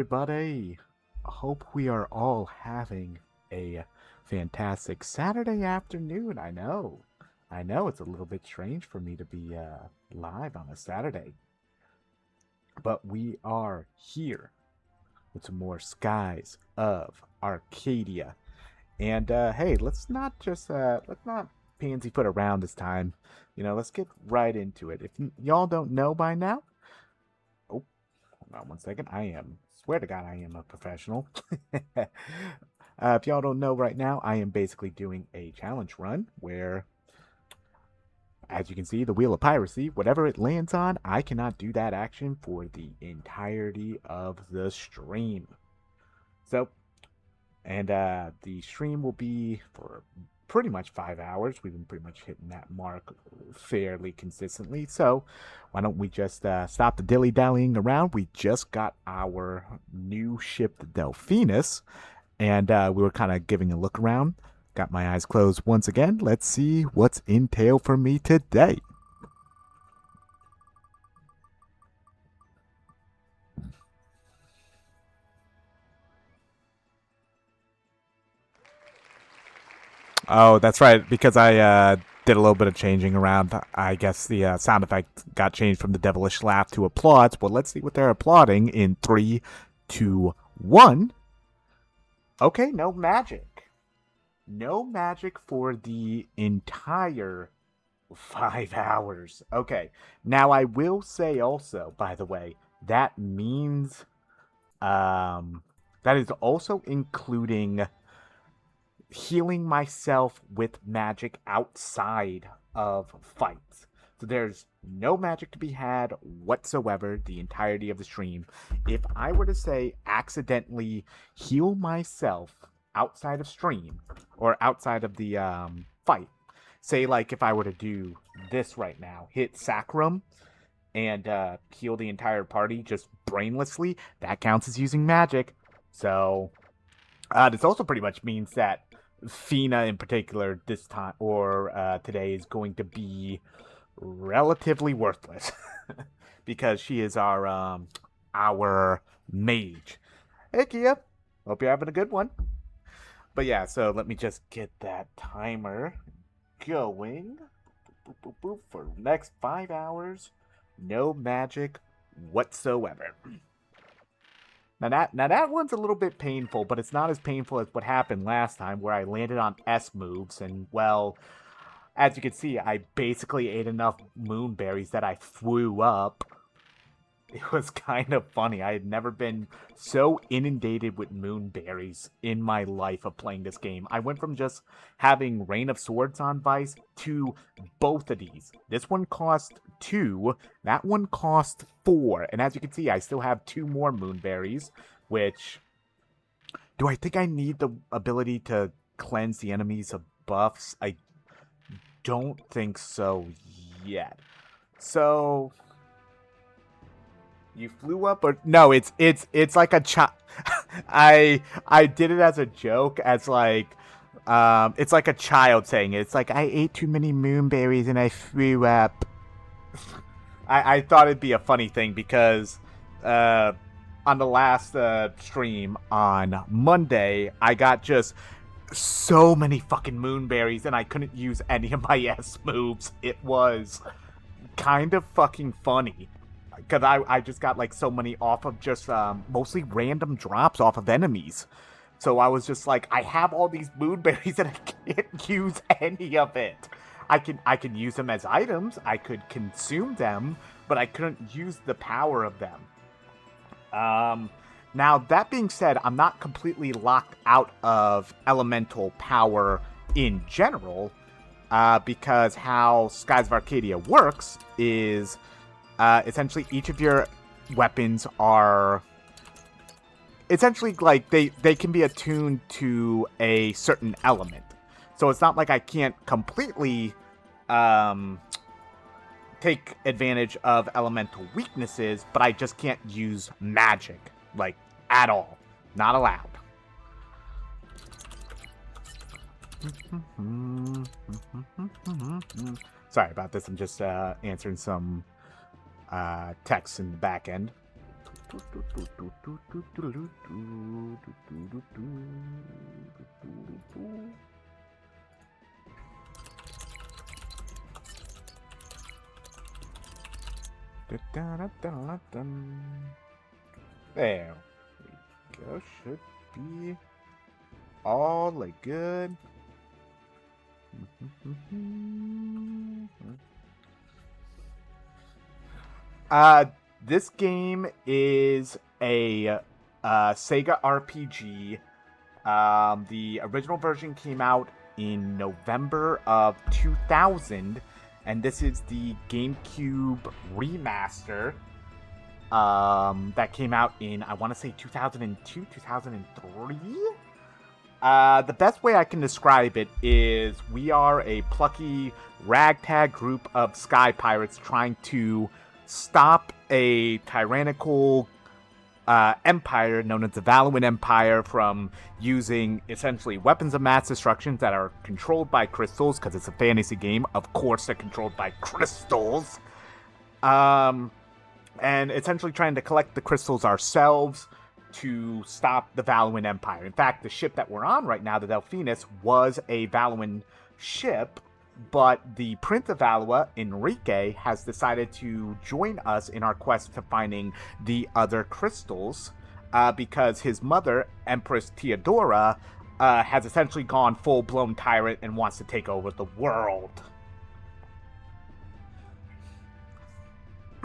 Everybody, I hope we are all having a fantastic Saturday afternoon. I know it's a little bit strange for me to be live on a Saturday, but we are here with some more Skies of Arcadia. And hey, let's not pansy foot around this time. Let's get right into it. If y'all don't know by now, oh, hold on one second. Swear to God, I am a professional. If y'all don't know right now, I am basically doing a challenge run where, as you can see, the wheel of piracy, whatever it lands on, I cannot do that action for the entirety of the stream. So, and the stream will be for pretty much 5 hours. We've been pretty much hitting that mark fairly consistently. So why don't we just stop the dilly dallying around? We just got our new ship, the Delphinus, and we were kind of giving a look around. Got my eyes closed once again. Let's see what's in tail for me today. Oh, that's right. Because I did a little bit of changing around. I guess the sound effect got changed from the devilish laugh to applause. Well, let's see what they're applauding in 3, 2, 1. Okay, no magic. No magic for the entire 5 hours. Okay. Now I will say also, by the way, that means that is also including healing myself with magic outside of fights. So there's no magic to be had whatsoever the entirety of the stream. If I were to say accidentally heal myself outside of stream or outside of the fight, say like if I were to do this right now, hit Sacrum and heal the entire party just brainlessly, that counts as using magic. So this also pretty much means that Fina in particular this time or today is going to be relatively worthless because she is our mage. Hey Kia, hope you're having a good one. But yeah, so let me just get that timer going. Boop, boop, boop, for the next 5 hours, no magic whatsoever. Now that one's a little bit painful, but it's not as painful as what happened last time where I landed on S moves and, well, as you can see, I basically ate enough moonberries that I threw up. It was kind of funny. I had never been so inundated with moonberries in my life of playing this game. I went from just having Rain of Swords on Vice to both of these. This one cost 2, that one cost 4. And as you can see, I still have 2 more moonberries, which... Do I think I need the ability to cleanse the enemies of buffs? I don't think so yet. So... You flew up, or no? It's like a child. I did it as a joke, as like, it's like a child saying it. It's like I ate too many moonberries and I flew up. I thought it'd be a funny thing because, on the last stream on Monday, I got just so many fucking moonberries and I couldn't use any of my S moves. It was kind of fucking funny. Because I just got like so many off of just mostly random drops off of enemies. So I was just like, I have all these moonberries and I can't use any of it. I can use them as items, I could consume them, but I couldn't use the power of them. Now that being said, I'm not completely locked out of elemental power in general, because how Skies of Arcadia works is... essentially, each of your weapons are essentially like they can be attuned to a certain element. So it's not like I can't completely take advantage of elemental weaknesses, but I just can't use magic, like, at all. Not allowed. Sorry about this. I'm just answering some text in the back end. There we go. Should be all like good. This game is a Sega RPG. The original version came out in November of 2000, and this is the GameCube remaster that came out in, I want to say, 2002, 2003? The best way I can describe it is we are a plucky ragtag group of sky pirates trying to stop a tyrannical empire known as the Valuan Empire from using essentially weapons of mass destruction that are controlled by crystals, because it's a fantasy game. Of course, they're controlled by crystals. And essentially trying to collect the crystals ourselves to stop the Valuan Empire. In fact, the ship that we're on right now, the Delphinus, was a Valuan ship, but the Prince of Valua, Enrique, has decided to join us in our quest to finding the other crystals, because his mother, Empress Theodora, has essentially gone full-blown tyrant and wants to take over the world.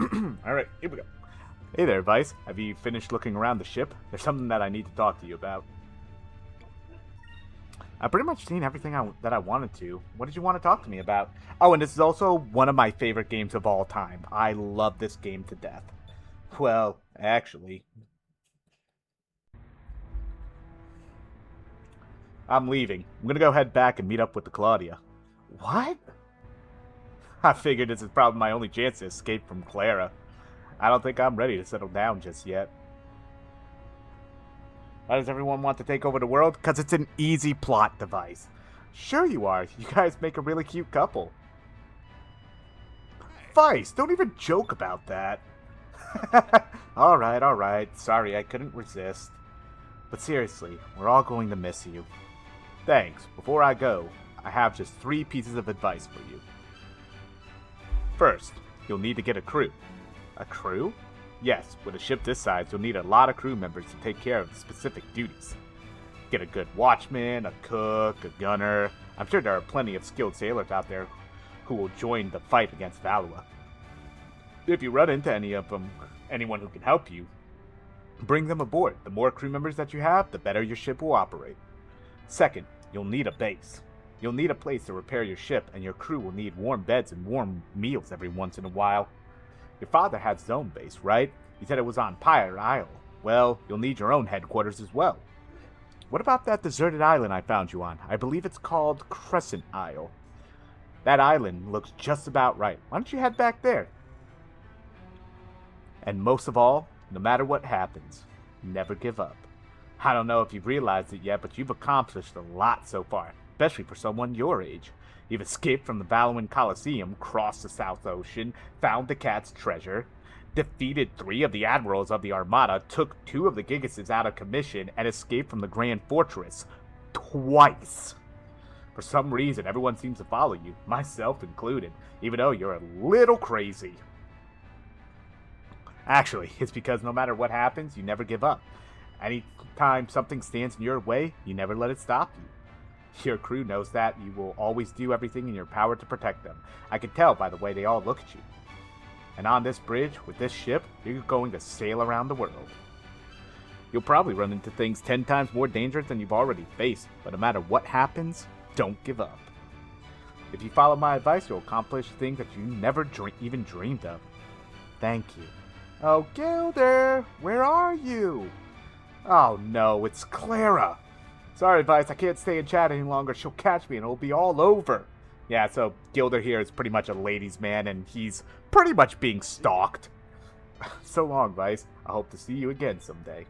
Alright, here we go. Hey there, Vice. Have you finished looking around the ship? There's something that I need to talk to you about. I've pretty much seen everything that I wanted to. What did you want to talk to me about? Oh, and this is also one of my favorite games of all time. I love this game to death. Well, actually, I'm leaving. I'm gonna go head back and meet up with the Claudia. What? I figured this is probably my only chance to escape from Clara. I don't think I'm ready to settle down just yet. Why does everyone want to take over the world? Because it's an easy plot device. Sure you are. You guys make a really cute couple. Vice, don't even joke about that. Alright. Sorry, I couldn't resist. But seriously, we're all going to miss you. Thanks. Before I go, I have just 3 pieces of advice for you. First, you'll need to get a crew. A crew? Yes, with a ship this size, you'll need a lot of crew members to take care of specific duties. Get a good watchman, a cook, a gunner. I'm sure there are plenty of skilled sailors out there who will join the fight against Valua. If you run into anyone who can help you, bring them aboard. The more crew members that you have, the better your ship will operate. Second, you'll need a base. You'll need a place to repair your ship, and your crew will need warm beds and warm meals every once in a while. Your father had his own base, right? He said it was on Pirate Isle. Well, you'll need your own headquarters as well. What about that deserted island I found you on? I believe it's called Crescent Isle. That island looks just about right. Why don't you head back there? And most of all, no matter what happens, never give up. I don't know if you've realized it yet, but you've accomplished a lot so far, especially for someone your age. You've escaped from the Valuan Coliseum, crossed the South Ocean, found the cat's treasure, defeated 3 of the admirals of the Armada, took 2 of the Gigases out of commission, and escaped from the Grand Fortress. Twice! For some reason, everyone seems to follow you, myself included, even though you're a little crazy. Actually, it's because no matter what happens, you never give up. Anytime something stands in your way, you never let it stop you. Your crew knows that. You will always do everything in your power to protect them. I can tell by the way they all look at you. And on this bridge, with this ship, you're going to sail around the world. You'll probably run into things 10 times more dangerous than you've already faced, but no matter what happens, don't give up. If you follow my advice, you'll accomplish things that you never even dreamed of. Thank you. Oh, Gilder, where are you? Oh no, it's Clara. Sorry, Vice, I can't stay and chat any longer. She'll catch me and it'll be all over. Yeah, so Gilder here is pretty much a ladies' man and he's pretty much being stalked. So long, Vice. I hope to see you again someday.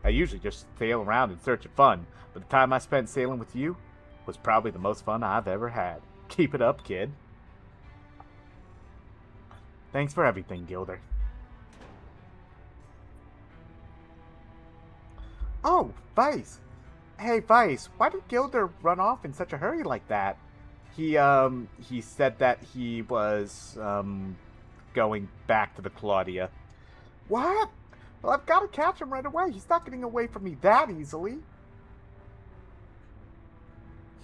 I usually just sail around in search of fun, but the time I spent sailing with you was probably the most fun I've ever had. Keep it up, kid. Thanks for everything, Gilder. Oh, Vice. Hey, Vice, why did Gilder run off in such a hurry like that? He said that he was, going back to the Claudia. What? Well, I've got to catch him right away. He's not getting away from me that easily.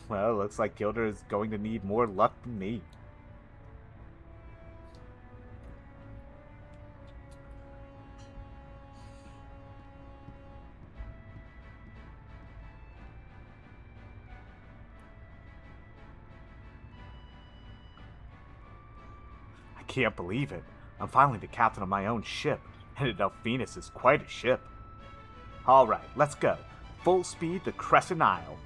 Well, looks like Gilder is going to need more luck than me. I can't believe it. I'm finally the captain of my own ship, and the Delphinus is quite a ship. Alright, let's go. Full speed to Crescent Isle.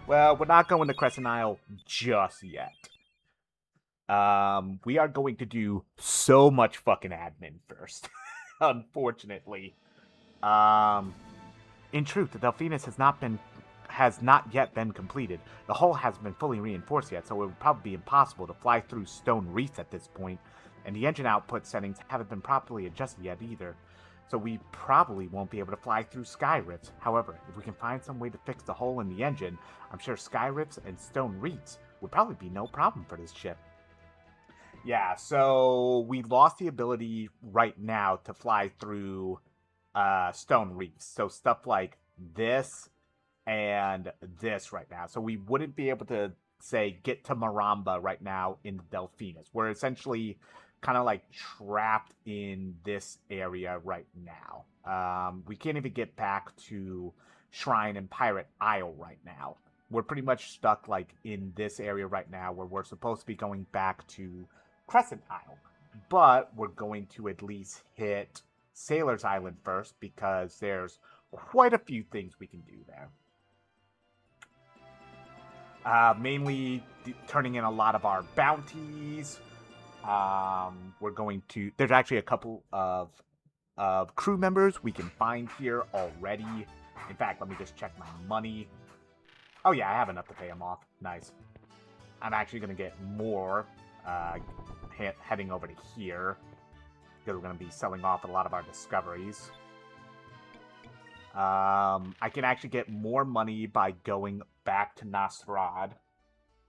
Well, we're not going to Crescent Isle just yet. We are going to do so much fucking admin first. Unfortunately. In truth, the Delphinus has not yet been completed. The hull hasn't been fully reinforced yet, so it would probably be impossible to fly through stone reefs at this point, and the engine output settings haven't been properly adjusted yet either. So we probably won't be able to fly through sky rifts. However, if we can find some way to fix the hole in the engine, I'm sure sky rifts and stone reefs would probably be no problem for this ship. Yeah, so we lost the ability right now to fly through stone reefs. So stuff like this and this right now. So we wouldn't be able to, say, get to Maramba right now in the Delphinus. We're essentially kind of like trapped in this area right now. We can't even get back to Shrine and Pirate Isle right now. We're pretty much stuck like in this area right now where we're supposed to be going back to Crescent Isle. But we're going to at least hit Sailor's Island first because there's quite a few things we can do there. Mainly turning in a lot of our bounties. We're going to... There's actually a couple of crew members we can find here already. In fact, let me just check my money. Oh yeah, I have enough to pay them off. Nice. I'm actually going to get more heading over to here. Because we're going to be selling off a lot of our discoveries. I can actually get more money by going back to Nostrad.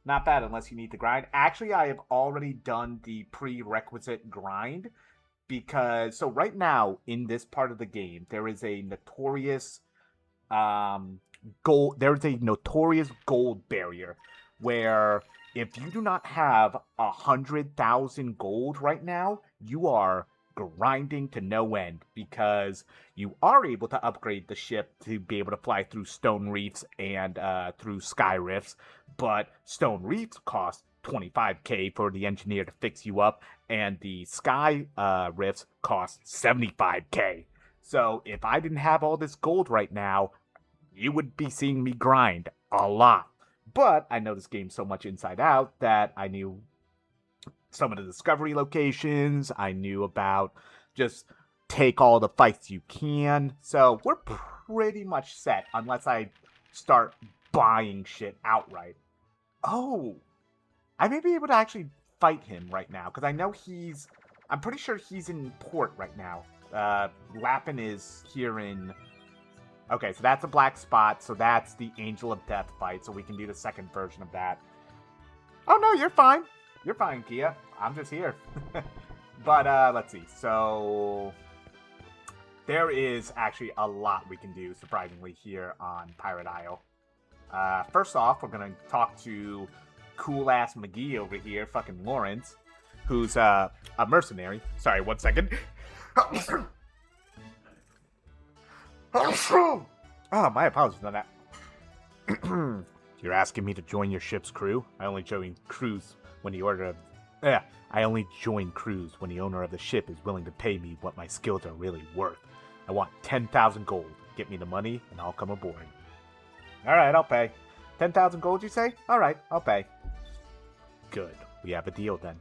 Not bad unless you need to grind. Actually, I have already done the prerequisite grind. Because, so right now, in this part of the game, there is a notorious gold barrier. Where if you do not have 100,000 gold right now, you are grinding to no end, because you are able to upgrade the ship to be able to fly through stone reefs and through sky rifts, but stone reefs cost 25k for the engineer to fix you up, and the sky rifts cost 75k. So if I didn't have all this gold right now, you would be seeing me grind a lot. But I know this game so much inside out that I knew some of the discovery locations. I knew about just take all the fights you can. So we're pretty much set unless I start buying shit outright. Oh, I may be able to actually fight him right now because I know I'm pretty sure he's in port right now. Lappin is here in... Okay, so that's a black spot, so that's the Angel of Death fight, so we can do the second version of that. Oh no, you're fine. You're fine, Kia. I'm just here. But, let's see. So, there is actually a lot we can do, surprisingly, here on Pirate Isle. First off, we're going to talk to cool-ass McGee over here, fucking Lawrence, who's, a mercenary. Sorry, 1 second. Oh, my apologies on that. You're asking me to join your ship's crew? I only join crews when the owner of the ship is willing to pay me what my skills are really worth. I want 10,000 gold. Get me the money, and I'll come aboard. Alright, I'll pay. 10,000 gold, you say? Alright, I'll pay. Good. We have a deal, then.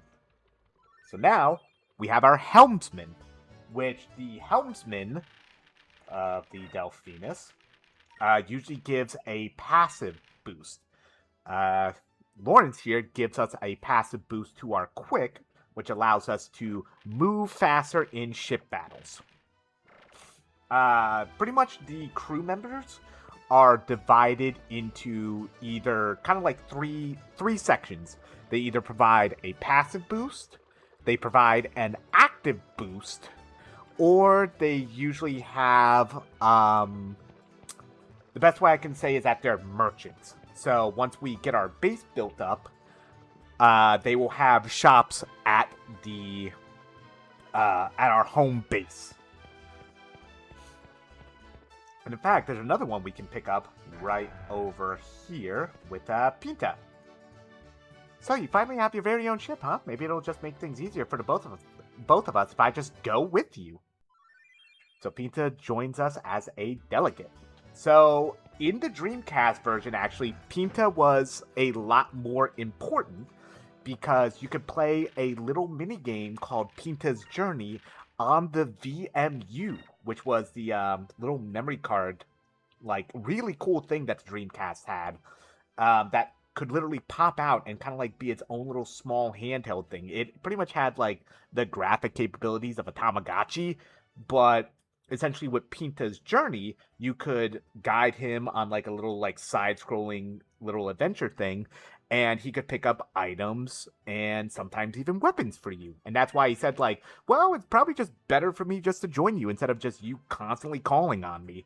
So now, we have our helmsman, which the helmsman of the Delphinus usually gives a passive boost. Lawrence here gives us a passive boost to our quick, which allows us to move faster in ship battles. Pretty much the crew members are divided into either kind of like three sections. They either provide a passive boost, they provide an active boost, or they usually have the best way I can say is that they're merchants. So once we get our base built up, they will have shops at the at our home base. And in fact, there's another one we can pick up right over here with Pinta. So you finally have your very own ship, huh? Maybe it'll just make things easier for the both of us if I just go with you. So Pinta joins us as a delegate. So in the Dreamcast version, actually, Pinta was a lot more important because you could play a little mini game called Pinta's Journey on the VMU, which was the little memory card, like really cool thing that the Dreamcast had, that could literally pop out and kind of like be its own little small handheld thing. It pretty much had like the graphic capabilities of a Tamagotchi, but essentially with Pinta's Journey, you could guide him on like a little like side-scrolling little adventure thing, and he could pick up items and sometimes even weapons for you. And that's why he said like, well, it's probably just better for me just to join you instead of just you constantly calling on me.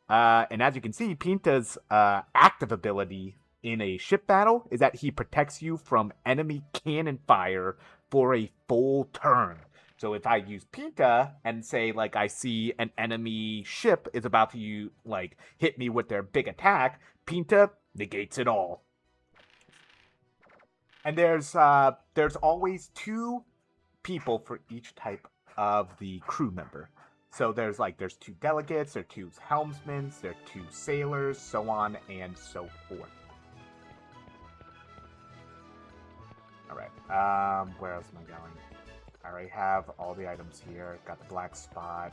And as you can see, Pinta's active ability in a ship battle is that he protects you from enemy cannon fire for a full turn. So if I use Pinta and say like I see an enemy ship is about to like hit me with their big attack, Pinta negates it all. And there's always two people for each type of the crew member. So there's two delegates, there's two helmsmen, there's two sailors, so on and so forth. Alright, where else am I going? I already have all the items here. Got the black spot.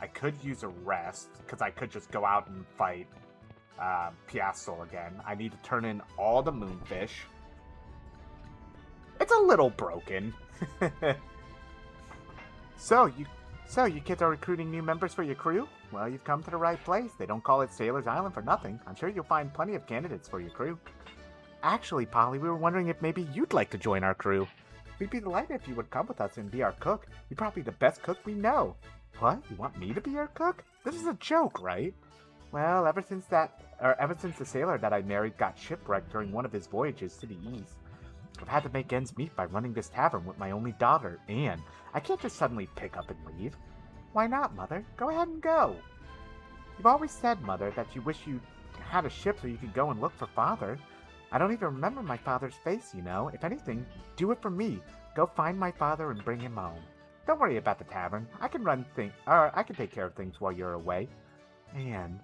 I could use a rest, because I could just go out and fight PIRACY again. I need to turn in all the moonfish. It's a little broken. So you kids are recruiting new members for your crew? Well, you've come to the right place. They don't call it Sailor's Island for nothing. I'm sure you'll find plenty of candidates for your crew. Actually, Polly, we were wondering if maybe you'd like to join our crew. We'd be delighted if you would come with us and be our cook. You're probably the best cook we know. What? You want me to be your cook? This is a joke, right? Well, ever since the sailor that I married got shipwrecked during one of his voyages to the east, I've had to make ends meet by running this tavern with my only daughter, Anne. I can't just suddenly pick up and leave. Why not, Mother? Go ahead and go. You've always said, Mother, that you wish you had a ship so you could go and look for Father. I don't even remember my father's face, you know. If anything, do it for me. Go find my father and bring him home. Don't worry about the tavern. I can take care of things while you're away. Anne.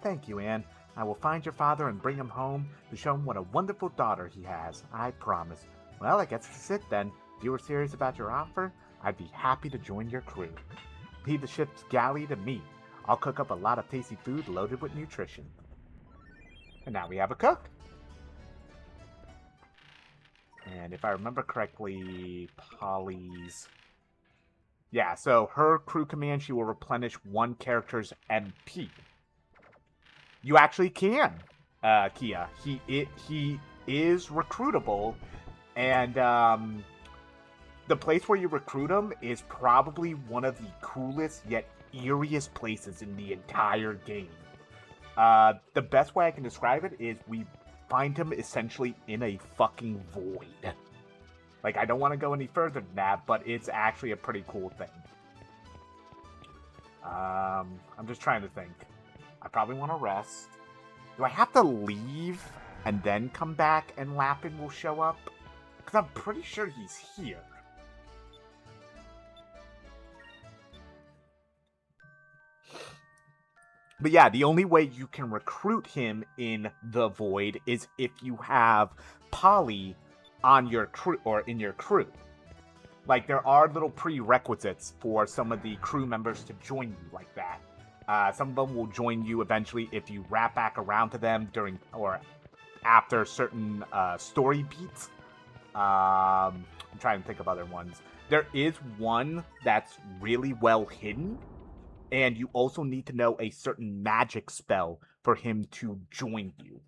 Thank you, Anne. I will find your father and bring him home to show him what a wonderful daughter he has. I promise. Well, I guess that's it then. If you were serious about your offer, I'd be happy to join your crew. Leave the ship's galley to me. I'll cook up a lot of tasty food loaded with nutrition. And now we have a cook. And if I remember correctly, Polly's... Yeah, so her crew command, she will replenish one character's MP. You actually can, Kia. He is recruitable, and the place where you recruit him is probably one of the coolest yet eeriest places in the entire game. The best way I can describe it is we find him essentially in a fucking void. Like, I don't want to go any further than that, but it's actually a pretty cool thing. I'm just trying to think. I probably want to rest. Do I have to leave and then come back and Lapin will show up? Because I'm pretty sure he's here. But yeah, the only way you can recruit him in the Void is if you have Polly on your crew or in your crew. Like, there are little prerequisites for some of the crew members to join you like that. Some of them will join you eventually if you wrap back around to them during or after certain story beats. I'm trying to think of other ones. There is one that's really well hidden, And you also need to know a certain magic spell for him to join you.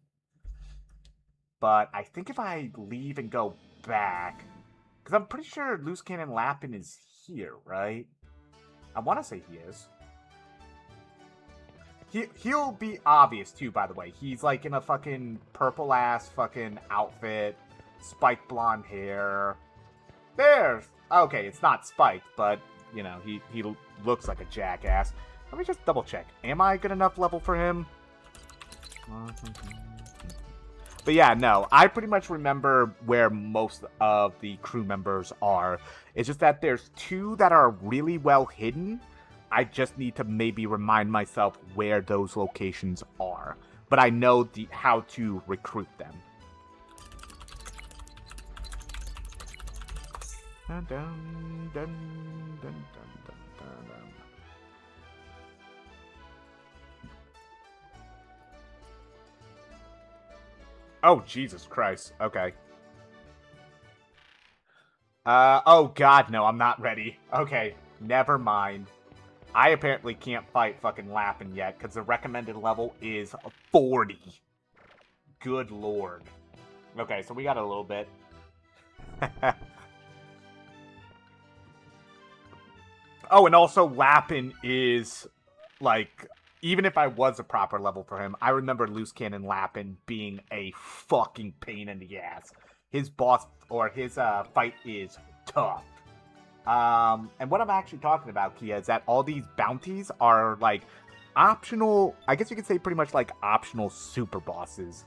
But I think if I leave and go back, because I'm pretty sure Loose Cannon Lappin is here, right? I want to say he is. He'll be obvious too, by the way. He's like in a fucking purple ass fucking outfit, spiked blonde hair. There's okay, it's not spiked, but you know he looks like a jackass. Let me just double check. Am I good enough level for him? But yeah, no, I pretty much remember where most of the crew members are. It's just that there's two that are really well hidden. I just need to maybe remind myself where those locations are. But I know how to recruit them. Dun, dun, dun, dun, dun, dun, dun. Oh, Jesus Christ. Okay. Oh god, no, I'm not ready. Okay, never mind. I apparently can't fight fucking Lappin yet, because the recommended level is 40. Good lord. Okay, so we got a little bit. Oh, and also Lappin is, like, even if I was a proper level for him, I remember Loose Cannon Lappin being a fucking pain in the ass. His boss, or his fight is tough. And what I'm actually talking about, Kia, is that all these bounties are, like, optional, I guess you could say pretty much like optional super bosses.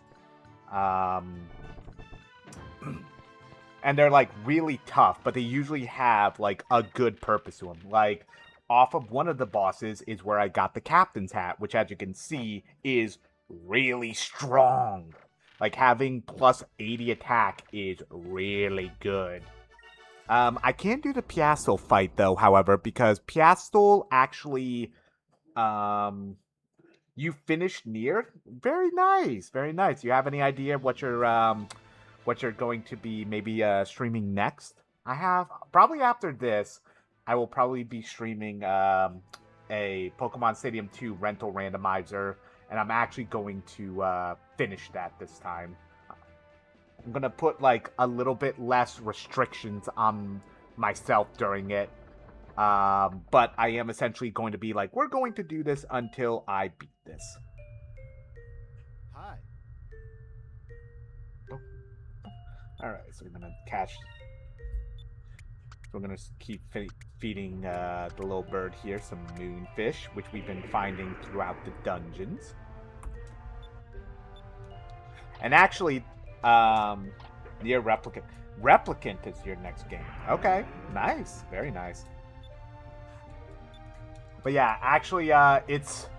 And they're, like, really tough, but they usually have, like, a good purpose to them. Like, off of one of the bosses is where I got the captain's hat, which, as you can see, is really strong. Like, having plus 80 attack is really good. I can't do the Piastel fight, though, however, because Piastel actually, you finished near. Very nice, very nice. You have any idea what you're going to be maybe streaming next? I have, probably after this, I will probably be streaming a Pokemon Stadium 2 rental randomizer, and I'm actually going to finish that this time. I'm going to put, like, a little bit less restrictions on myself during it. But I am essentially going to be like, we're going to do this until I beat this. Hi. Oh. Alright, so we're going to catch... We're going to keep feeding the little bird here some moonfish, which we've been finding throughout the dungeons. And actually... near Replicant. Replicant is your next game. Okay, nice. Very nice. But yeah, actually, it's...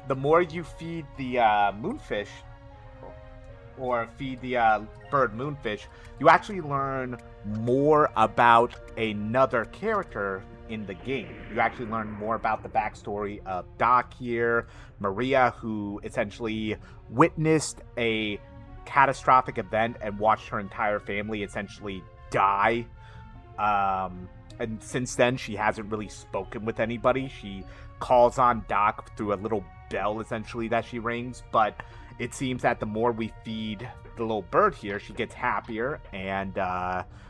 The more you feed the moonfish, or feed the bird moonfish, you actually learn more about another character in the game. You actually learn more about the backstory of Doc here, Maria, who essentially witnessed a catastrophic event and watched her entire family essentially die. And since then, she hasn't really spoken with anybody. She calls on Doc through a little bell, essentially, that she rings. But it seems that the more we feed the little bird here, she gets happier. And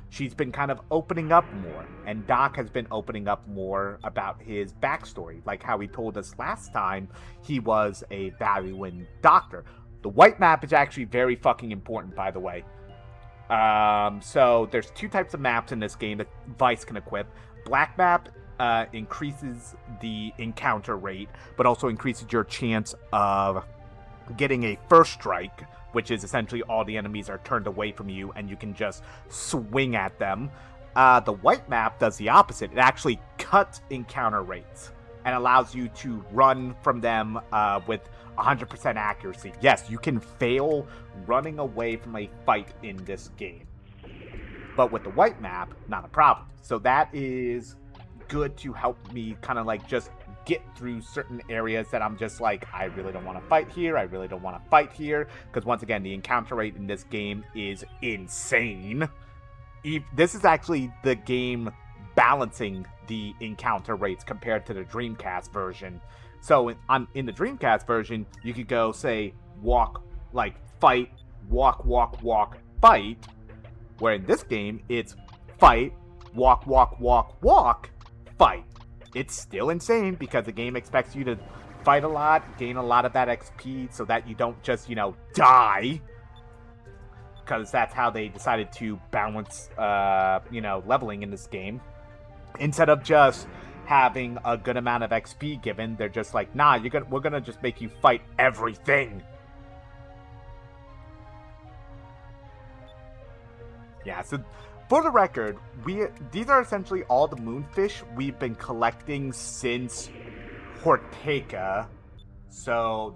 she's been kind of opening up more. And Doc has been opening up more about his backstory. Like how he told us last time he was a Valuan doctor. The white map is actually very fucking important, by the way. So there's two types of maps in this game that Vice can equip. Black map increases the encounter rate, but also increases your chance of getting a first strike, which is essentially all the enemies are turned away from you and you can just swing at them. The white map does the opposite. It actually cuts encounter rates and allows you to run from them with 100% accuracy. Yes, you can fail running away from a fight in this game. But with the white map, not a problem. So that is good to help me kind of like just get through certain areas that I'm just like, I really don't want to fight here. I really don't want to fight here. Because once again, the encounter rate in this game is insane. This is actually the game balancing the encounter rates compared to the Dreamcast version. So in the Dreamcast version, you could go, say, walk, like, fight, walk, walk, walk, fight. Where in this game, it's fight, walk, walk, walk, walk, fight. It's still insane because the game expects you to fight a lot, gain a lot of that XP so that you don't just, die. Because that's how they decided to balance, leveling in this game. Instead of just having a good amount of XP given, they're just like, nah, we're gonna just make you fight everything. Yeah, so for the record, these are essentially all the moonfish we've been collecting since Horteka. So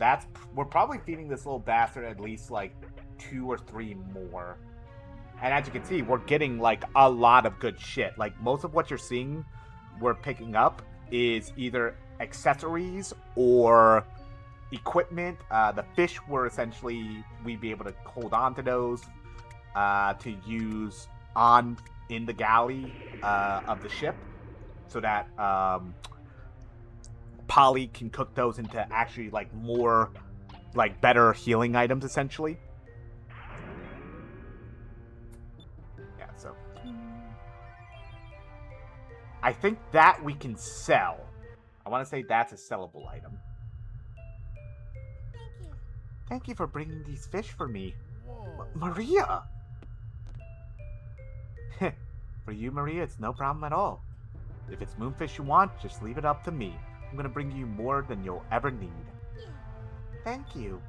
we're probably feeding this little bastard at least like 2 or 3 more. And as you can see, we're getting like a lot of good shit. Like most of what you're seeing we're picking up is either accessories or equipment. The fish were essentially, we'd be able to hold on to those to use in the galley of the ship, so that Polly can cook those into actually like more, like better healing items essentially. Yeah, so I think that we can sell. I want to say that's a sellable item. Thank you. Thank you for bringing these fish for me. Whoa. Maria! For you, Maria, it's no problem at all. If it's moonfish you want, just leave it up to me. I'm gonna bring you more than you'll ever need. Yeah. Thank you.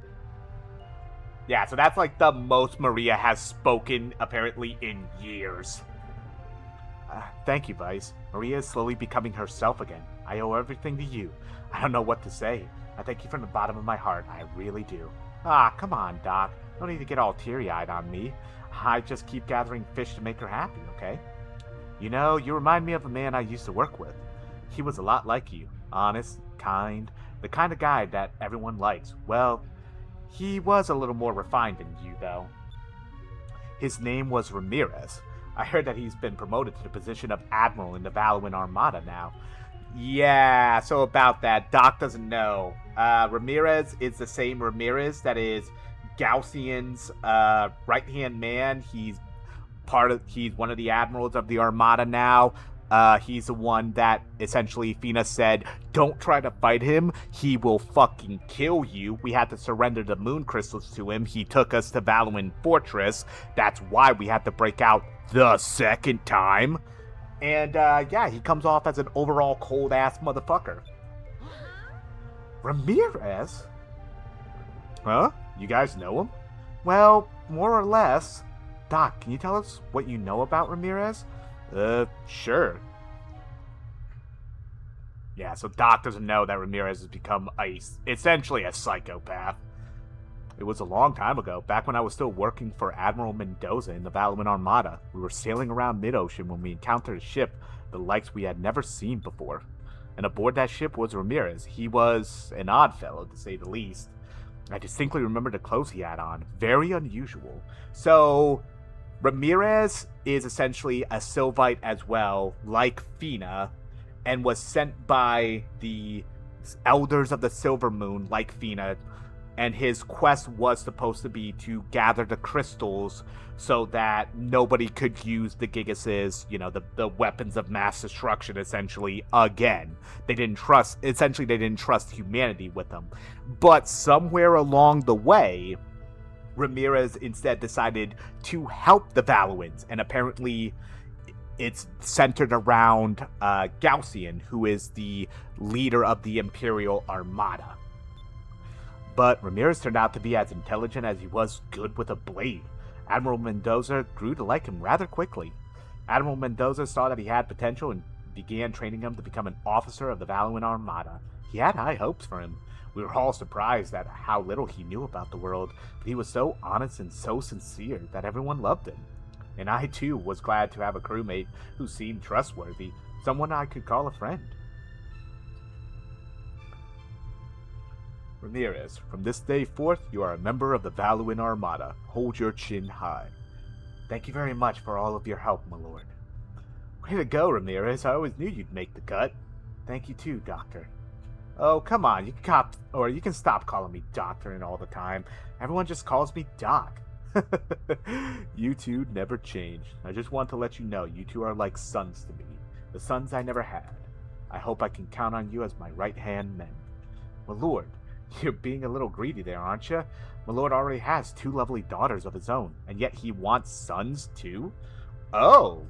Yeah, so that's like the most Maria has spoken, apparently, in years. Thank you, Vice. Maria is slowly becoming herself again. I owe everything to you. I don't know what to say. I thank you from the bottom of my heart. I really do. Ah, come on, Doc. No need to get all teary-eyed on me. I just keep gathering fish to make her happy, okay? You know, you remind me of a man I used to work with. He was a lot like you. Honest, kind, the kind of guy that everyone likes. Well, he was a little more refined than you, though. His name was Ramirez. I heard that he's been promoted to the position of Admiral in the Valuan Armada now. Yeah, so about that, Doc doesn't know. Ramirez is the same Ramirez that is Gaussian's right-hand man. He's one of the admirals of the Armada now. He's the one that essentially Fina said, don't try to fight him. He will fucking kill you. We had to surrender the moon crystals to him. He took us to Valuan Fortress. That's why we had to break out the second time. And, yeah, he comes off as an overall cold-ass motherfucker. Ramirez? Huh? You guys know him? Well, more or less. Doc, can you tell us what you know about Ramirez? Sure. Yeah, so Doc doesn't know that Ramirez has become essentially a psychopath. It was a long time ago, back when I was still working for Admiral Mendoza in the Valuan Armada. We were sailing around mid-ocean when we encountered a ship the likes we had never seen before. And aboard that ship was Ramirez. He was an odd fellow, to say the least. I distinctly remember the clothes he had on. Very unusual. So, Ramirez is essentially a Sylvite as well, like Fina, and was sent by the Elders of the Silver Moon, like Fina, and his quest was supposed to be to gather the crystals so that nobody could use the Gigases, the weapons of mass destruction, essentially, again. They didn't trust humanity with them. But somewhere along the way, Ramirez instead decided to help the Valuans, and apparently it's centered around Gaussian, who is the leader of the Imperial Armada. But Ramirez turned out to be as intelligent as he was good with a blade. Admiral Mendoza grew to like him rather quickly. Admiral Mendoza saw that he had potential and began training him to become an officer of the Valuan Armada. He had high hopes for him. We were all surprised at how little he knew about the world, but he was so honest and so sincere that everyone loved him. And I too was glad to have a crewmate who seemed trustworthy, someone I could call a friend. Ramirez, from this day forth, you are a member of the Valuan Armada. Hold your chin high. Thank you very much for all of your help, my lord. Way to go, Ramirez. I always knew you'd make the cut. Thank you too, Doctor. Oh, come on. You can stop calling me Doctor and all the time. Everyone just calls me Doc. You two never changed. I just want to let you know you two are like sons to me. The sons I never had. I hope I can count on you as my right-hand men. My lord, you're being a little greedy there, aren't you? My lord already has 2 lovely daughters of his own, and yet he wants sons too? Oh!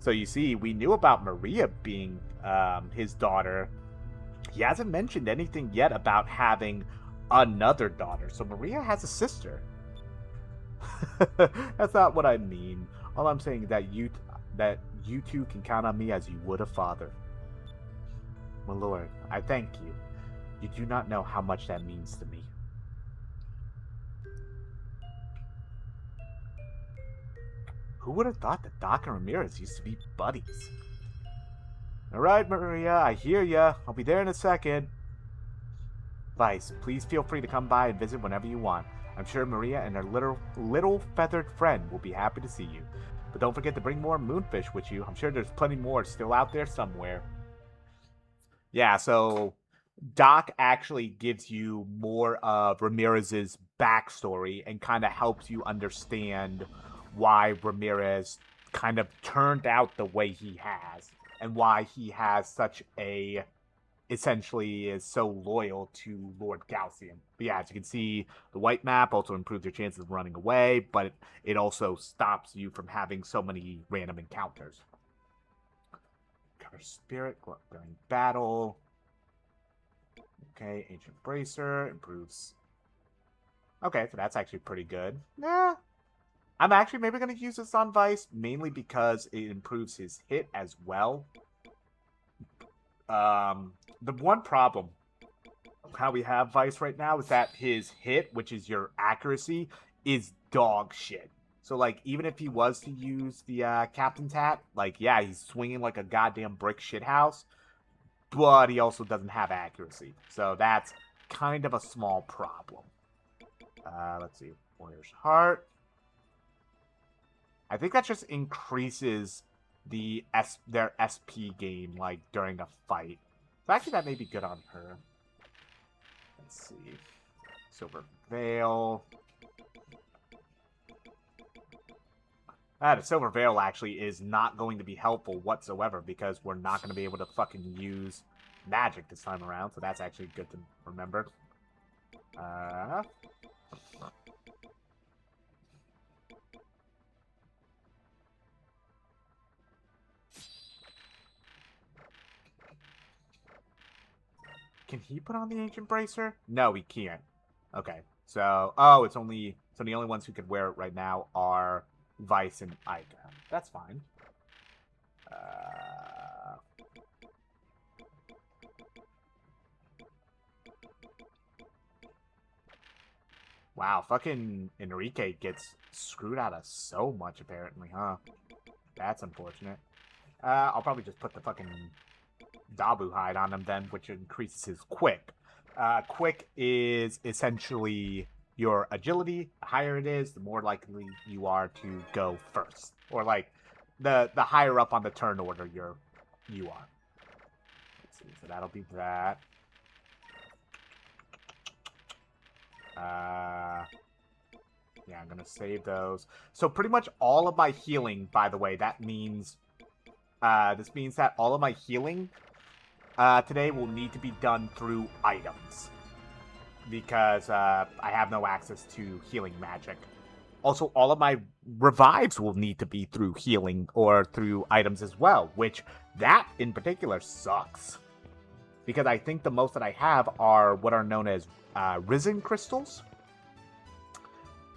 So you see, we knew about Maria being his daughter. He hasn't mentioned anything yet about having another daughter. So Maria has a sister. That's not what I mean. All I'm saying is that you two can count on me as you would a father. My lord, I thank you. You do not know how much that means to me. Who would have thought that Doc and Ramirez used to be buddies? Alright, Maria, I hear ya. I'll be there in a second. Vice, please feel free to come by and visit whenever you want. I'm sure Maria and her little feathered friend will be happy to see you. But don't forget to bring more moonfish with you. I'm sure there's plenty more still out there somewhere. Yeah, so Doc actually gives you more of Ramirez's backstory and kind of helps you understand why Ramirez kind of turned out the way he has and why he has such a essentially is so loyal to Lord Galcian. But yeah, as you can see, the white map also improves your chances of running away, but it also stops you from having so many random encounters. Cover spirit during battle. Okay, ancient bracer improves. Okay, so that's actually pretty good. Nah, I'm actually maybe going to use this on Vice, mainly because it improves his hit as well. The one problem how we have Vice right now is that his hit, which is your accuracy, is dog shit. So, like, even if he was to use the Captain's Hat, like, yeah, he's swinging like a goddamn brick shithouse, but he also doesn't have accuracy. So that's kind of a small problem. Let's see. Warrior's Heart. I think that just increases their SP gain, like, during a fight. So actually, that may be good on her. Let's see. Silver Veil. The Silver Veil actually is not going to be helpful whatsoever because we're not going to be able to fucking use magic this time around. So that's actually good to remember. Can he put on the Ancient Bracer? No, he can't. Okay. So, it's only... So the only ones who could wear it right now are Vice and Ica. That's fine. Wow, fucking Enrique gets screwed out of so much, apparently, huh? That's unfortunate. I'll probably just put the fucking Dabu hide on him then, which increases his quick. Quick is essentially your agility. The higher it is, the more likely you are to go first. Or like the higher up on the turn order you are. Let's see, so that'll be that. Yeah, I'm gonna save those. So pretty much all of my healing, by the way, that means this means that all of my healing today will need to be done through items. Because I have no access to healing magic. Also, all of my revives will need to be through healing or through items as well. Which, that in particular sucks. Because I think the most that I have are what are known as Risen Crystals.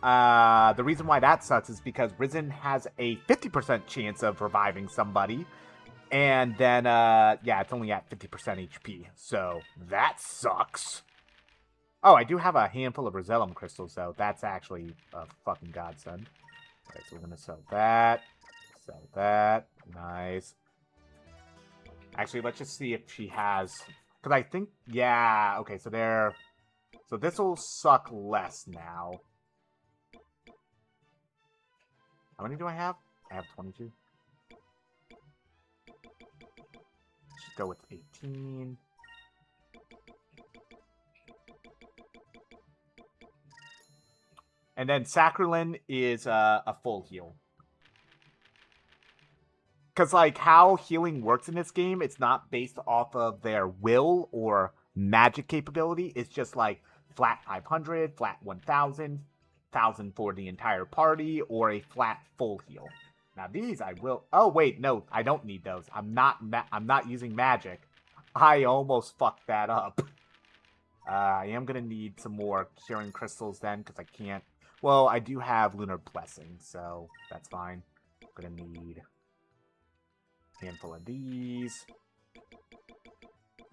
The reason why that sucks is because Risen has a 50% chance of reviving somebody. And then, yeah, it's only at 50% HP. So, that sucks. Oh, I do have a handful of Rosellum crystals, though. That's actually a fucking godsend. Okay, so we're going to sell that. Sell that. Nice. Actually, let's just see if she has... Because I think... Yeah, okay, so there... So this will suck less now. How many do I have? I have 22. Just go with 18. And then Sacralin is a full heal. Because, like, how healing works in this game, it's not based off of their will or magic capability. It's just, like, flat 500, flat 1,000, 1,000 for the entire party, or a flat full heal. Now, these I will... Oh, wait, no, I don't need those. I'm not using magic. I almost fucked that up. I am going to need some more curing crystals then, because I can't... Well, I do have Lunar Blessing, so that's fine. I'm going to need... handful of these.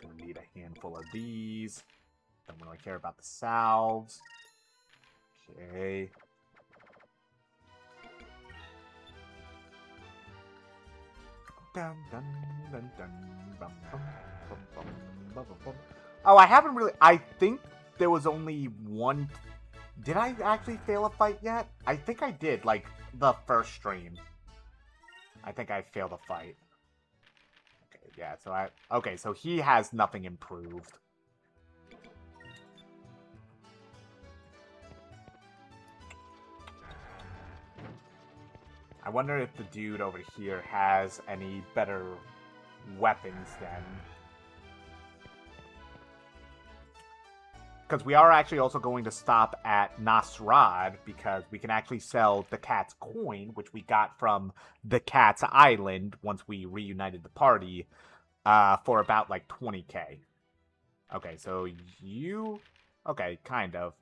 Gonna need a handful of these. Don't really care about the salves. Okay. Dun, dun, dun, dun, bum, bum, bum, bum, bum, bum, bum. Oh, I haven't really... I think there was only one... Did I actually fail a fight yet? I think I did, like, the first stream. I think I failed a fight. Yeah, so okay, so he has nothing improved. I wonder if the dude over here has any better weapons then. Because we are actually also going to stop at Nasrad, because we can actually sell the cat's coin, which we got from the cat's island once we reunited the party, for about like 20k. Okay, so you... Okay, kind of.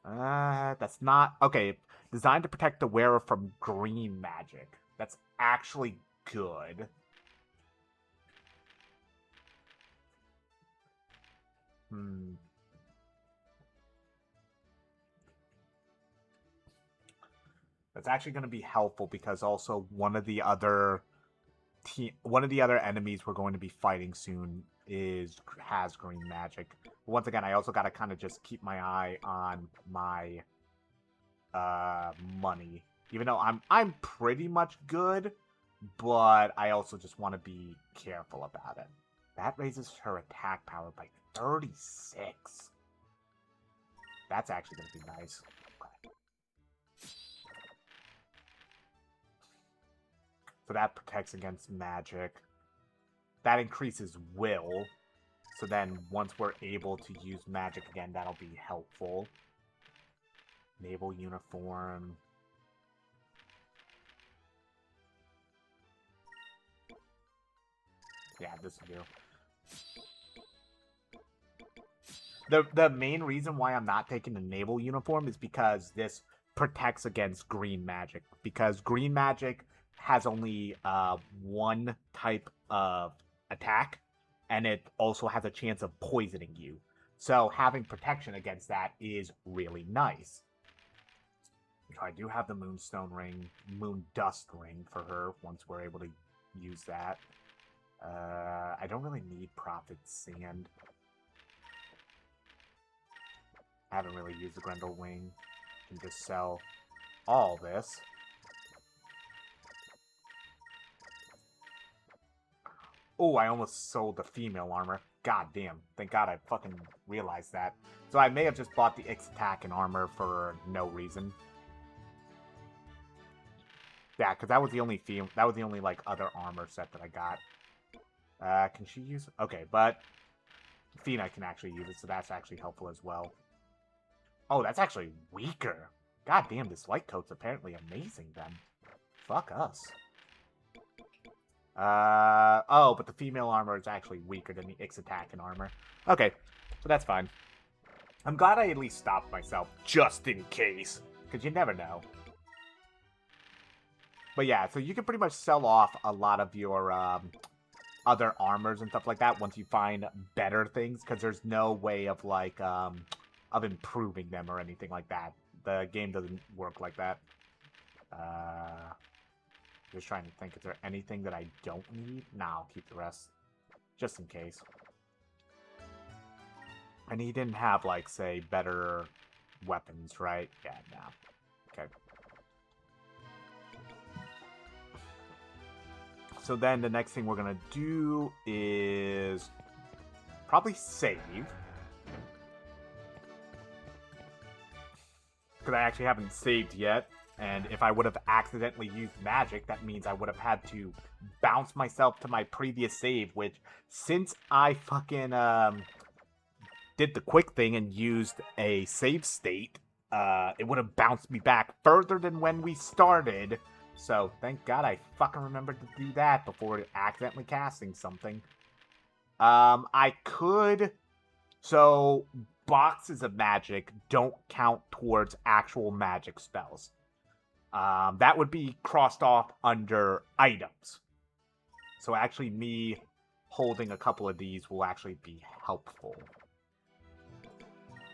That's not... Okay, designed to protect the wearer from green magic. That's actually good. That's actually going to be helpful because also one of the other enemies we're going to be fighting soon has green magic. But once again, I also got to kind of just keep my eye on my money. Even though I'm pretty much good, but I also just want to be careful about it. That raises her attack power by 36. That's actually going to be nice. So that protects against magic. That increases will. So then once we're able to use magic again, that'll be helpful. Naval uniform. Yeah, this will do. The main reason why I'm not taking the naval uniform is because this protects against green magic. Because green magic has only one type of attack, and it also has a chance of poisoning you. So having protection against that is really nice. So I do have the Moonstone Ring, Moon Dust Ring for her once we're able to use that. I don't really need Prophet Sand. I haven't really used the Grendel Wing. Can just sell all this. Oh, I almost sold the female armor. God damn. Thank God I fucking realized that. So I may have just bought the X attack and armor for no reason. Yeah, because that was the only like other armor set that I got. Can she use? Okay, but Fina can actually use it, so that's actually helpful as well. Oh, that's actually weaker. God damn, this light coat's apparently amazing then. Fuck us. Oh, but the female armor is actually weaker than the X attack and armor. Okay, so that's fine. I'm glad I at least stopped myself, just in case. Because you never know. But yeah, so you can pretty much sell off a lot of your other armors and stuff like that once you find better things. Because there's no way of, like, of improving them or anything like that. The game doesn't work like that. Just trying to think, is there anything that I don't need? Nah, I'll keep the rest. Just in case. And he didn't have, like, say, better weapons, right? Yeah, no. Okay. So then the next thing we're going to do is probably save. Because I actually haven't saved yet. And if I would have accidentally used magic, that means I would have had to bounce myself to my previous save, which, since I fucking did the quick thing and used a save state, it would have bounced me back further than when we started. So thank God I fucking remembered to do that before accidentally casting something. I could... So, boxes of magic don't count towards actual magic spells. That would be crossed off under items. So actually me holding a couple of these will actually be helpful.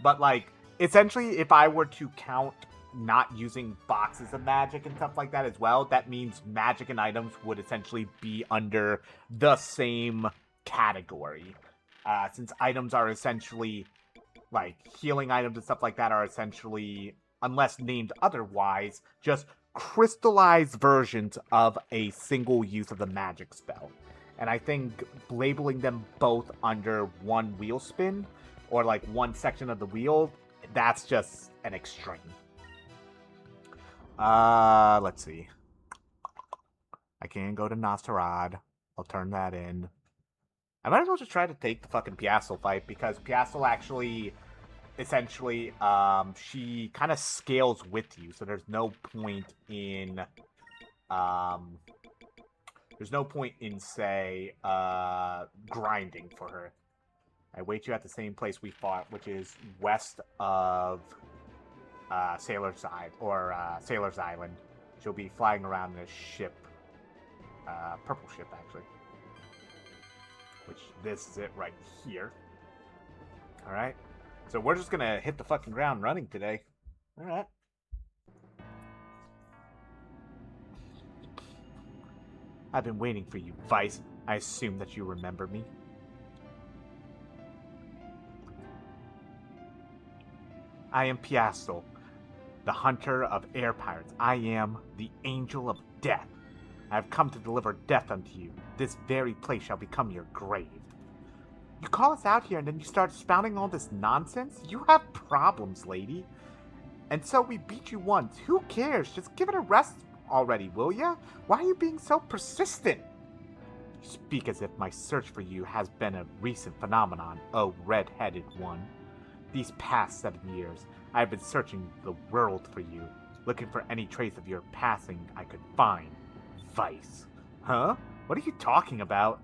But like, essentially if I were to count not using boxes of magic and stuff like that as well, that means magic and items would essentially be under the same category. Since items are essentially, like, healing items and stuff like that are essentially, unless named otherwise, just crystallized versions of a single use of the magic spell. And I think labeling them both under one wheel spin, or like one section of the wheel, that's just an extreme. Let's see. I can go to Nosterad. I'll turn that in. I might as well just try to take the fucking Piastel fight, because Piastel actually, essentially, she kind of scales with you, so there's no point in, say, grinding for her. I wait you at the same place we fought, which is west of, Sailor's Island. She'll be flying around in a ship, purple ship, actually. Which, this is it right here. Alright. So we're just gonna hit the fucking ground running today. Alright. I've been waiting for you, Vice. I assume that you remember me. I am Piastel, the hunter of air pirates. I am the angel of death. I have come to deliver death unto you. This very place shall become your grave. You call us out here and then you start spouting all this nonsense? You have problems, lady. And so we beat you once. Who cares? Just give it a rest already, will ya? Why are you being so persistent? You speak as if my search for you has been a recent phenomenon, oh red-headed one. These past 7 years, I have been searching the world for you, looking for any trace of your passing I could find. Vice. Huh? What are you talking about?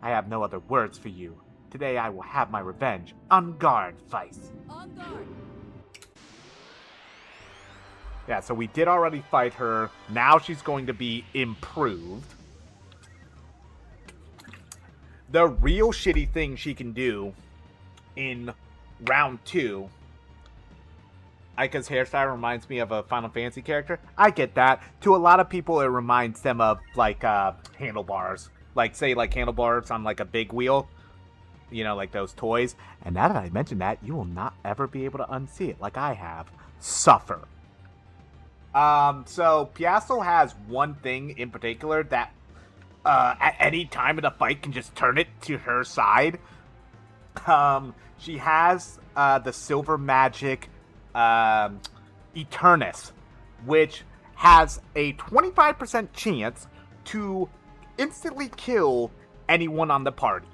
I have no other words for you. Today I will have my revenge. On guard, Vice. On guard. Yeah, so we did already fight her. Now she's going to be improved. The real shitty thing she can do in round 2... Aika's hairstyle reminds me of a Final Fantasy character. I get that. To a lot of people, it reminds them of, like, handlebars. Like, say, like, handlebars on, like, a big wheel. You know, like those toys. And now that I mention that, you will not ever be able to unsee it like I have. Suffer. So, Piastel has one thing in particular that, at any time in the fight can just turn it to her side. She has, the silver magic... Eternus, which has a 25% chance to instantly kill anyone on the party.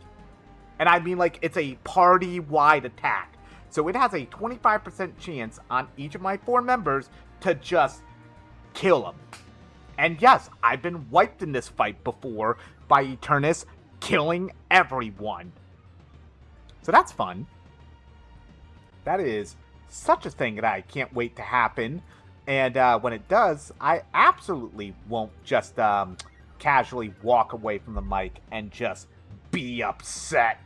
And I mean, like, it's a party-wide attack. So it has a 25% chance on each of my 4 members to just kill them. And yes, I've been wiped in this fight before by Eternus killing everyone. So that's fun. That is such a thing that I can't wait to happen. And when it does, I absolutely won't just casually walk away from the mic and just be upset.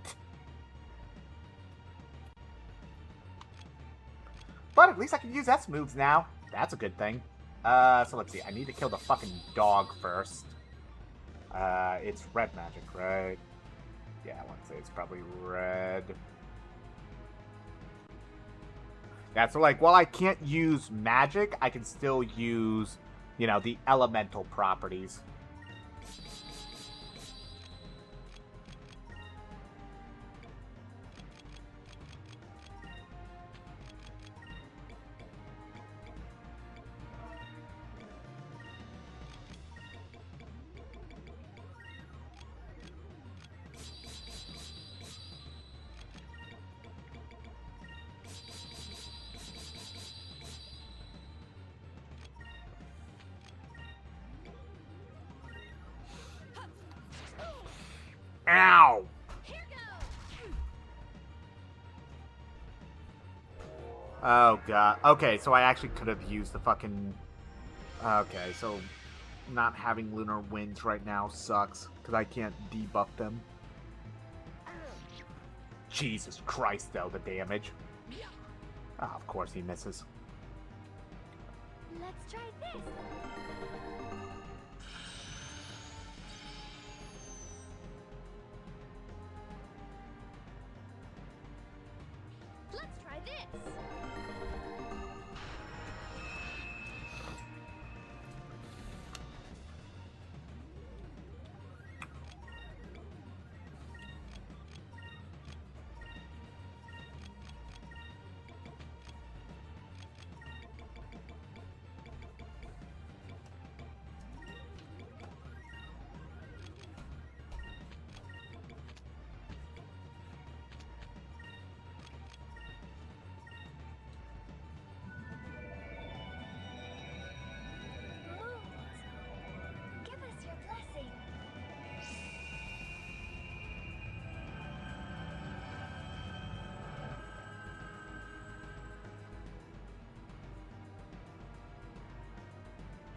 But at least I can use S moves now. That's a good thing. So let's see. I need to kill the fucking dog first. It's red magic, right? Yeah, I want to say it's probably red. Yeah, so like, while I can't use magic, I can still use, you know, the elemental properties. Oh god. Okay, so I actually could have used the fucking... Okay, so not having lunar winds right now sucks, because I can't debuff them. Jesus Christ, though, the damage. Oh, of course he misses. Let's try this. Let's try this. Give us your blessing.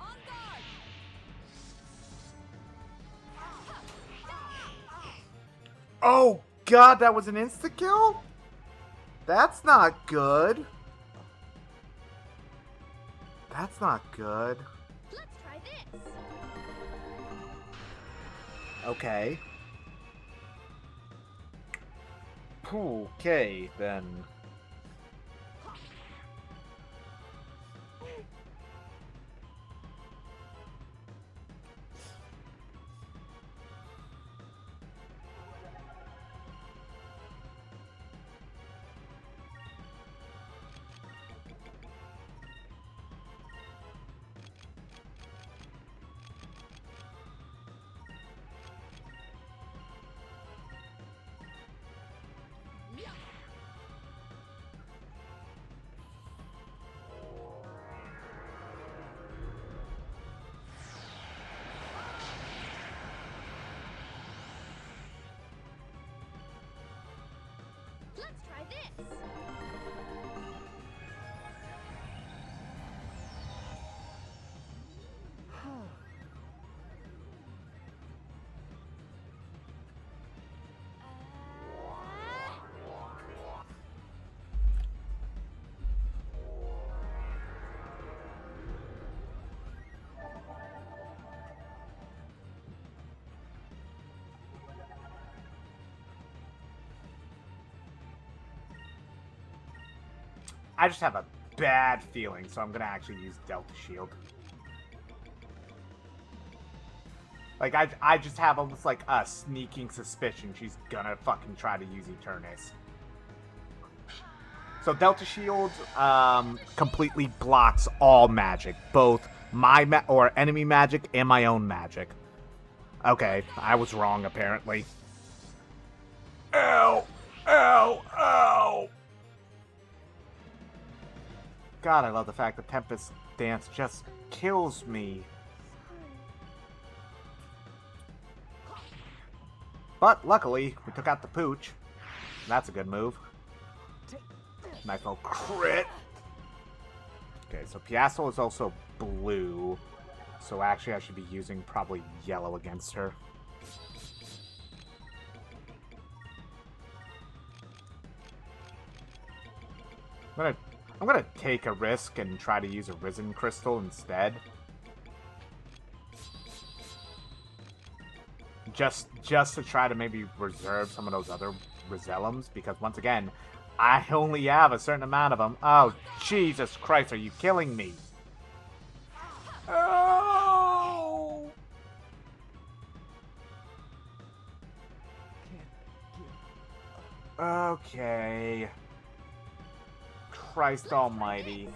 On guard. Oh god, that was an insta-kill? That's not good. That's not good. Let's try this. Okay. Okay, then. Let's try this. I just have a bad feeling, so I'm gonna actually use Delta Shield. Like, I just have almost like a sneaking suspicion she's gonna fucking try to use Eternus. So Delta Shield completely blocks all magic, both my or enemy magic and my own magic. Okay, I was wrong apparently. Ow! Ow! Ow! God, I love the fact that Tempest Dance just kills me. But luckily, we took out the pooch. That's a good move. Nice little crit. Okay, so Piasol is also blue. So actually I should be using probably yellow against her. I'm gonna take a risk and try to use a Risen Crystal instead. Just to try to maybe reserve some of those other Rosellums, because once again, I only have a certain amount of them. Oh, Jesus Christ, are you killing me? Oh! Okay. Christ almighty.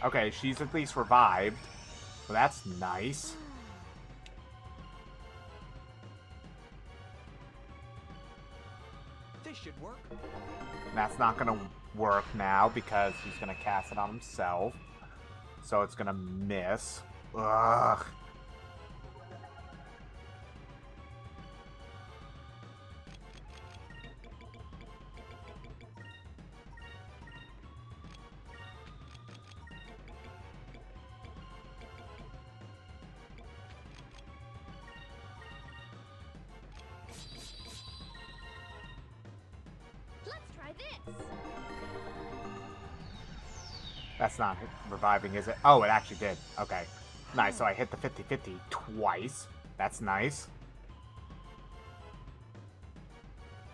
Okay, she's at least revived. Well, that's nice. This should work. That's not gonna work now because he's gonna cast it on himself. So it's gonna miss. Ugh. That's not reviving, is it? Oh, it actually did. Okay. Nice, so I hit the 50-50 twice. That's nice.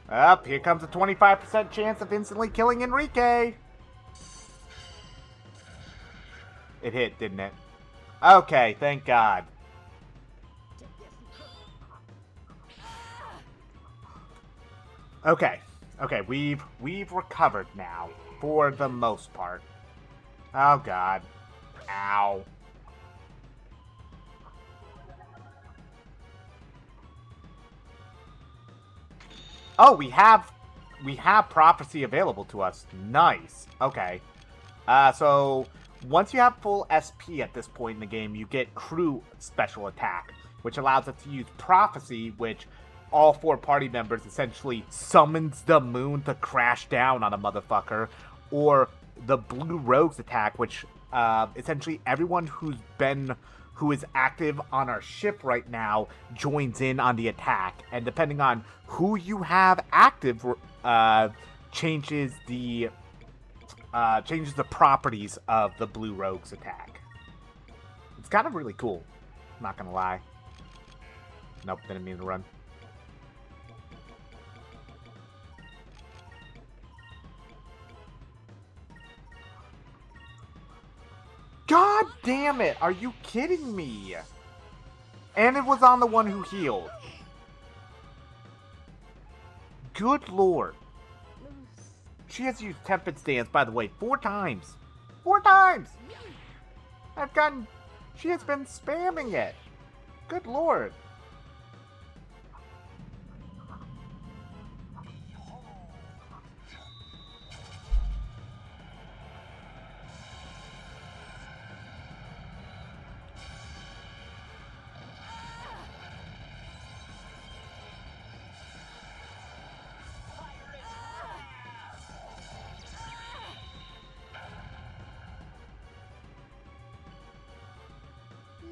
Up, here comes a 25% chance of instantly killing Enrique. It hit, didn't it? Okay, thank God. Okay. Okay, we've recovered now. For the most part. Oh, God. Ow. Oh, we have prophecy available to us. Nice. Okay. So once you have full SP at this point in the game, you get crew special attack, which allows us to use prophecy, which all 4 party members essentially summons the moon to crash down on a motherfucker, or the blue rogues attack, which essentially everyone who is active on our ship right now joins in on the attack, and depending on who you have active, changes the properties of the blue rogues attack. It's kind of really cool, not gonna lie. Nope, didn't mean to run. God damn it! Are you kidding me? And it was on the one who healed. Good lord. She has used Tempest Dance, by the way, 4 times. 4 times! She has been spamming it. Good lord.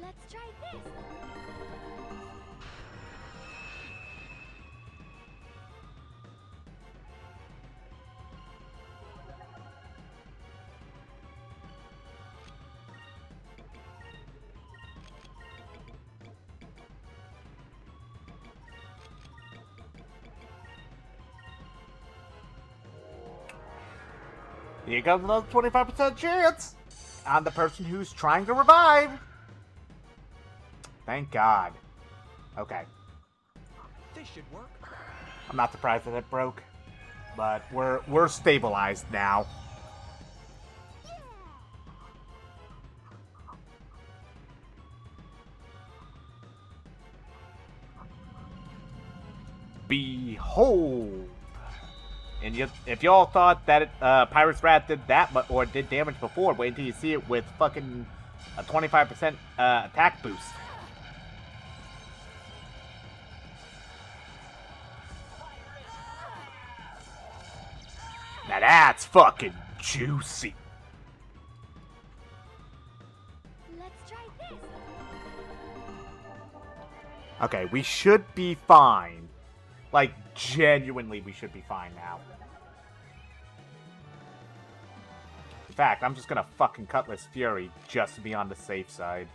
Let's try this. Here comes another 25% chance on the person who's trying to revive. Thank God. Okay. This should work. I'm not surprised that it broke, but we're stabilized now. Behold. And if y'all thought that Pirate's Wrath did that or did damage before, wait until you see it with fucking a 25% attack boost. Now that's fucking juicy. Let's try this. Okay, we should be fine. Like, genuinely, we should be fine now. In fact, I'm just gonna fucking Cutlass Fury just to be on the safe side.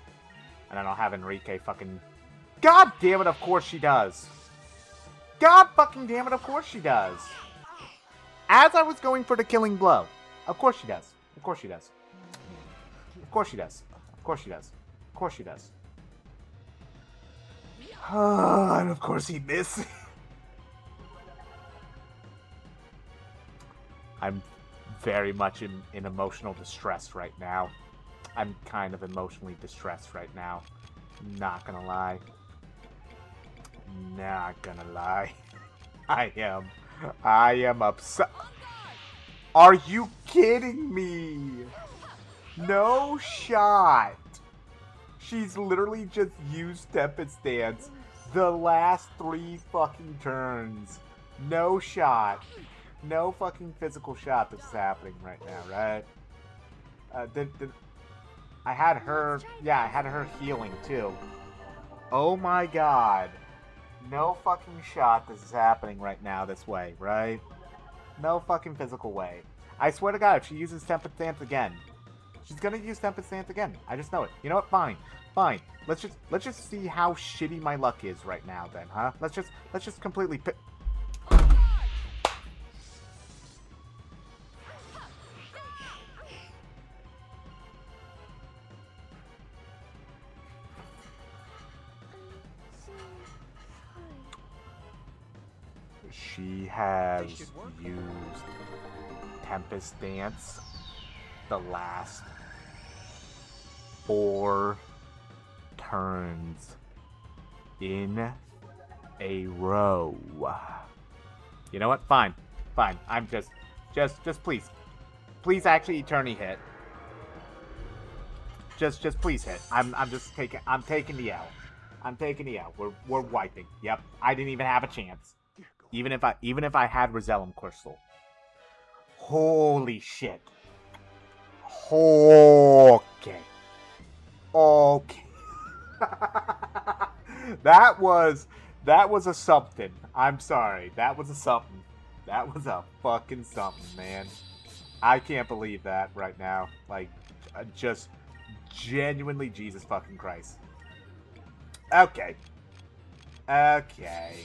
And then I'll have Enrique fucking... God damn it, of course she does. God fucking damn it, of course she does. As I was going for the killing blow. Of course she does. Of course she does. Of course she does. Of course she does. Of course she does. And of course he missed. I'm very much in emotional distress right now. I'm kind of emotionally distressed right now. Not gonna lie. Not gonna lie. I am upset. Are you kidding me? No shot. She's literally just used Tempest Dance the last 3 fucking turns. No shot. No fucking physical shot that's happening right now, right? I had her... Yeah, I had her healing, too. Oh my god. No fucking shot this is happening right now this way, right? No fucking physical way. I swear to God, if she uses Tempest Dance again, She's gonna use Tempest Dance again. I just know it. You know what? Fine. Fine. Let's just see how shitty my luck is right now then, huh? Let's just completely She has used Tempest Dance the last 4 turns in a row. You know what? Fine. Fine. I'm just please. Please actually Eternity hit. Just please hit. I'm taking the L. I'm taking the L. We're wiping. Yep. I didn't even have a chance. Even if I had Rosellum Crystal. Holy shit. Okay. Okay. That was a something. I'm sorry. That was a something. That was a fucking something, man. I can't believe that right now. Like, just genuinely Jesus fucking Christ. Okay. Okay.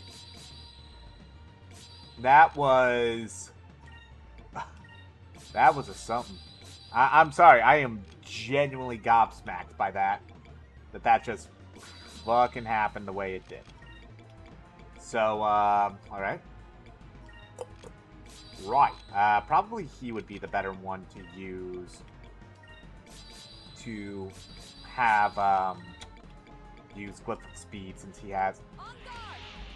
That was a something. I'm sorry. I am genuinely gobsmacked by that. That just fucking happened the way it did. So, alright. Right. Probably he would be the better one to use to have, use Glyph of Speed since he has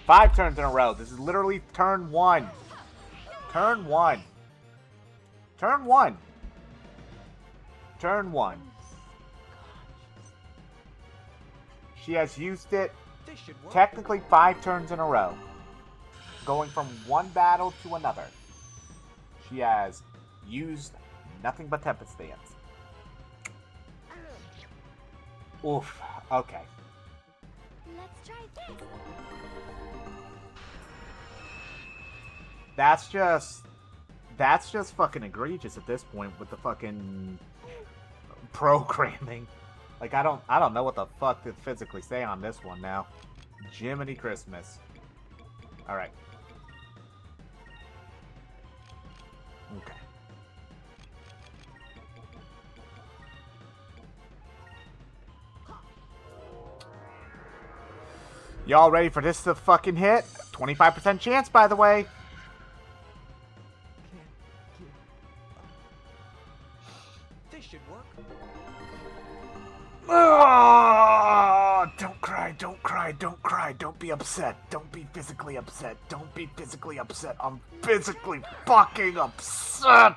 5 turns in a row. This is literally turn 1. Turn 1. Turn 1. Turn 1. She has used it technically 5 turns in a row. Going from one battle to another. She has used nothing but Tempest Dance. Oof. Okay. Let's try this. That's just fucking egregious at this point with the fucking programming. Like I don't know what the fuck to physically say on this one now. Jiminy Christmas. Alright. Okay. Y'all ready for this to fucking hit? 25% chance, by the way. This should work. Oh, don't cry, don't cry, don't cry. Don't be upset. Don't be physically upset. Don't be physically upset. I'm physically fucking upset.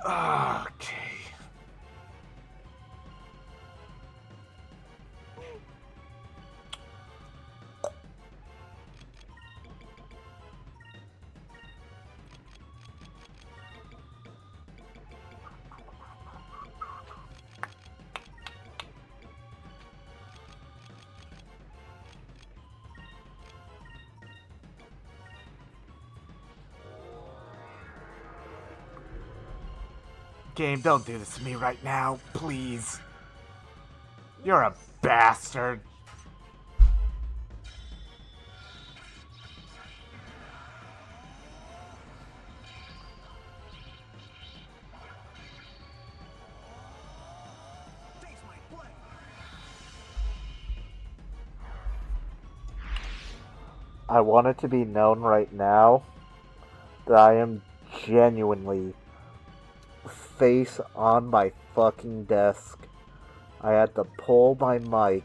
Okay. Game, don't do this to me right now, please. You're a bastard. I want it to be known right now that I am genuinely face on my fucking desk. I had to pull my mic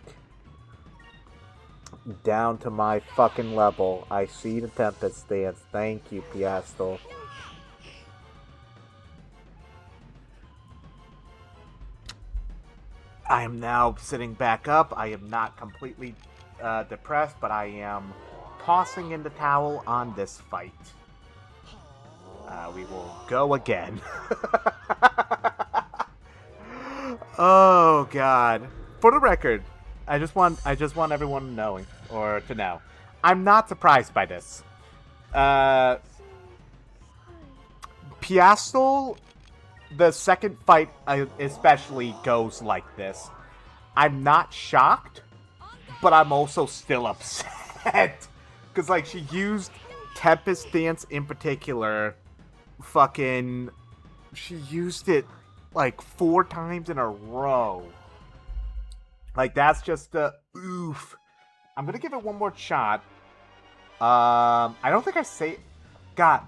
down to my fucking level. I see the Tempest Dance. Thank you, Piastel. I am now sitting back up. I am not completely depressed, but I am tossing in the towel on this fight. We will go again. Oh God! For the record, I just want everyone knowing or to know, I'm not surprised by this. Piastol, the second fight especially goes like this. I'm not shocked, but I'm also still upset. Because, like, she used Tempest Dance in particular. Fucking... She used it, like, 4 times in a row. Like, that's just a oof. I'm gonna give it one more shot. I don't think I say... God,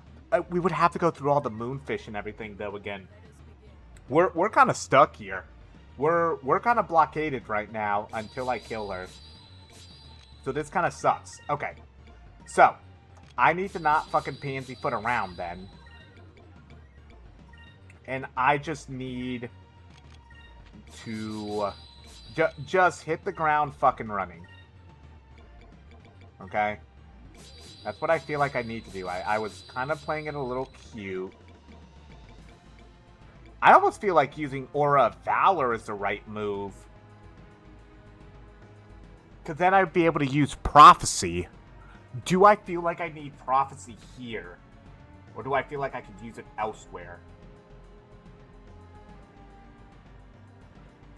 we would have to go through all the moonfish and everything, though, again. We're kind of stuck here. We're kind of blockaded right now until I kill her. So this kind of sucks. Okay. So, I need to not fucking pansy foot around then. And I just need to just hit the ground fucking running. Okay? That's what I feel like I need to do. I was kind of playing it a little cute. I almost feel like using Aura of Valor is the right move. Because then I'd be able to use Prophecy. Do I feel like I need Prophecy here? Or do I feel like I could use it elsewhere?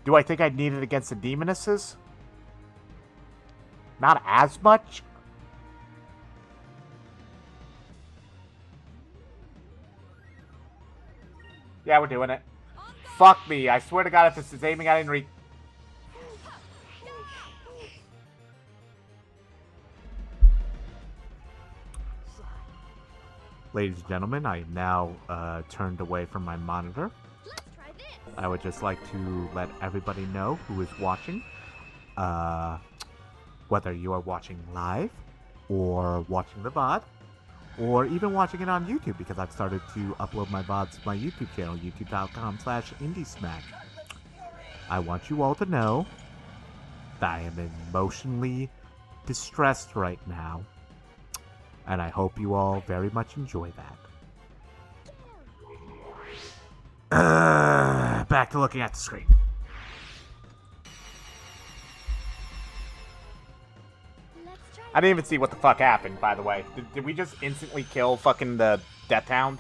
Do I think I'd need it against the Demonesses? Not as much? Yeah, we're doing it. Fuck me. I swear to God, if this is aiming at Enrique. Ladies and gentlemen, I now turned away from my monitor. Let's try this. I would just like to let everybody know who is watching, whether you are watching live, or watching the VOD, or even watching it on YouTube, because I've started to upload my VODs to my YouTube channel, youtube.com/IndieSmack. I want you all to know that I am emotionally distressed right now, and I hope you all very much enjoy that. Back to looking at the screen. Let's try I didn't even see what the fuck happened, by the way. Did we just instantly kill fucking the Death Hound?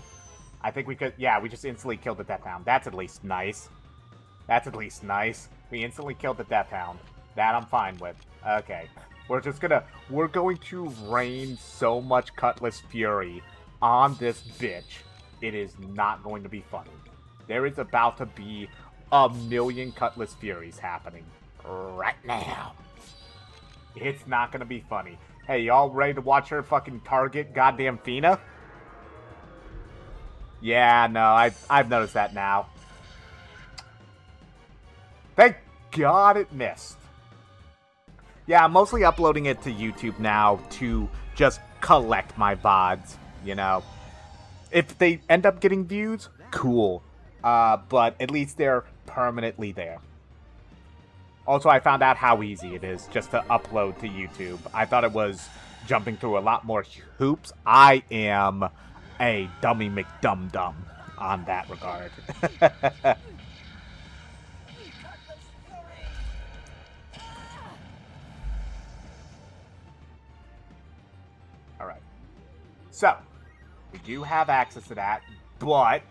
I think we could... Yeah, we just instantly killed the Death Hound. That's at least nice. That's at least nice. We instantly killed the Death Hound. That I'm fine with. Okay. We're just gonna... We're going to rain so much Cutlass Fury on this bitch. It is not going to be funny. There is about to be a million Cutlass Furies happening right now. It's not gonna be funny. Hey, y'all ready to watch her fucking target goddamn Fina? Yeah, no, I've noticed that now. Thank God it missed. Yeah, I'm mostly uploading it to YouTube now to just collect my VODs, you know. If they end up getting views, cool. But at least they're permanently there. Also, I found out how easy it is just to upload to YouTube. I thought it was jumping through a lot more hoops. I am a dummy McDum-dum on that regard. Alright. So, we do have access to that, but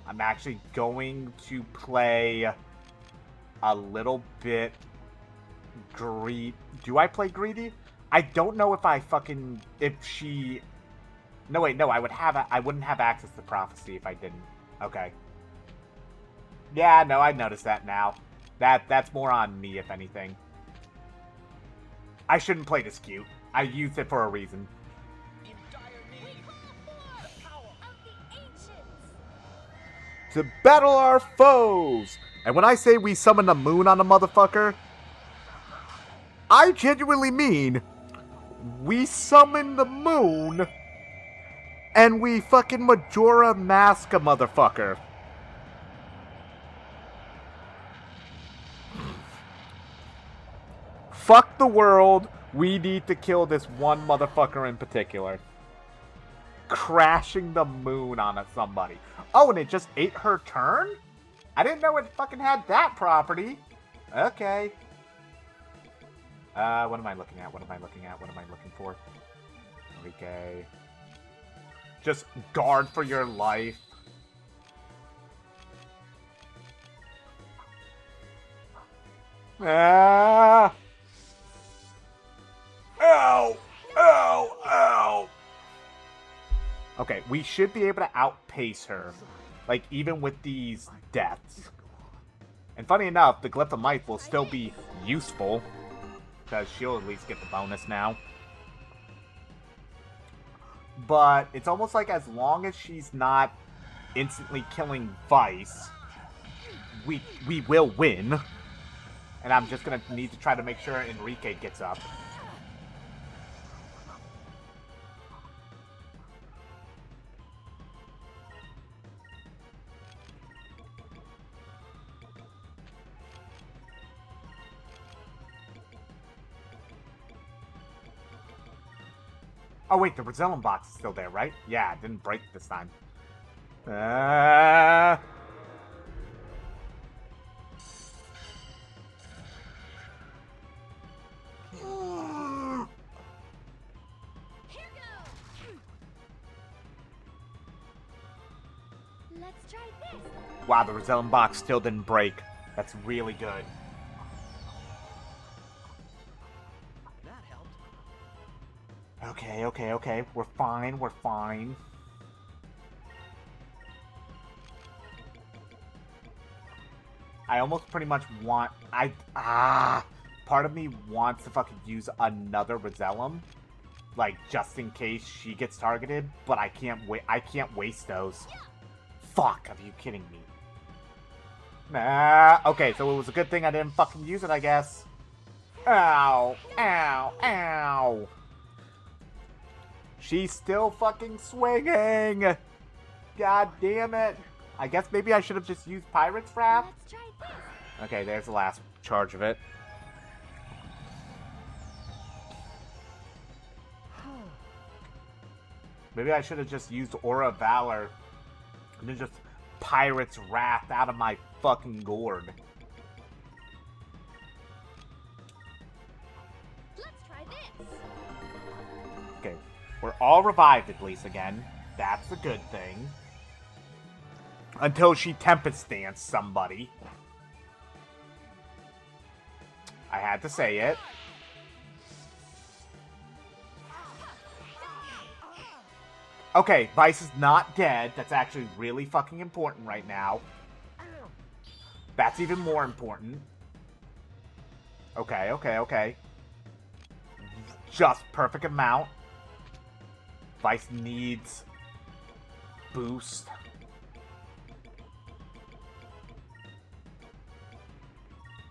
I'm actually going to play a little bit Do I play greedy? I don't know if I fucking... If she... No, wait, no, I wouldn't have access to Prophecy if I didn't. Okay. Yeah, no, I noticed that now. That's more on me, if anything. I shouldn't play this cute. I used it for a reason. To battle our foes! And when I say we summon the moon on a motherfucker, I genuinely mean we summon the moon and we fucking Majora Mask a motherfucker. Fuck the world. We need to kill this one motherfucker in particular. Crashing the moon on somebody. Oh, and it just ate her turn? I didn't know it fucking had that property. Okay. What am I looking at? What am I looking at? What am I looking for? Okay. Just guard for your life. Ah! Ow! Ow! Ow! Okay, we should be able to outpace her. Like, even with these deaths. And funny enough, the Glyph of Might will still be useful. Because she'll at least get the bonus now. But it's almost like as long as she's not instantly killing Vice, we will win. And I'm just going to need to try to make sure Enrique gets up. Oh wait, the Brazilian box is still there, right? Yeah, it didn't break this time. Here goes. Let's try this. Wow, the Brazilian box still didn't break. That's really good. That helped. Okay. We're fine. I almost pretty much want... Part of me wants to fucking use another Rosellum. Like, just in case she gets targeted. But I can't waste those. Fuck, are you kidding me? Okay, so it was a good thing I didn't fucking use it, I guess. Ow. She's still fucking swinging. God damn it. I guess maybe I should have just used Pirate's Wrath. Let's try this. Okay, there's the last charge of it. Maybe I should have just used Aura of Valor. And then just Pirate's Wrath out of my fucking gourd. Let's try this. Okay, we're all revived at least again. That's a good thing. Until she Tempest Dance somebody. I had to say it. Okay, Vice is not dead. That's actually really fucking important right now. That's even more important. Okay. Just perfect amount. Vice needs boost.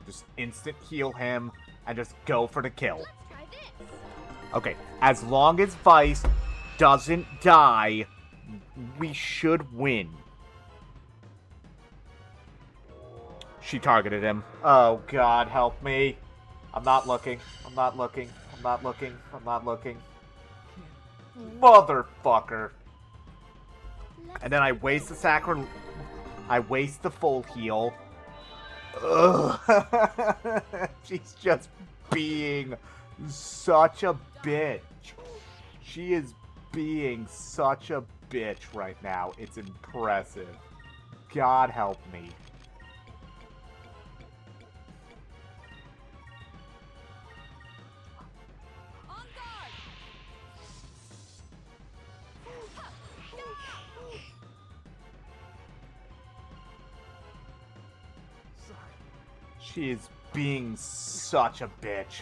Just instant heal him and just go for the kill. Let's try this. Okay, as long as Vice doesn't die, we should win. She targeted him. Oh God, help me. I'm not looking. Motherfucker. And then I waste the I waste the full heal. Ugh. She's just being such a bitch. She is being such a bitch right now. It's impressive. God help me. On guard. She is being such a bitch.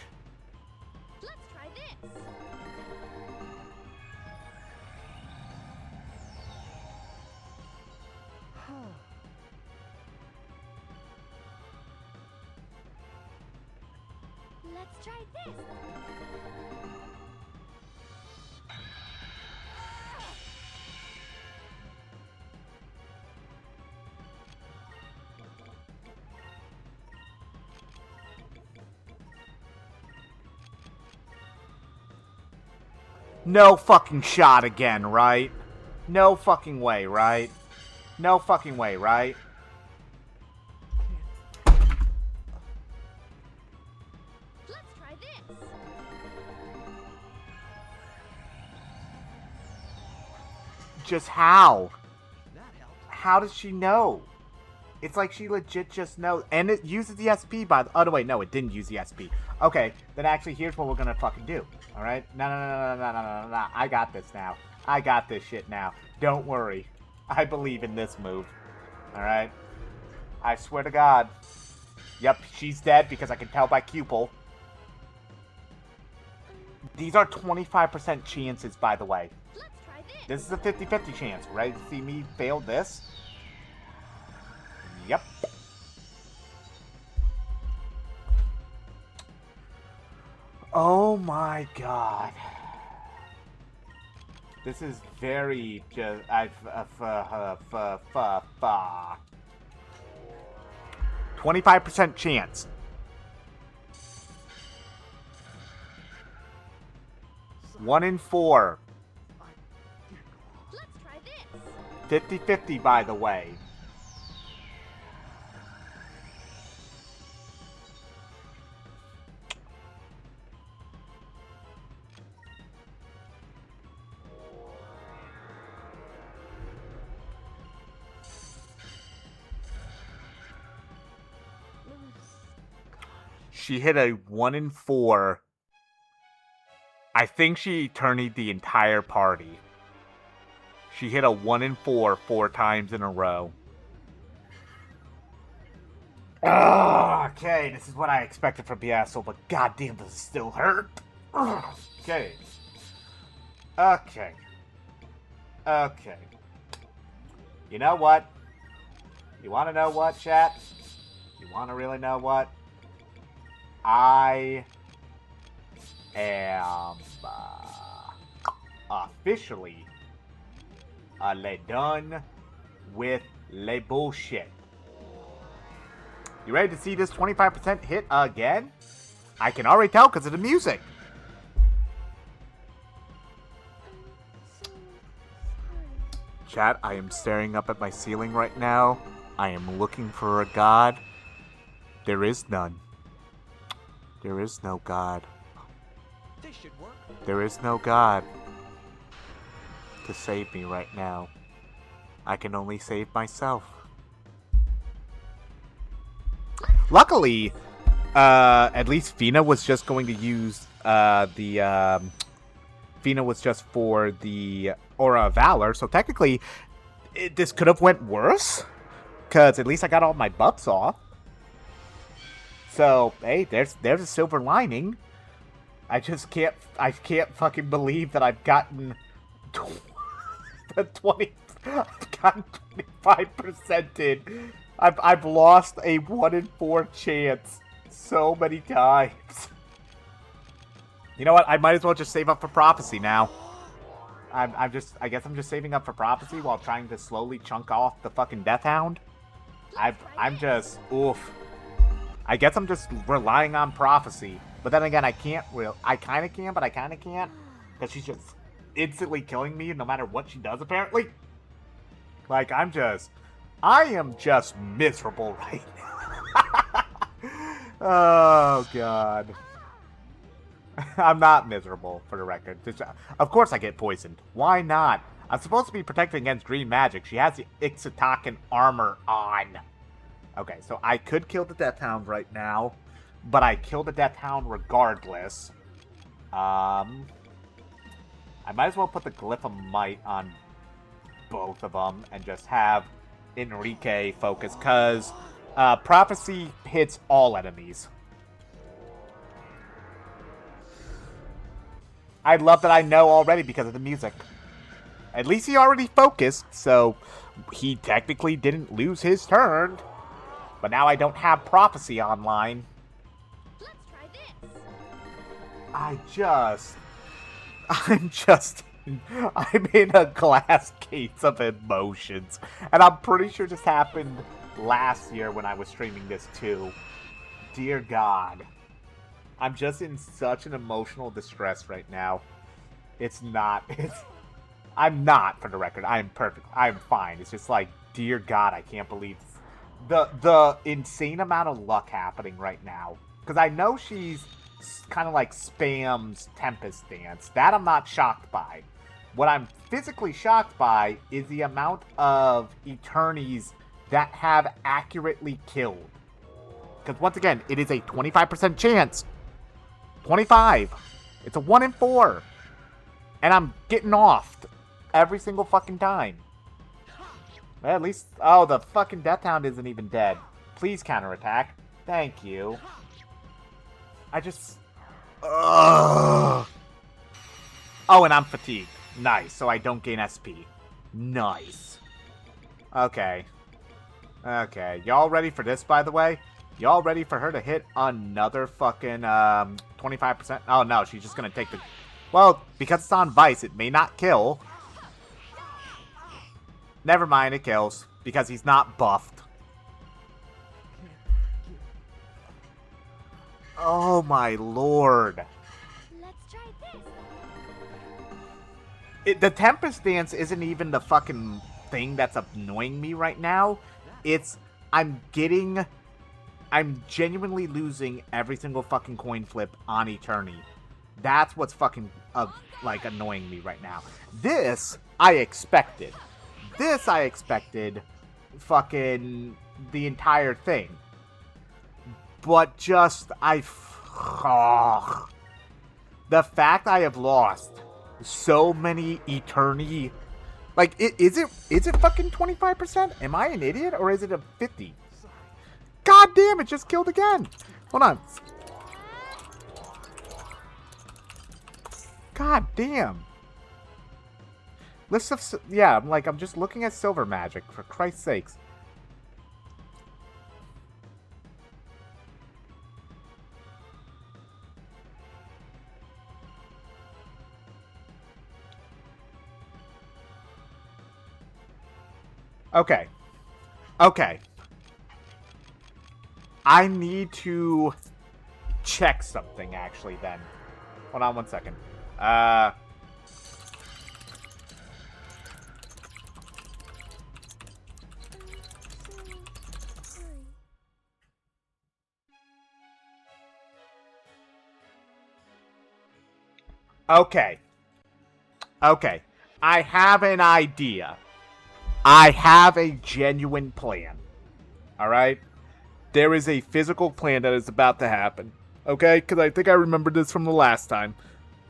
Let's try this. Let's try this. No fucking shot again, right? No fucking way, right? No fucking way, right? Let's try this. Just how? That helped. How does she know? It's like she legit just knows. And it uses the SP by the... Oh, no, wait. No, it didn't use the SP. Okay, then actually, here's what we're gonna fucking do. Alright? No. I got this now. I got this shit now. Don't worry. I believe in this move. Alright? I swear to God. Yep, she's dead because I can tell by Cupil. These are 25% chances, by the way. Let's try this. This is a 50-50 chance. Ready to see me fail this? Yep. Oh my God. This is very just... 25% chance. One in 4. Let's try this. 50-50, by the way. She hit a 1 in 4. I think she eternied the entire party. She hit a 1 in 4 4 times in a row. Okay, this is what I expected from PIRACY, but goddamn, does it still hurt? Okay. You know what? You want to know what, chat? You want to really know what? I am officially done with le bullshit. You ready to see this 25% hit again? I can already tell because of the music. Chat, I am staring up at my ceiling right now. I am looking for a god. There is none. There is no God. This should work. There is no God to save me right now. I can only save myself. Luckily, at least Fina was just going to use Fina was just for the Aura of Valor, so technically this could have went worse, because at least I got all my buffs off. So, hey, there's a silver lining. I can't fucking believe that I've gotten 25% in. I've lost a 1 in 4 chance so many times. You know what? I might as well just save up for prophecy now. I guess I'm just saving up for prophecy while trying to slowly chunk off the fucking Death Hound. I'm just oof. I guess I'm just relying on prophecy. But then again, I can't I kind of can, but I kind of can't. Because she's just instantly killing me no matter what she does, apparently. Like, I am just miserable right now. Oh, God. I'm not miserable, for the record. Of course I get poisoned. Why not? I'm supposed to be protected against green magic. She has the Ixatakan armor on. Okay, so I could kill the Death Hound right now, but I kill the Death Hound regardless. I might as well put the Glyph of Might on both of them and just have Enrique focus, because Prophecy hits all enemies. I love that I know already because of the music. At least he already focused, so he technically didn't lose his turn. But now I don't have Prophecy online. Let's try this. I'm in a glass case of emotions. And I'm pretty sure this happened last year when I was streaming this too. Dear God. I'm just in such an emotional distress right now. I'm not, for the record. I am perfect. I am fine. It's just like, dear God, I can't believe the insane amount of luck happening right now. Because I know she's kind of like spams Tempest Dance. That I'm not shocked by. What I'm physically shocked by is the amount of Eternities that have accurately killed. Because once again, it is a 25% chance. 25. It's a 1 in 4. And I'm getting offed every single fucking time. Well, at least... Oh, the fucking Death Hound isn't even dead. Please counterattack. Thank you. I just... Ugh. Oh, and I'm fatigued. Nice, so I don't gain SP. Nice. Okay. Okay, y'all ready for this, by the way? Y'all ready for her to hit another fucking 25%? Oh, no, she's just gonna take the... Well, because it's on Vice, it may not kill. Never mind, it kills. Because he's not buffed. Oh, my lord. Let's try this. The Tempest Dance isn't even the fucking thing that's annoying me right now. It's... I'm genuinely losing every single fucking coin flip on Eternity. That's what's fucking, like, annoying me right now. This, I expected. This, I expected fucking the entire thing. But just, the fact I have lost so many Eternity... Like, is it fucking 25%? Am I an idiot, or is it a 50? God damn, it just killed again. Hold on. God damn. List of... Yeah, I'm just looking at silver magic, for Christ's sakes. Okay. Okay. I need to check something, actually, then. Hold on one second. Okay. Okay. I have an idea. I have a genuine plan. Alright? There is a physical plan that is about to happen. Okay? Because I think I remember this from the last time.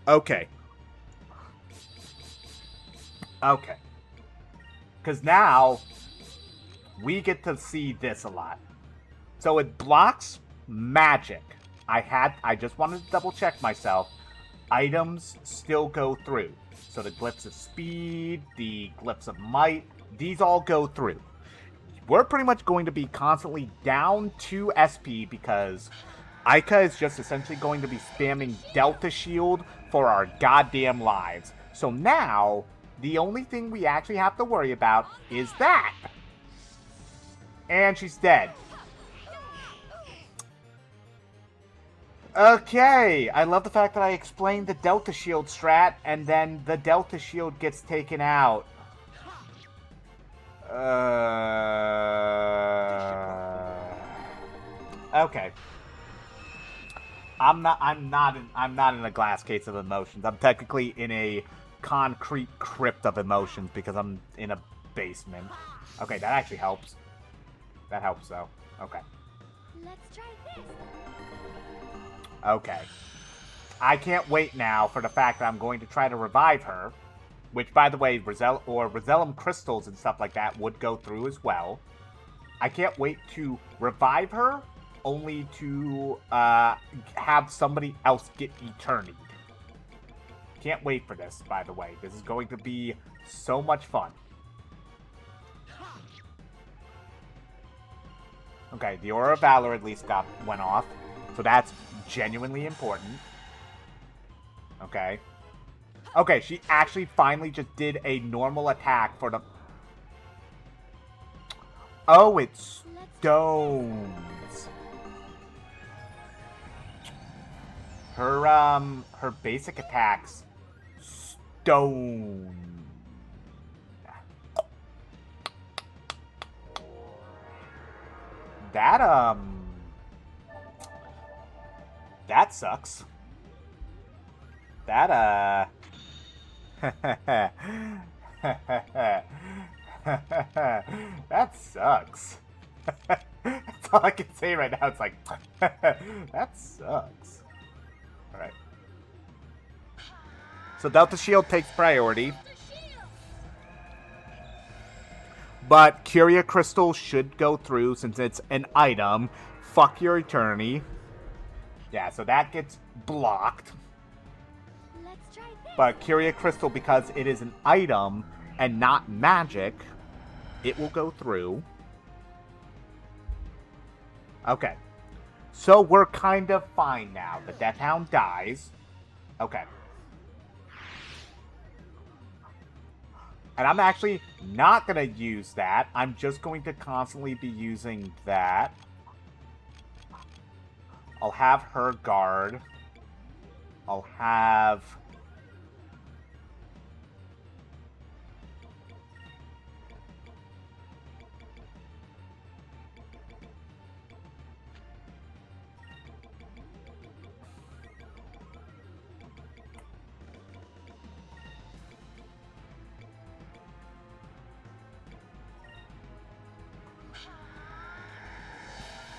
Okay. Okay. Because now, we get to see this a lot. So it blocks magic. I just wanted to double check myself. Items still go through. So the glyphs of speed, the glyphs of might, these all go through. We're pretty much going to be constantly down 2 SP because Aika is just essentially going to be spamming Delta Shield for our goddamn lives. So now, the only thing we actually have to worry about is that. And she's dead. Okay, I love the fact that I explained the Delta Shield strat, and then the Delta Shield gets taken out. Okay. I'm not in a glass case of emotions. I'm technically in a concrete crypt of emotions because I'm in a basement. Okay, that actually helps. That helps, though. Okay. Let's try this. Okay. I can't wait now for the fact that I'm going to try to revive her. Which, by the way, Rosellum crystals and stuff like that would go through as well. I can't wait to revive her, only to have somebody else get Eternity. Can't wait for this, by the way. This is going to be so much fun. Okay, the Aura of Valor at least went off. So that's genuinely important. Okay. Okay, she actually finally just did a normal attack for the... Oh, it's stones. Her basic attacks. Stone. That sucks. That, That sucks. That's all I can say right now. It's like, that sucks. Alright. So Delta Shield takes priority. But Curia Crystal should go through since it's an item. Fuck your Eternity. Yeah, so that gets blocked. Let's try this. But Curia Crystal, because it is an item and not magic, it will go through. Okay. So we're kind of fine now. The Death Hound dies. Okay. And I'm actually not going to use that. I'm just going to constantly be using that. I'll have her guard. I'll have...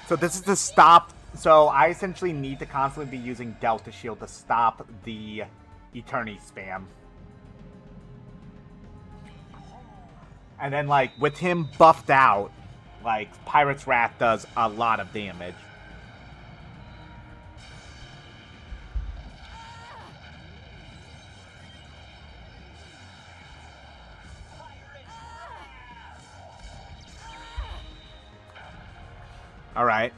So this is to stop... So I essentially need to constantly be using Delta Shield to stop the Eternity spam. And then, like, with him buffed out, like, Pirate's Wrath does a lot of damage. Alright.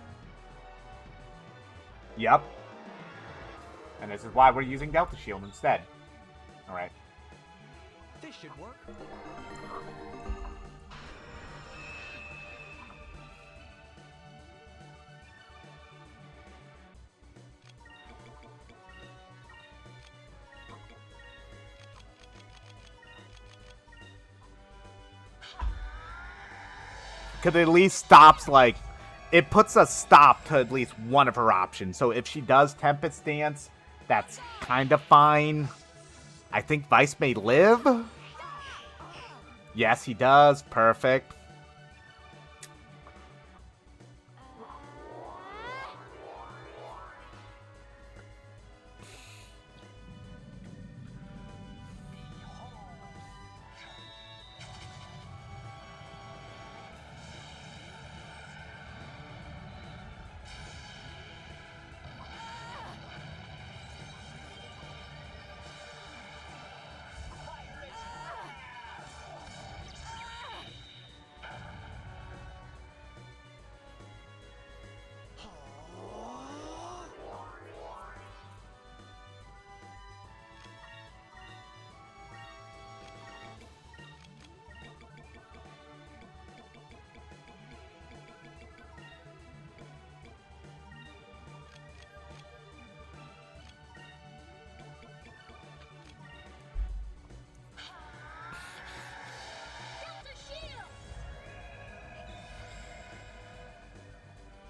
Yep. And this is why we're using Delta Shield instead. Alright. This should work. Because it at least stops, like... It puts a stop to at least one of her options. So if she does Tempest Dance, that's kind of fine. I think Vice may live. Yes, he does. Perfect.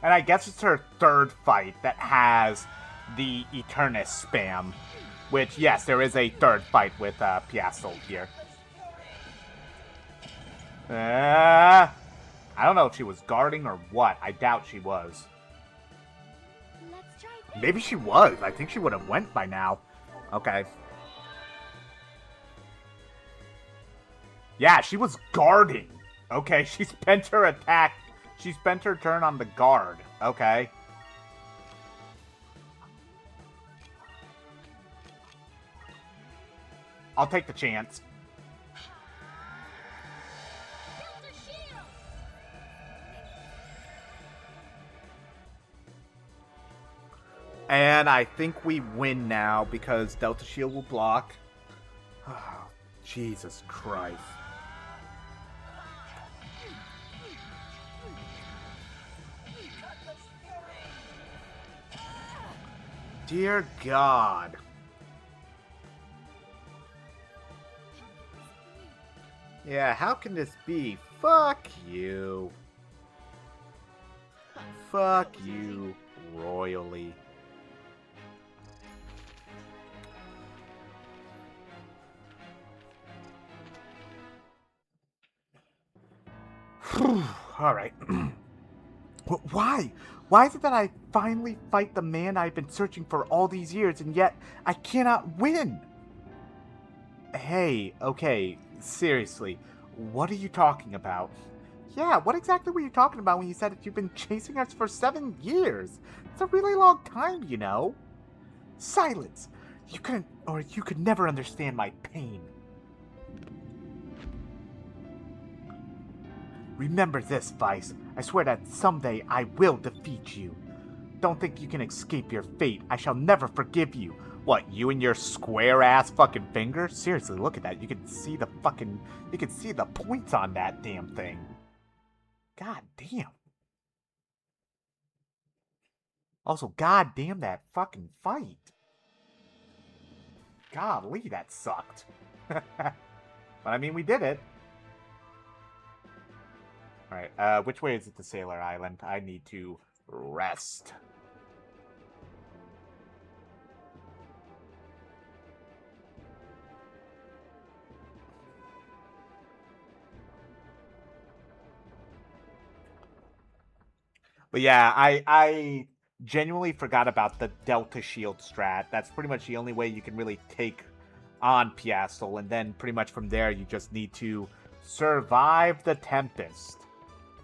And I guess it's her third fight that has the Eternus spam. Which, yes, there is a third fight with Piastel here. I don't know if she was guarding or what. I doubt she was. Let's try this. Maybe she was. I think she would have went by now. Okay. Yeah, she was guarding. Okay, she spent her attack. She spent her turn on the guard. Okay. I'll take the chance. And I think we win now because Delta Shield will block. Oh, Jesus Christ. Dear God. Yeah, how can this be? Fuck you. Fuck you royally. Alright. Why? Why is it that I finally fight the man I've been searching for all these years, and yet I cannot win? Hey, okay, seriously, what are you talking about? Yeah, what exactly were you talking about when you said that you've been chasing us for 7 years? It's a really long time, you know. Silence! You could never understand my pain. Remember this, Vice. I swear that someday I will defeat you. Don't think you can escape your fate. I shall never forgive you. What, you and your square-ass fucking finger? Seriously, look at that. You can see the fucking... You can see the points on that damn thing. God damn. Also, god damn that fucking fight. Golly, that sucked. But I mean, we did it. Alright, which way is it to Sailor Island? I need to rest. But yeah, I genuinely forgot about the Delta Shield strat. That's pretty much the only way you can really take on Piastel, and then pretty much from there you just need to survive the Tempest.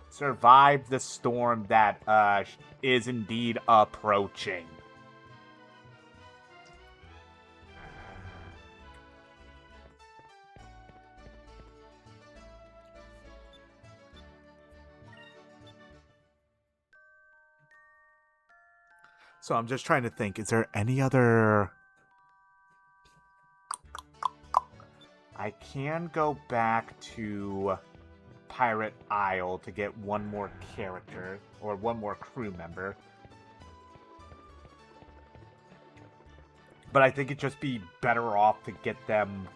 Survive the storm that is indeed approaching. So I'm just trying to think, is there any other... I can go back to Pirate Isle to get one more character, or one more crew member. But I think it'd just be better off to get them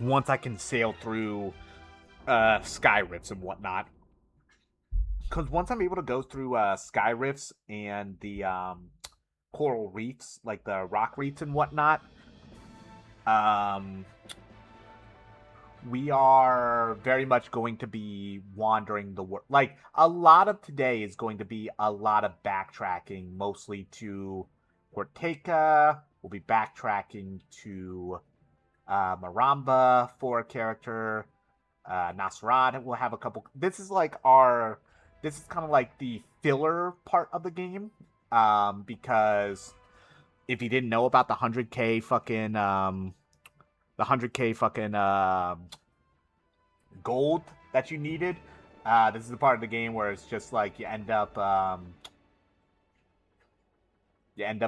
once I can sail through Sky Rifts and whatnot. Because once I'm able to go through Sky Rifts and the coral reefs, like the rock reefs and whatnot, we are very much going to be wandering the world. Like, a lot of today is going to be a lot of backtracking, mostly to Corteca. We'll be backtracking to Maramba for a character. Nasrad will have a couple. This is like our. This is kind of like the filler part of the game, because if you didn't know about the 100K fucking gold that you needed, this is the part of the game where it's just like you end up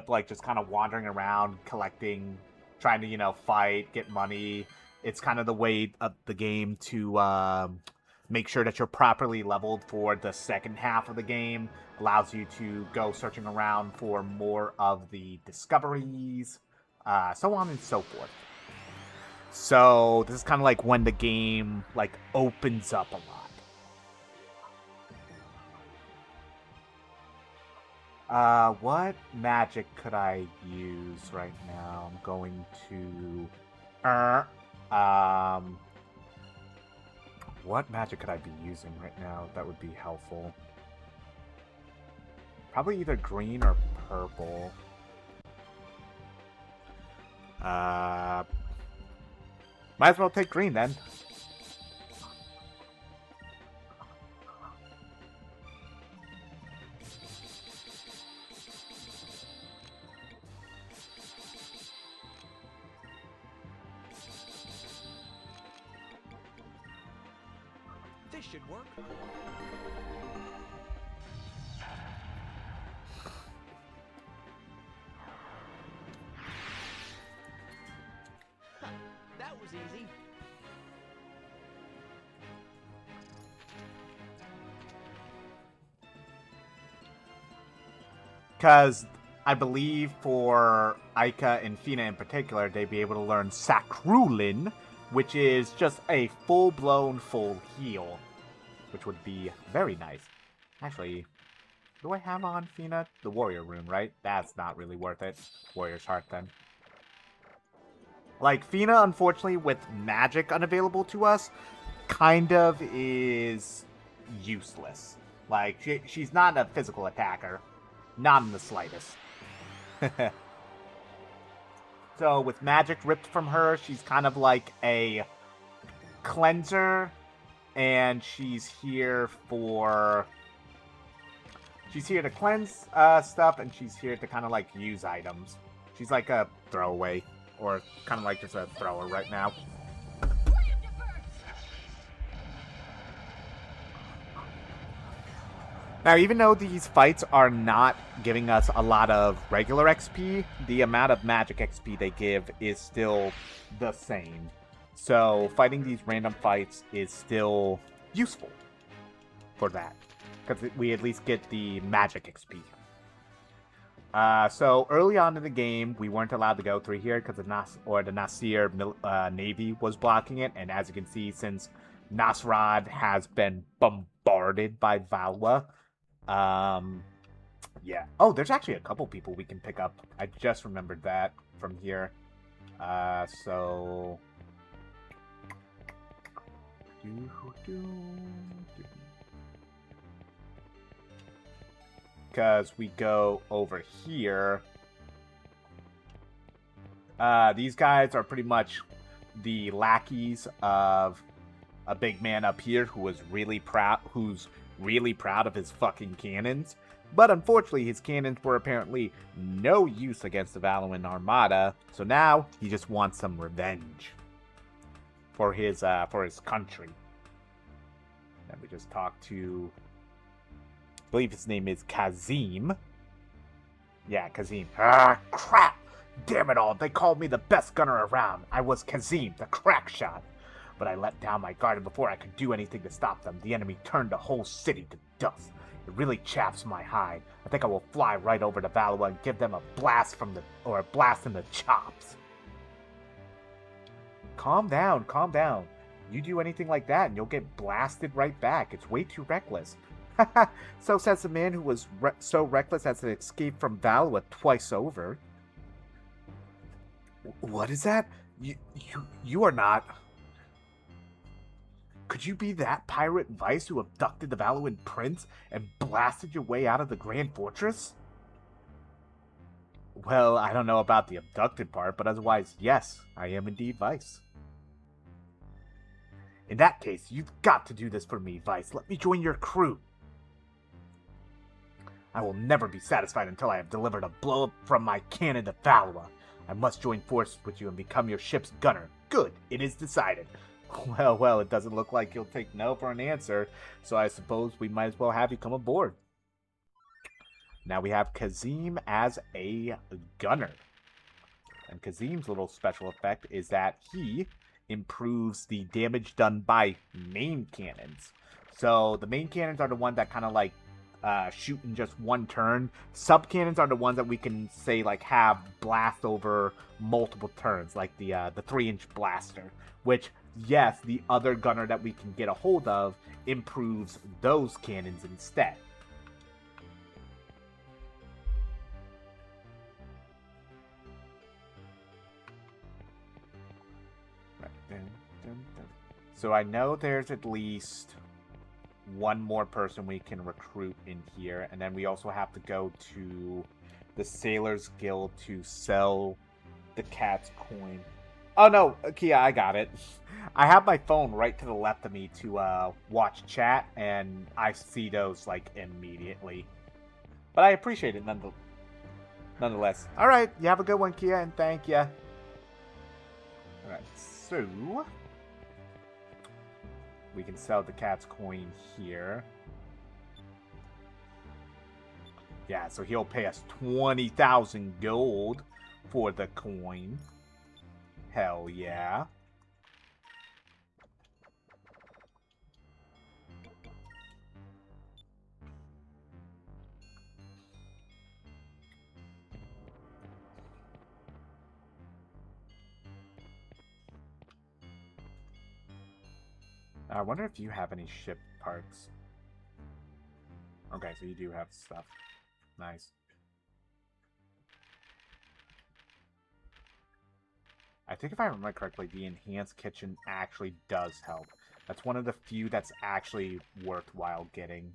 like just kind of wandering around collecting, trying to fight, get money. It's kind of the way of the game to make sure that you're properly leveled for the second half of the game. Allows you to go searching around for more of the discoveries, so on and so forth. So this is kind of like when the game like opens up a lot. What magic could I use right now? I'm going to what magic could I be using right now that would be helpful? Probably either green or purple. Might as well take green then. This should work. That was easy. Because I believe for Aika and Fina in particular, they'd be able to learn Sakrulin, which is just a full-blown full heal, which would be very nice. Actually, do I have on Fina? The warrior rune, right? That's not really worth it. Warrior's heart, then. Like, Fina, unfortunately, with magic unavailable to us, kind of is useless. Like, she's not a physical attacker. Not in the slightest. So, with magic ripped from her, she's kind of like a cleanser. And she's here for... She's here to cleanse stuff, and she's here to kind of like use items. She's like a throwaway, or kind of like just a thrower right now. Now, even though these fights are not giving us a lot of regular XP, the amount of magic XP they give is still the same. So, fighting these random fights is still useful for that, because we at least get the magic XP. So, early on in the game, we weren't allowed to go through here because the Nasir Navy was blocking it, and as you can see, since Nasrad has been bombarded by Valwa, yeah. Oh, there's actually a couple people we can pick up. I just remembered that from here. So... Because we go over here. These guys are pretty much the lackeys of a big man up here who's really proud of his fucking cannons. But unfortunately, his cannons were apparently no use against the Valuan Armada, so now he just wants some revenge for his country. And we just talked to, I believe his name is Kazim. Yeah, Kazim. Ah, crap! Damn it all, they called me the best gunner around. I was Kazim, the crack shot. But I let down my guard, and before I could do anything to stop them, the enemy turned the whole city to dust. It really chaps my hide. I think I will fly right over to Valua and give them a blast in the chops. Calm down, calm down. You do anything like that and you'll get blasted right back. It's way too reckless. So says the man who was so reckless as to escape from Valua twice over. What is that? You are not... Could you be that pirate Vice who abducted the Valuan prince and blasted your way out of the Grand Fortress? Well, I don't know about the abducted part, but otherwise, yes, I am indeed Vice. In that case, you've got to do this for me, Vice. Let me join your crew. I will never be satisfied until I have delivered a blow from my cannon to Valua. I must join forces with you and become your ship's gunner. Good, it is decided. Well, it doesn't look like you'll take no for an answer, so I suppose we might as well have you come aboard. Now we have Kazim as a gunner. And Kazim's little special effect is that he improves the damage done by main cannons. So the main cannons are the ones that kind of like shoot in just one turn. Sub cannons are the ones that we can say like have blast over multiple turns, like the 3-inch blaster, which yes, the other gunner that we can get a hold of improves those cannons instead. So I know there's at least one more person we can recruit in here, and then we also have to go to the Sailors Guild to sell the cat's coin. Oh no, Kia, I got it. I have my phone right to the left of me to watch chat, and I see those like immediately. But I appreciate it nonetheless. All right, you have a good one, Kia, and thank you. All right, so we can sell the cat's coin here. Yeah, so he'll pay us 20,000 gold for the coin. Hell yeah. I wonder if you have any ship parts. Okay, so you do have stuff. Nice. I think if I remember correctly, the enhanced kitchen actually does help. That's one of the few that's actually worthwhile getting.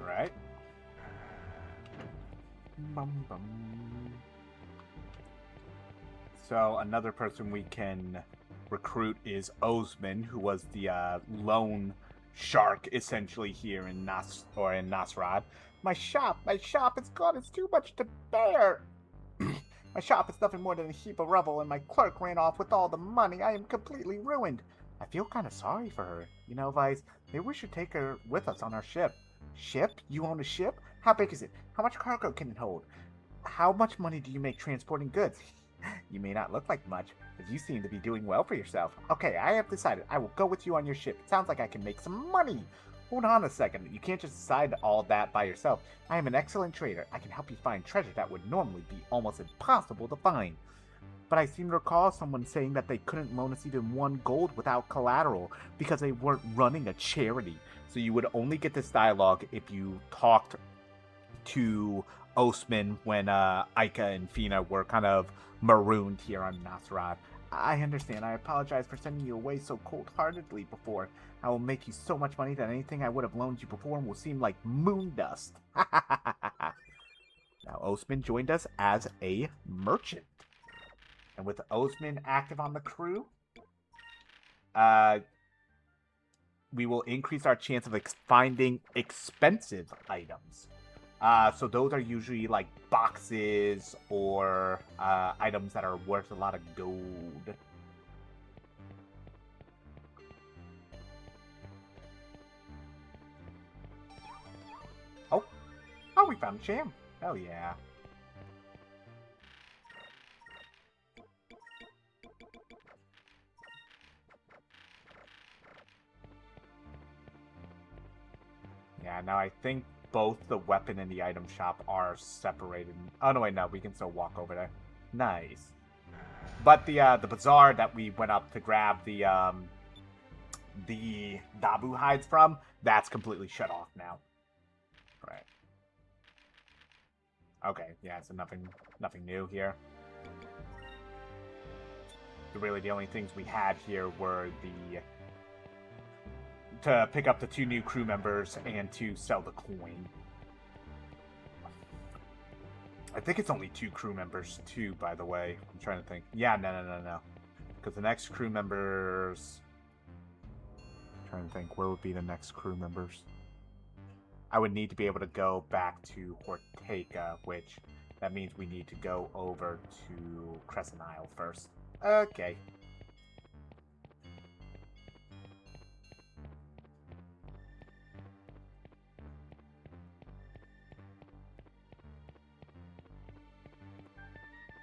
Right. Bum, bum. So another person we can recruit is Osman, who was the lone shark essentially here in Nasrad. My shop, it's gone. It's too much to bear. My shop is nothing more than a heap of rubble, and my clerk ran off with all the money. I am completely ruined. I feel kind of sorry for her. You know, Vice, maybe we should take her with us on our ship. Ship? You own a ship? How big is it? How much cargo can it hold? How much money do you make transporting goods? You may not look like much, but you seem to be doing well for yourself. Okay, I have decided. I will go with you on your ship. It sounds like I can make some money. Hold on a second. You can't just decide all that by yourself. I am an excellent trader. I can help you find treasure that would normally be almost impossible to find. But I seem to recall someone saying that they couldn't loan us even 1 gold without collateral because they weren't running a charity. So you would only get this dialogue if you talked to Osman when Aika and Fina were kind of marooned here on Nasrad. I understand. I apologize for sending you away so cold-heartedly before. I will make you so much money that anything I would have loaned you before will seem like moon dust. Now, Osman joined us as a merchant. And with Osman active on the crew, we will increase our chance of finding expensive items. So those are usually like boxes or items that are worth a lot of gold. Oh, we found a gem. Hell yeah. Yeah, now I think both the weapon and the item shop are separated. Oh, no, wait, no, we can still walk over there. Nice. But the bazaar that we went up to grab the Dabu hides from, that's completely shut off now. Right. Okay, yeah, so nothing new here. Really, the only things we had here were to pick up the 2 new crew members and to sell the coin. I think it's only 2 crew members, too, by the way. I'm trying to think. Yeah, no. Because the next crew members... I'm trying to think, where would be the next crew members? I would need to be able to go back to Horteka, which that means we need to go over to Crescent Isle first. Okay.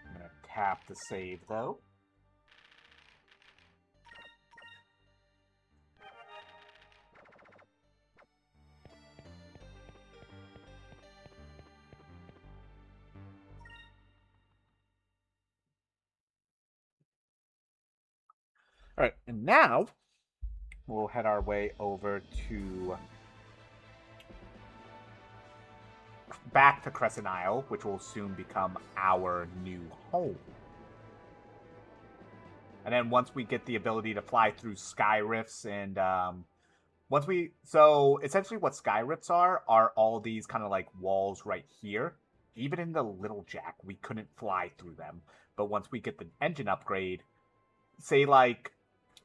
I'm gonna tap the save though. Alright, and now we'll head our way over to back to Crescent Isle, which will soon become our new home. And then once we get the ability to fly through sky rifts and so essentially what sky rifts are all these kind of like walls right here. Even in the Little Jack, we couldn't fly through them. But once we get the engine upgrade, say like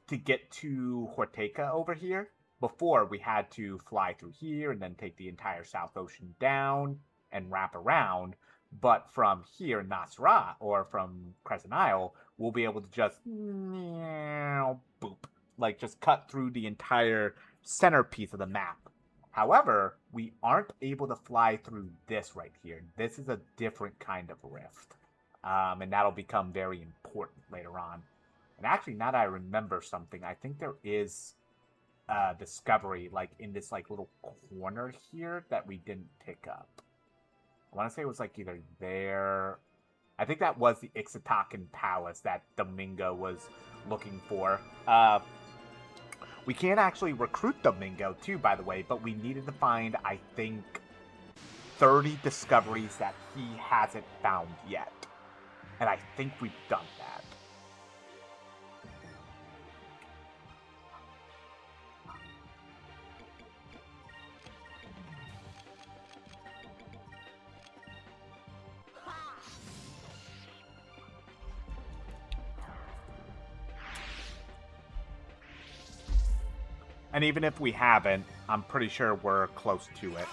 to get to Horteka over here, before we had to fly through here and then take the entire South Ocean down and wrap around. But from here in Nasra or from Crescent Isle, we'll be able to just boop, like just cut through the entire centerpiece of the map. However, we aren't able to fly through this right here. This is a different kind of rift. And that'll become very important later on. And actually, now that I remember something, I think there is a discovery like in this like little corner here that we didn't pick up. I want to say it was like either there. I think that was the Ixatakan Palace that Domingo was looking for. We can't actually recruit Domingo too, by the way, but we needed to find, I think, 30 discoveries that he hasn't found yet. And I think we've done that. And even if we haven't, I'm pretty sure we're close to it.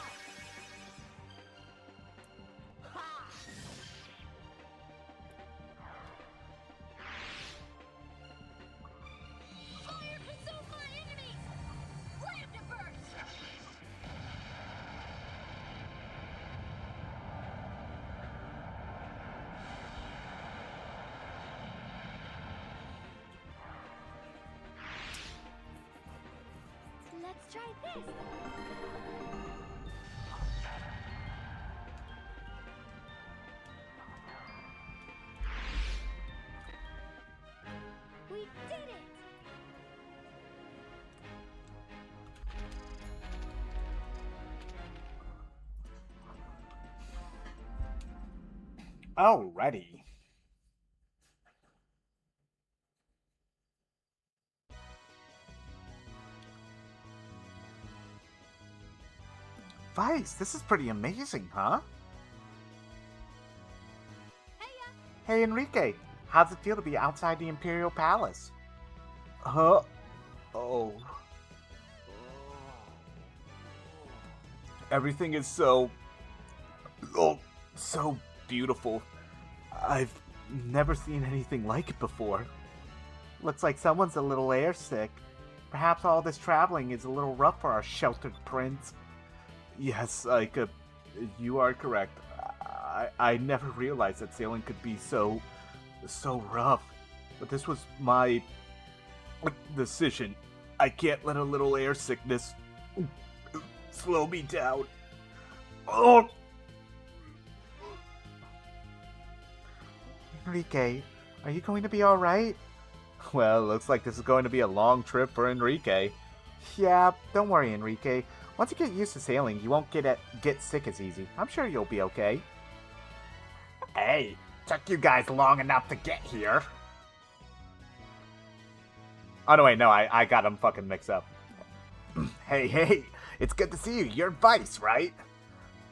Let's try this. We did it! Alrighty. Vice, this is pretty amazing, huh? Hey, Enrique. How's it feel to be outside the Imperial Palace? Huh? Oh. Everything is so beautiful. I've never seen anything like it before. Looks like someone's a little airsick. Perhaps all this traveling is a little rough for our sheltered prince. Yes, you are correct. I never realized that sailing could be so rough. But this was my decision. I can't let a little air sickness slow me down. Oh! Enrique, are you going to be alright? Well, looks like this is going to be a long trip for Enrique. Yeah, don't worry, Enrique. Once you get used to sailing, you won't get sick as easy. I'm sure you'll be okay. Hey, took you guys long enough to get here. Oh, no, wait, no, I got them fucking mixed up. Hey, it's good to see you. You're Vice, right?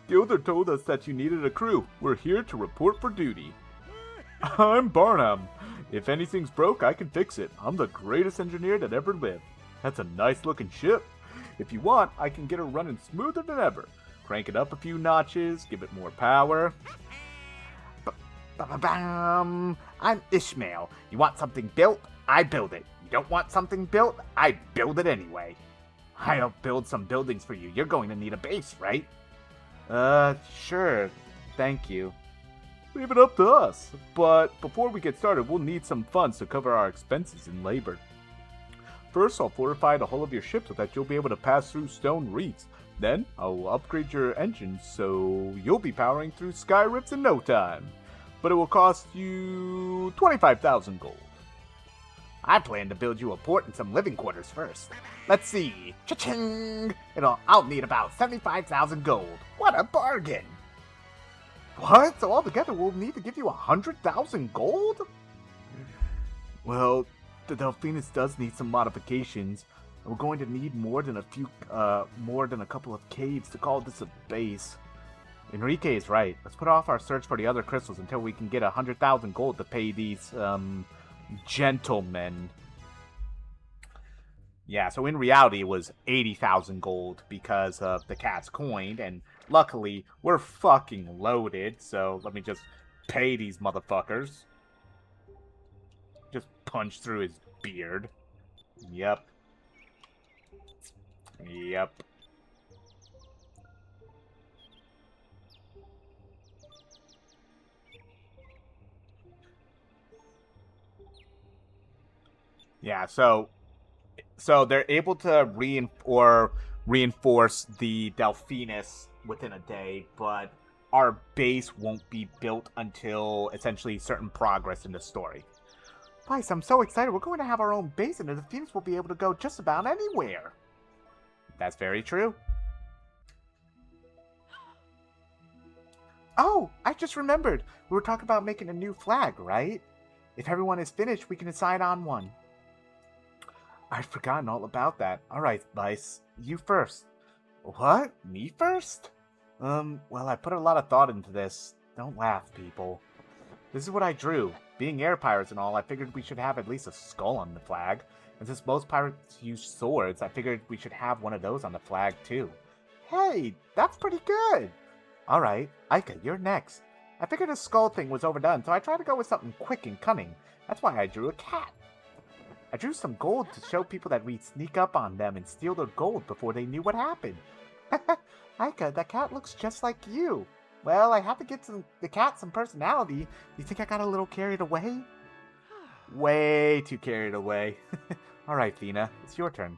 Gilder told us that you needed a crew. We're here to report for duty. I'm Barnum. If anything's broke, I can fix it. I'm the greatest engineer that ever lived. That's a nice-looking ship. If you want, I can get her running smoother than ever. Crank it up a few notches, give it more power. I'm Ishmael. You want something built? I build it. You don't want something built? I build it anyway. I'll build some buildings for you. You're going to need a base, right? Sure. Thank you. Leave it up to us. But before we get started, we'll need some funds to cover our expenses and labor. First, I'll fortify the hull of your ship so that you'll be able to pass through stone reefs. Then, I'll upgrade your engines so you'll be powering through sky rifts in no time. But it will cost you 25,000 gold. I plan to build you a port and some living quarters first. Let's see. Cha-ching! I'll need about 75,000 gold. What a bargain! What? So altogether we'll need to give you 100,000 gold? Well, the Delphinus does need some modifications. We're going to need more than a couple of caves to call this a base. Enrique is right. Let's put off our search for the other crystals until we can get 100,000 gold to pay these, gentlemen. Yeah, so in reality it was 80,000 gold because of the cat's coin, and Luckily, we're fucking loaded, so let me just pay these motherfuckers. Just punch through his beard. Yep. Yep. Yeah, so they're able to reinforce the Delphinus within a day, but our base won't be built until essentially certain progress in the story. Vice, I'm so excited. We're going to have our own base, and the Delphinus will be able to go just about anywhere. That's very true. Oh, I just remembered. We were talking about making a new flag, right? If everyone is finished, we can decide on one. I'd forgotten all about that. Alright, Vice, you first. What? Me first? Well, I put a lot of thought into this. Don't laugh, people. This is what I drew. Being air pirates and all, I figured we should have at least a skull on the flag. And since most pirates use swords, I figured we should have one of those on the flag, too. Hey, that's pretty good! Alright, Aika, you're next. I figured the skull thing was overdone, so I tried to go with something quick and cunning. That's why I drew a cat. I drew some gold to show people that we'd sneak up on them and steal their gold before they knew what happened. Aika, that cat looks just like you. Well, I have to get the cat some personality. You think I got a little carried away? Way too carried away. Alright, Fina, it's your turn.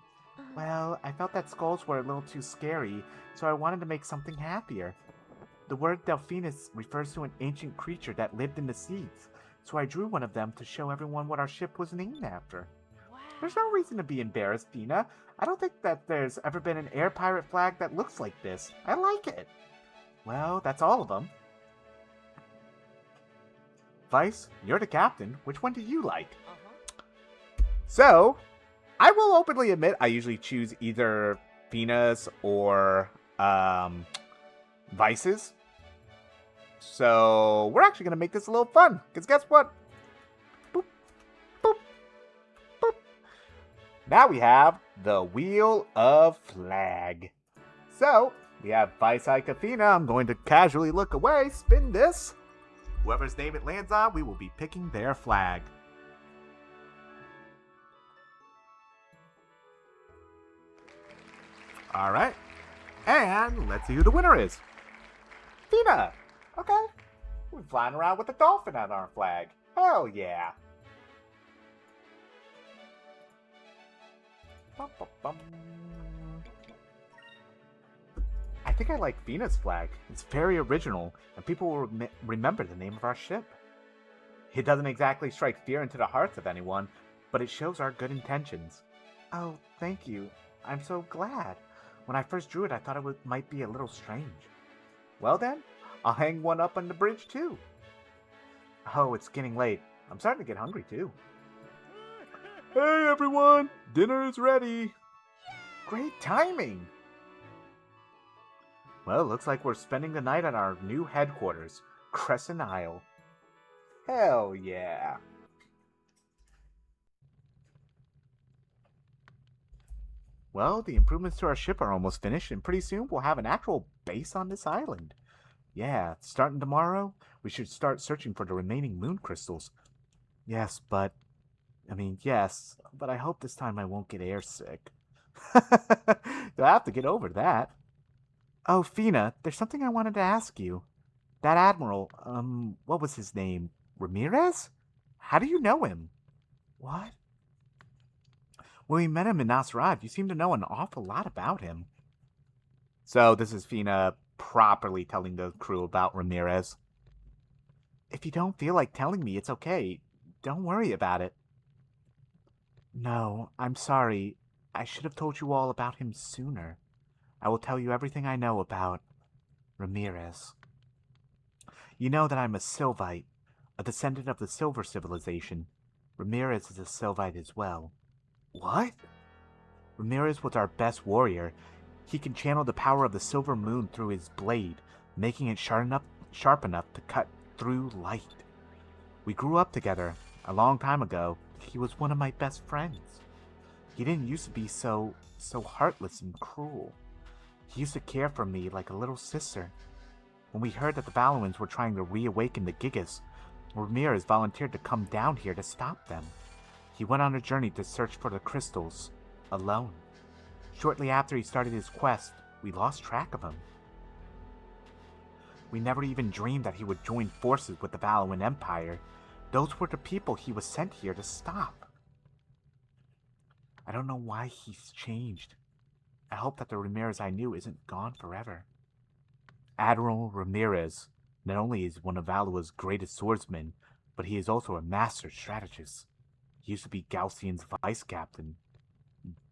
Well, I felt that skulls were a little too scary, so I wanted to make something happier. The word Delphinus refers to an ancient creature that lived in the seas, so I drew one of them to show everyone what our ship was named after. Wow. There's no reason to be embarrassed, Fina. I don't think that there's ever been an air pirate flag that looks like this. I like it. Well, that's all of them. Vice, you're the captain. Which one do you like? So, I will openly admit I usually choose either Fina's or Vice's. So, we're actually going to make this a little fun. Because guess what? Boop, boop, boop. Now we have the Wheel of Flag. So, we have Vice, Aika, Fina. I'm going to casually look away, spin this. Whoever's name it lands on, we will be picking their flag. Alright. And let's see who the winner is. Fina! Okay. We're flying around with a dolphin on our flag. Hell yeah. Bum, bum, bum. I think I like Fina's flag. It's very original, and people will remember the name of our ship. It doesn't exactly strike fear into the hearts of anyone, but it shows our good intentions. Oh, thank you. I'm so glad. When I first drew it, I thought it might be a little strange. Well then, I'll hang one up on the bridge too. Oh, it's getting late. I'm starting to get hungry too. Hey everyone! Dinner is ready! Great timing! Well, it looks like we're spending the night at our new headquarters, Crescent Isle. Hell yeah! Well, the improvements to our ship are almost finished, and pretty soon we'll have an actual base on this island. Yeah, starting tomorrow, we should start searching for the remaining moon crystals. Yes, but I hope this time I won't get airsick. You'll have to get over that. Oh, Fina, there's something I wanted to ask you. That admiral, what was his name? Ramirez? How do you know him? What? When we met him in Nasrad, you seem to know an awful lot about him. So this is Fina properly telling the crew about Ramirez. If you don't feel like telling me, it's okay. Don't worry about it. No, I'm sorry. I should have told you all about him sooner. I will tell you everything I know about Ramirez. You know that I'm a Sylvite, a descendant of the Silver Civilization. Ramirez is a Sylvite as well. What? Ramirez was our best warrior. He can channel the power of the silver moon through his blade, making it sharp enough to cut through light. We grew up together. A long time ago, he was one of my best friends. He didn't used to be so heartless and cruel. He used to care for me like a little sister. When we heard that the Valuans were trying to reawaken the Gigas, Ramirez volunteered to come down here to stop them. He went on a journey to search for the crystals, alone. Shortly after he started his quest, we lost track of him. We never even dreamed that he would join forces with the Valuan Empire. Those were the people he was sent here to stop. I don't know why he's changed. I hope that the Ramirez I knew isn't gone forever. Admiral Ramirez not only is one of Valua's greatest swordsmen, but he is also a master strategist. He used to be Gaussian's vice captain,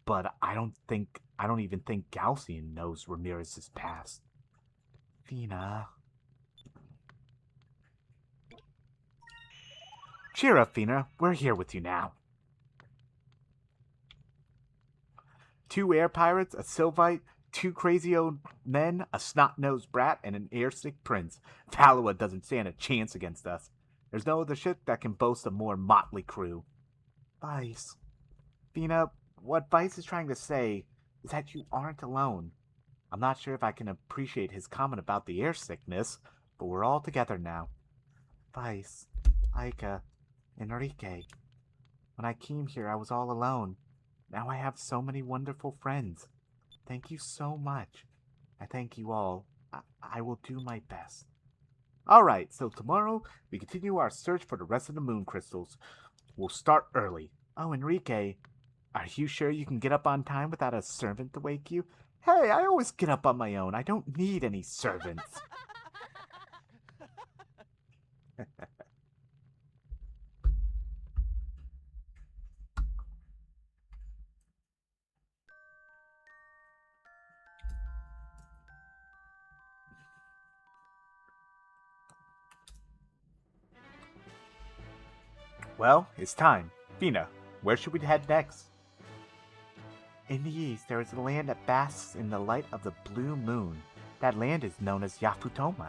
but I don't even think Gaussian knows Ramirez's past. Fina. Cheer up, Fina. We're here with you now. 2 air pirates, a Sylvite, 2 crazy old men, a snot-nosed brat, and an airsick prince. Valua doesn't stand a chance against us. There's no other ship that can boast a more motley crew. Vice. Fina, what Vice is trying to say is that you aren't alone. I'm not sure if I can appreciate his comment about the air sickness, but we're all together now. Vice, Aika, Enrique. When I came here, I was all alone. Now I have so many wonderful friends. Thank you so much. I thank you all. I will do my best. Alright, so tomorrow we continue our search for the rest of the moon crystals. We'll start early. Oh, Enrique, are you sure you can get up on time without a servant to wake you? Hey, I always get up on my own. I don't need any servants. Well, it's time. Fina, where should we head next? In the east, there is a land that basks in the light of the blue moon. That land is known as Yafutoma.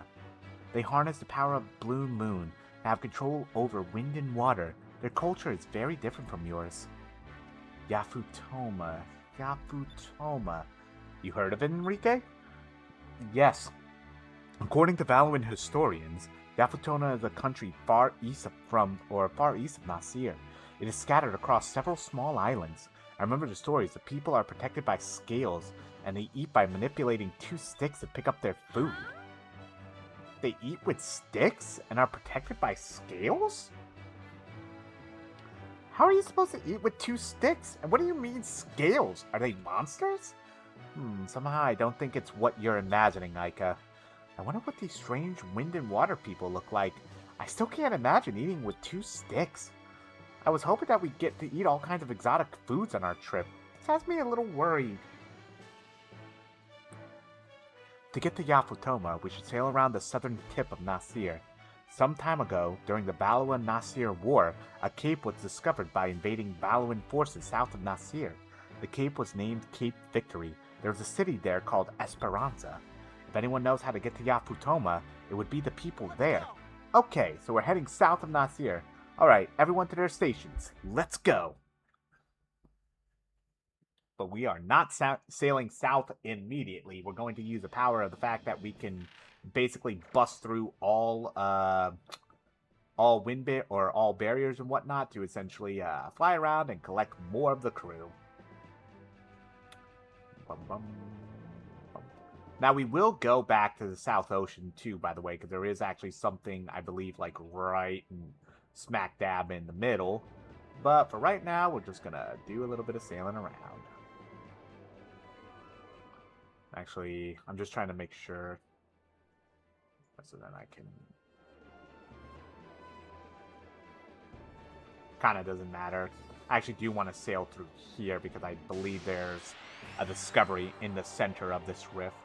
They harness the power of blue moon and have control over wind and water. Their culture is very different from yours. Yafutoma. You heard of it, Enrique? Yes. According to Valuan historians, Yafutona is a country far east of Nasir. It is scattered across several small islands. I remember the stories. The people are protected by scales, and they eat by manipulating 2 sticks to pick up their food. They eat with sticks and are protected by scales? How are you supposed to eat with 2 sticks? And what do you mean scales? Are they monsters? Somehow I don't think it's what you're imagining, Aika. I wonder what these strange wind and water people look like. I still can't imagine eating with 2 sticks. I was hoping that we'd get to eat all kinds of exotic foods on our trip. This has me a little worried. To get to Yafutoma, we should sail around the southern tip of Nasir. Some time ago, during the Valuan-Nasir War, a cape was discovered by invading Valuan forces south of Nasir. The cape was named Cape Victory. There was a city there called Esperanza. If anyone knows how to get to Yafutoma, it would be the people there. Okay, so we're heading south of Nasir. Alright, everyone to their stations. Let's go! But we are not sailing south immediately. We're going to use the power of the fact that we can basically bust through all all barriers and whatnot to essentially fly around and collect more of the crew. Bum, bum, bum. Now we will go back to the South Ocean too, by the way, because there is actually something I believe like right smack dab in the middle. But for right now, we're just gonna do a little bit of sailing around. Actually, I'm just trying to make sure so then I can... Kind of doesn't matter. I actually do want to sail through here because I believe there's a discovery in the center of this rift.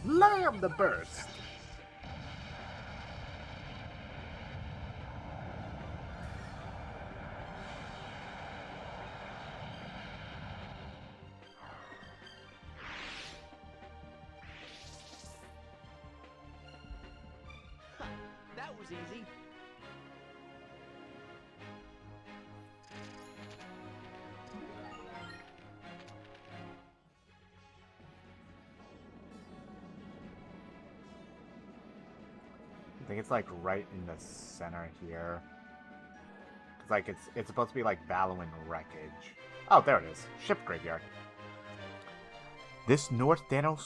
Lamb the burst! was easy. I think it's like right in the center here. Cause like it's supposed to be like Valuin wreckage. Oh, there it is. Ship graveyard. This North Dano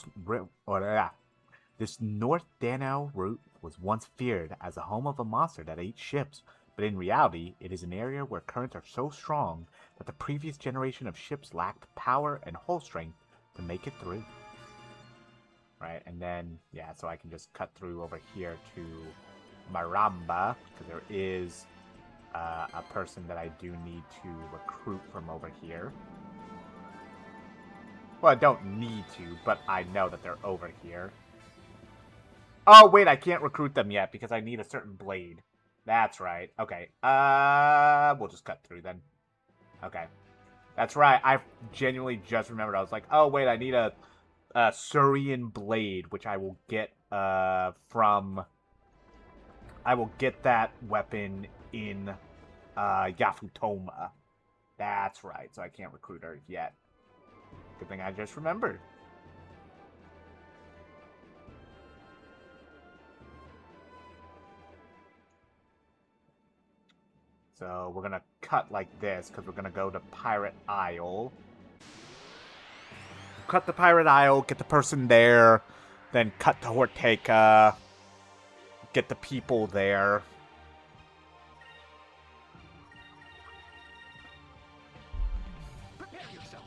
This North Dano route was once feared as the home of a monster that ate ships, but in reality, it is an area where currents are so strong that the previous generation of ships lacked the power and hull strength to make it through. Right, and then, yeah, so I can just cut through over here to Maramba, because there is a person that I do need to recruit from over here. Well, I don't need to, but I know that they're over here. Oh, wait, I can't recruit them yet because I need a certain blade. That's right. Okay. We'll just cut through then. Okay. That's right. I genuinely just remembered. I was like, oh, wait, I need a Surian blade, which I will get from... I will get that weapon in Yafutoma. That's right. So I can't recruit her yet. Good thing I just remembered. So we're going to cut like this because we're going to go to Pirate Isle. Cut the Pirate Isle, get the person there, then cut to Horteca, get the people there. Prepare yourself.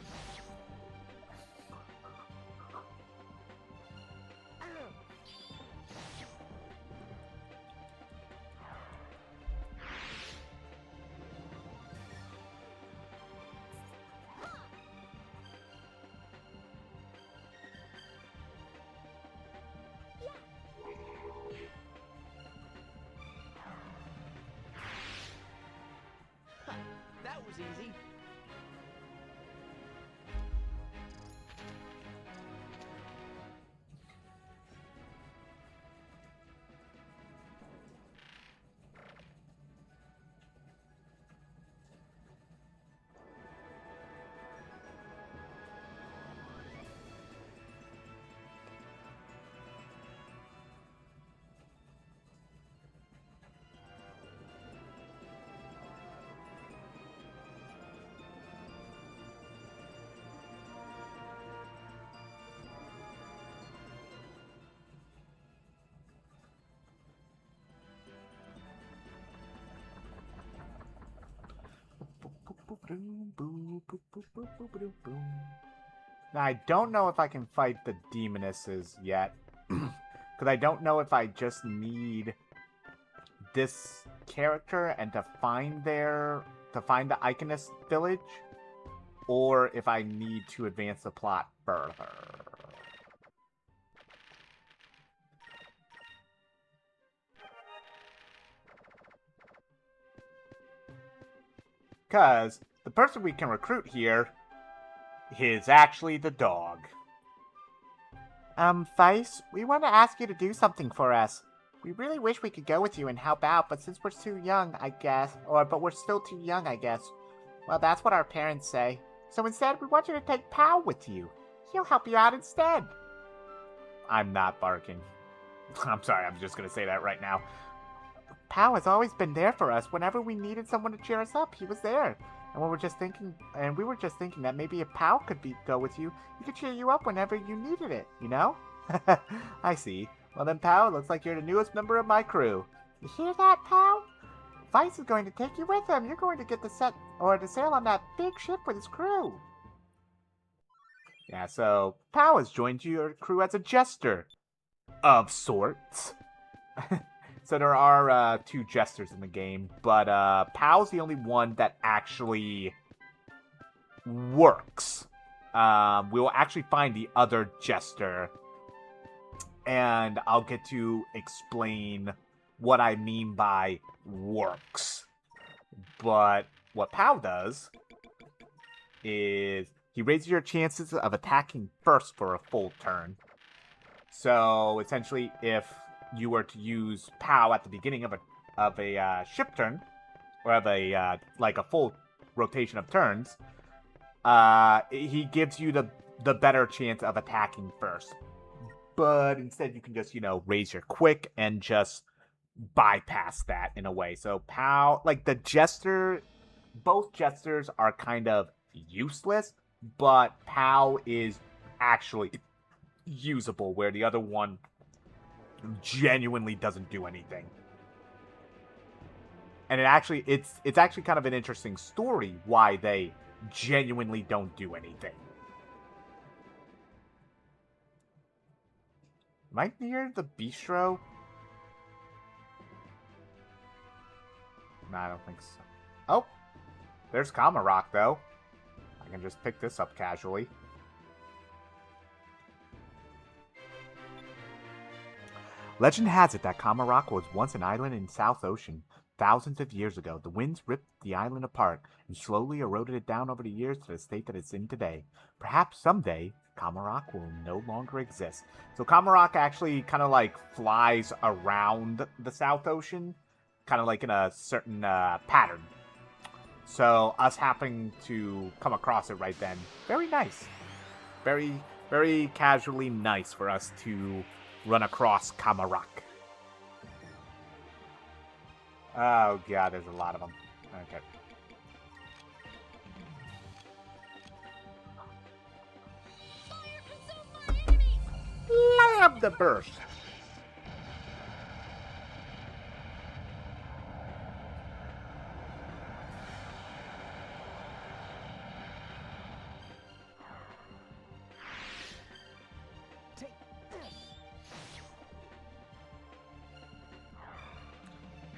That was easy. Now, I don't know if I can fight the demonesses yet. Because I don't know if I just need this character and to find the Iconist village, or if I need to advance the plot further. Because the person we can recruit here is actually the dog. Vice, we want to ask you to do something for us. We really wish we could go with you and help out, but since we're too young, I guess. But we're still too young, I guess. Well, that's what our parents say. So instead, we want you to take Pow with you. He'll help you out instead. I'm not barking. I'm sorry, I'm just gonna say that right now. Pow has always been there for us. Whenever we needed someone to cheer us up, he was there. And we were just thinking that maybe if Pow could go with you, he could cheer you up whenever you needed it, you know? I see. Well then, Pow, it looks like you're the newest member of my crew. You hear that, Pow? Vice is going to take you with him. You're going to get to sail on that big ship with his crew. Yeah, so Pow has joined your crew as a jester. Of sorts. So there are 2 jesters in the game, but Pow's the only one that actually works. We will actually find the other jester, and I'll get to explain what I mean by works. But what Pow does is he raises your chances of attacking first for a full turn. So essentially, if you were to use POW at the beginning of a ship turn, or of a like a full rotation of turns, he gives you the better chance of attacking first. But instead, you can just raise your quick and just bypass that in a way. So POW, like the jester, both jesters are kind of useless, but POW is actually usable, where the other one genuinely doesn't do anything. And it's actually kind of an interesting story why they genuinely don't do anything. Am I near the bistro? No, I don't think so. Oh, there's Kamarok, though. I can just pick this up casually. Legend has it that Kamarok was once an island in South Ocean. Thousands of years ago, the winds ripped the island apart and slowly eroded it down over the years to the state that it's in today. Perhaps someday, Kamarok will no longer exist. So Kamarok actually kind of like flies around the South Ocean, kind of like in a certain pattern. So us happening to come across it right then, very nice. Very, very casually nice for us to run across Kamarok. Oh god, there's a lot of them. Okay. Love the burst.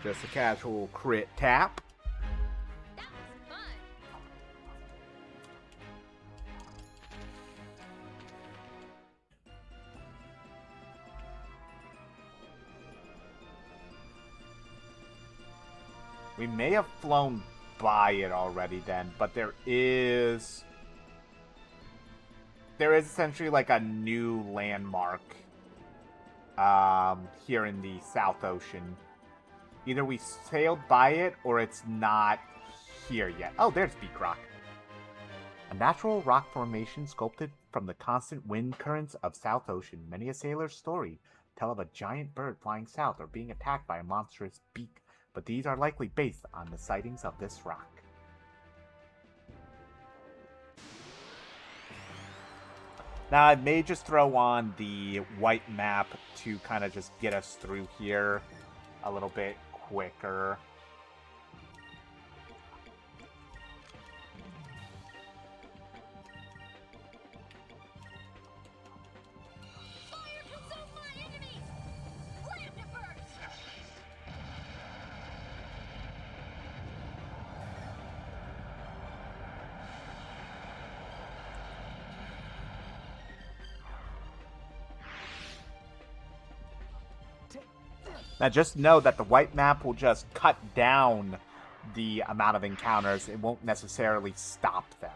Just a casual crit tap. That was fun. We may have flown by it already then, but there is essentially like a new landmark here in the South Ocean. Either we sailed by it, or it's not here yet. Oh, there's Beak Rock. A natural rock formation sculpted from the constant wind currents of South Ocean. Many a sailor's story tell of a giant bird flying south or being attacked by a monstrous beak, but these are likely based on the sightings of this rock. Now, I may just throw on the white map to kind of just get us through here a little bit quicker. Fire consume my enemies! Land to burst! Now just know that the white map will just cut down the amount of encounters. It won't necessarily stop them.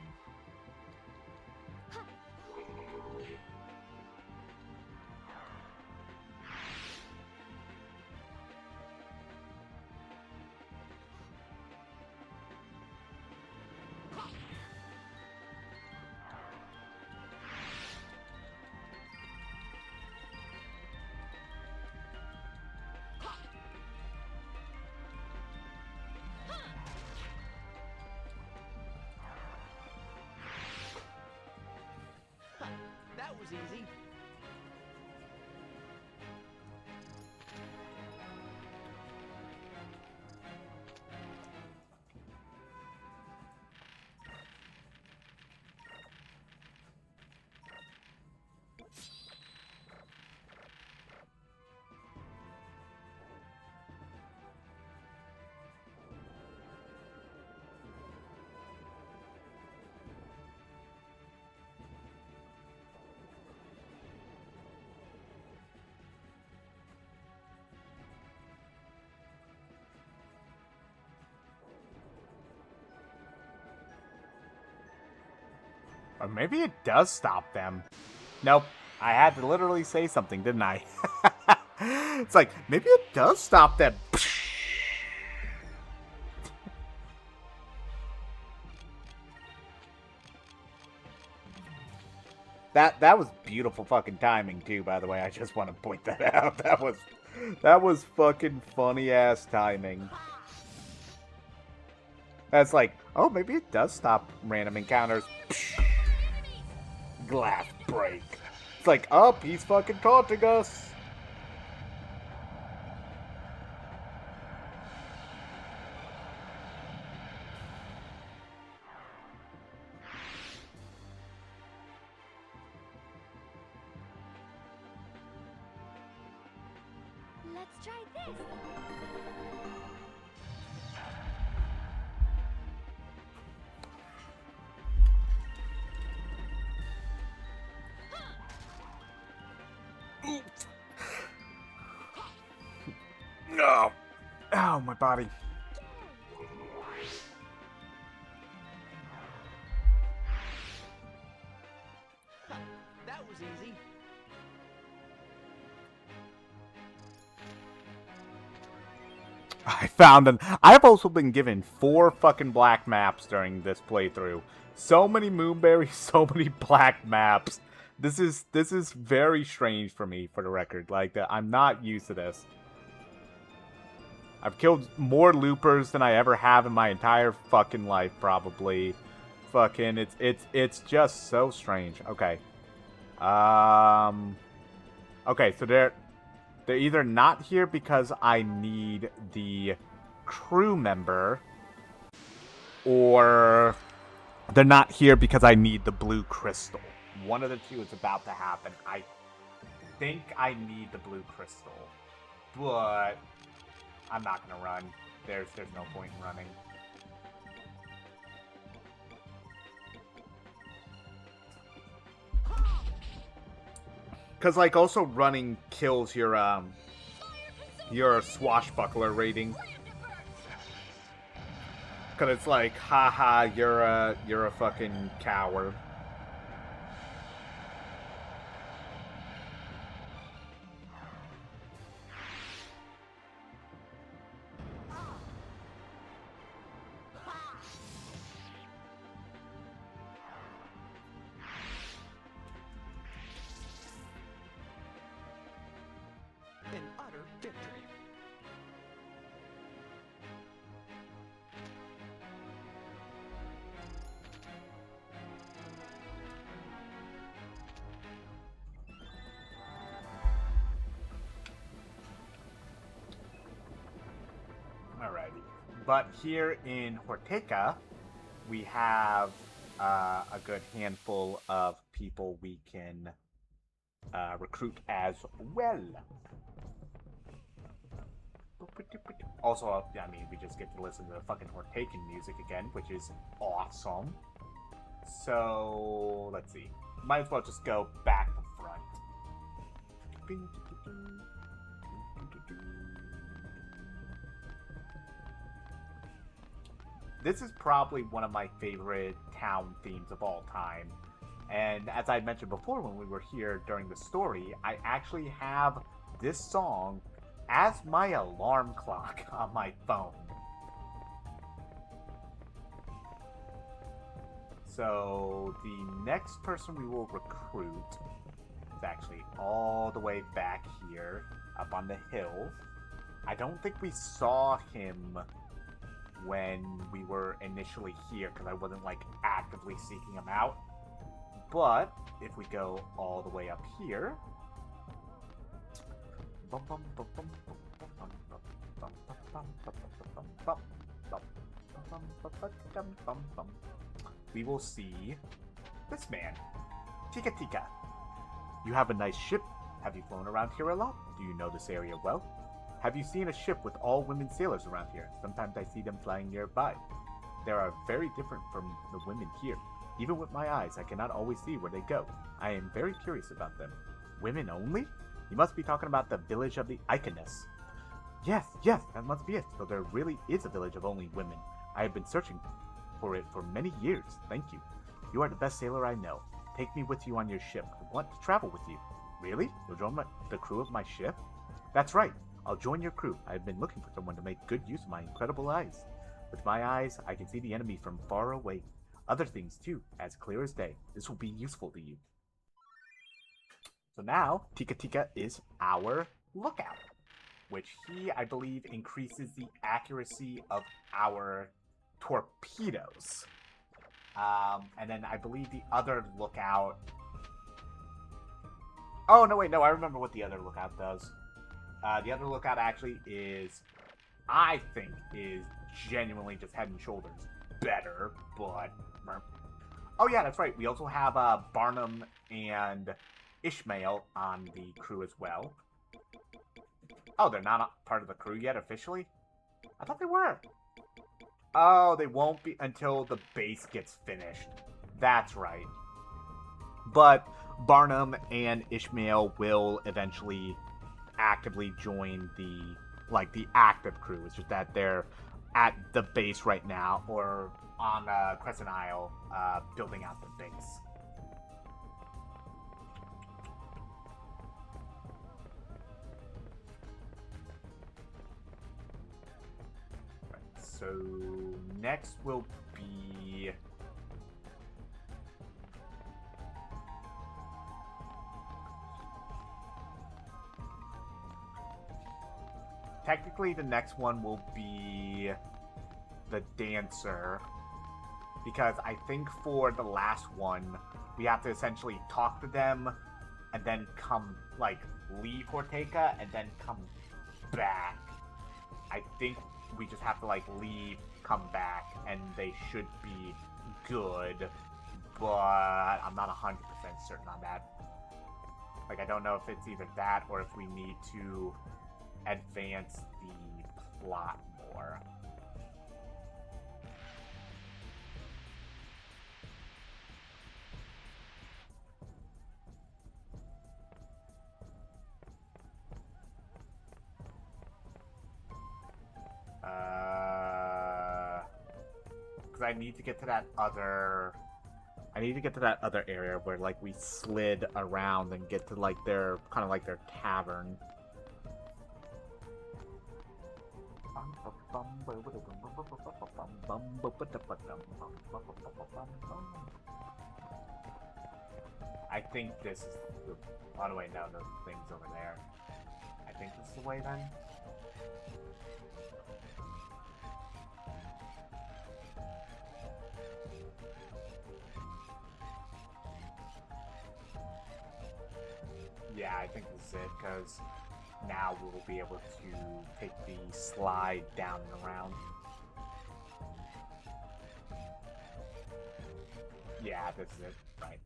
That was easy. Or maybe it does stop them. Nope. I had to literally say something, didn't I? It's like, maybe it does stop that. That was beautiful fucking timing too, by the way. I just want to point that out. That was fucking funny ass timing. That's like, oh, maybe it does stop random encounters. Glass break. It's like, oh, he's fucking taunting us. Let's try this. No. Ow, my body. That was easy. I found an. I've also been given 4 fucking black maps during this playthrough. So many Moonberries, so many black maps. This is very strange for me, for the record. Like, I'm not used to this. I've killed more loopers than I ever have in my entire fucking life, probably. Fucking, it's just so strange. Okay. Okay, so they're either not here because I need the crew member, or they're not here because I need the blue crystal. One of the two is about to happen. I think I need the blue crystal, but I'm not gonna run. There's no point in running. Cause like also running kills your swashbuckler rating. Cause it's like, haha, you're a fucking coward. An utter victory. Alrighty. But here in Horteca, we have a good handful of people we can recruit as well. Also, I mean, we just get to listen to the fucking Hortecan music again, which is awesome. So, let's see. Might as well just go back to front. This is probably one of my favorite town themes of all time. And as I mentioned before when we were here during the story, I actually have this song as my alarm clock on my phone. So the next person we will recruit is actually all the way back here, up on the hill. I don't think we saw him when we were initially here, because I wasn't like actively seeking him out. But if we go all the way up here, we will see this man, Tika Tika. You have a nice ship. Have you flown around here a lot? Do you know this area well? Have you seen a ship with all women sailors around here? Sometimes I see them flying nearby. They are very different from the women here. Even with my eyes, I cannot always see where they go. I am very curious about them. Women only? You must be talking about the village of the Iconus. Yes, that must be it. So there really is a village of only women. I have been searching for it for many years. Thank you. You are the best sailor I know. Take me with you on your ship. I want to travel with you. Really? You'll join the crew of my ship? That's right. I'll join your crew. I've been looking for someone to make good use of my incredible eyes. With my eyes, I can see the enemy from far away. Other things, too, as clear as day. This will be useful to you. So now, Tika Tika is our lookout, which I believe, increases the accuracy of our torpedoes. And then I believe the other lookout... Oh, no, wait, no, I remember what the other lookout does. The other lookout actually is, I think, is genuinely just head and shoulders better, but... Oh, yeah, that's right. We also have Barnum and Ishmael on the crew as well. Oh, they're not part of the crew yet officially? I thought they were. Oh, they won't be until the base gets finished. That's right. But Barnum and Ishmael will eventually actively join the active crew. It's just that they're at the base right now, or on Crescent Isle, building out the base. Right, so next will be... Technically, the next one will be the dancer, because I think for the last one, we have to essentially talk to them, and then leave Horteka, and then come back. I think we just have to, leave, come back, and they should be good, but I'm not 100% certain on that. I don't know if it's either that, or if we need to advance the plot more. Because I need to get to that other... I need to get to that other area where, we slid around and get to, their... kind of their tavern. I think this is the... Oh, no, wait, no, the thing's over there. I think this is the way, then? Yeah, I think this is it, because now we'll be able to take the slide down and around. Yeah, this is it. Right.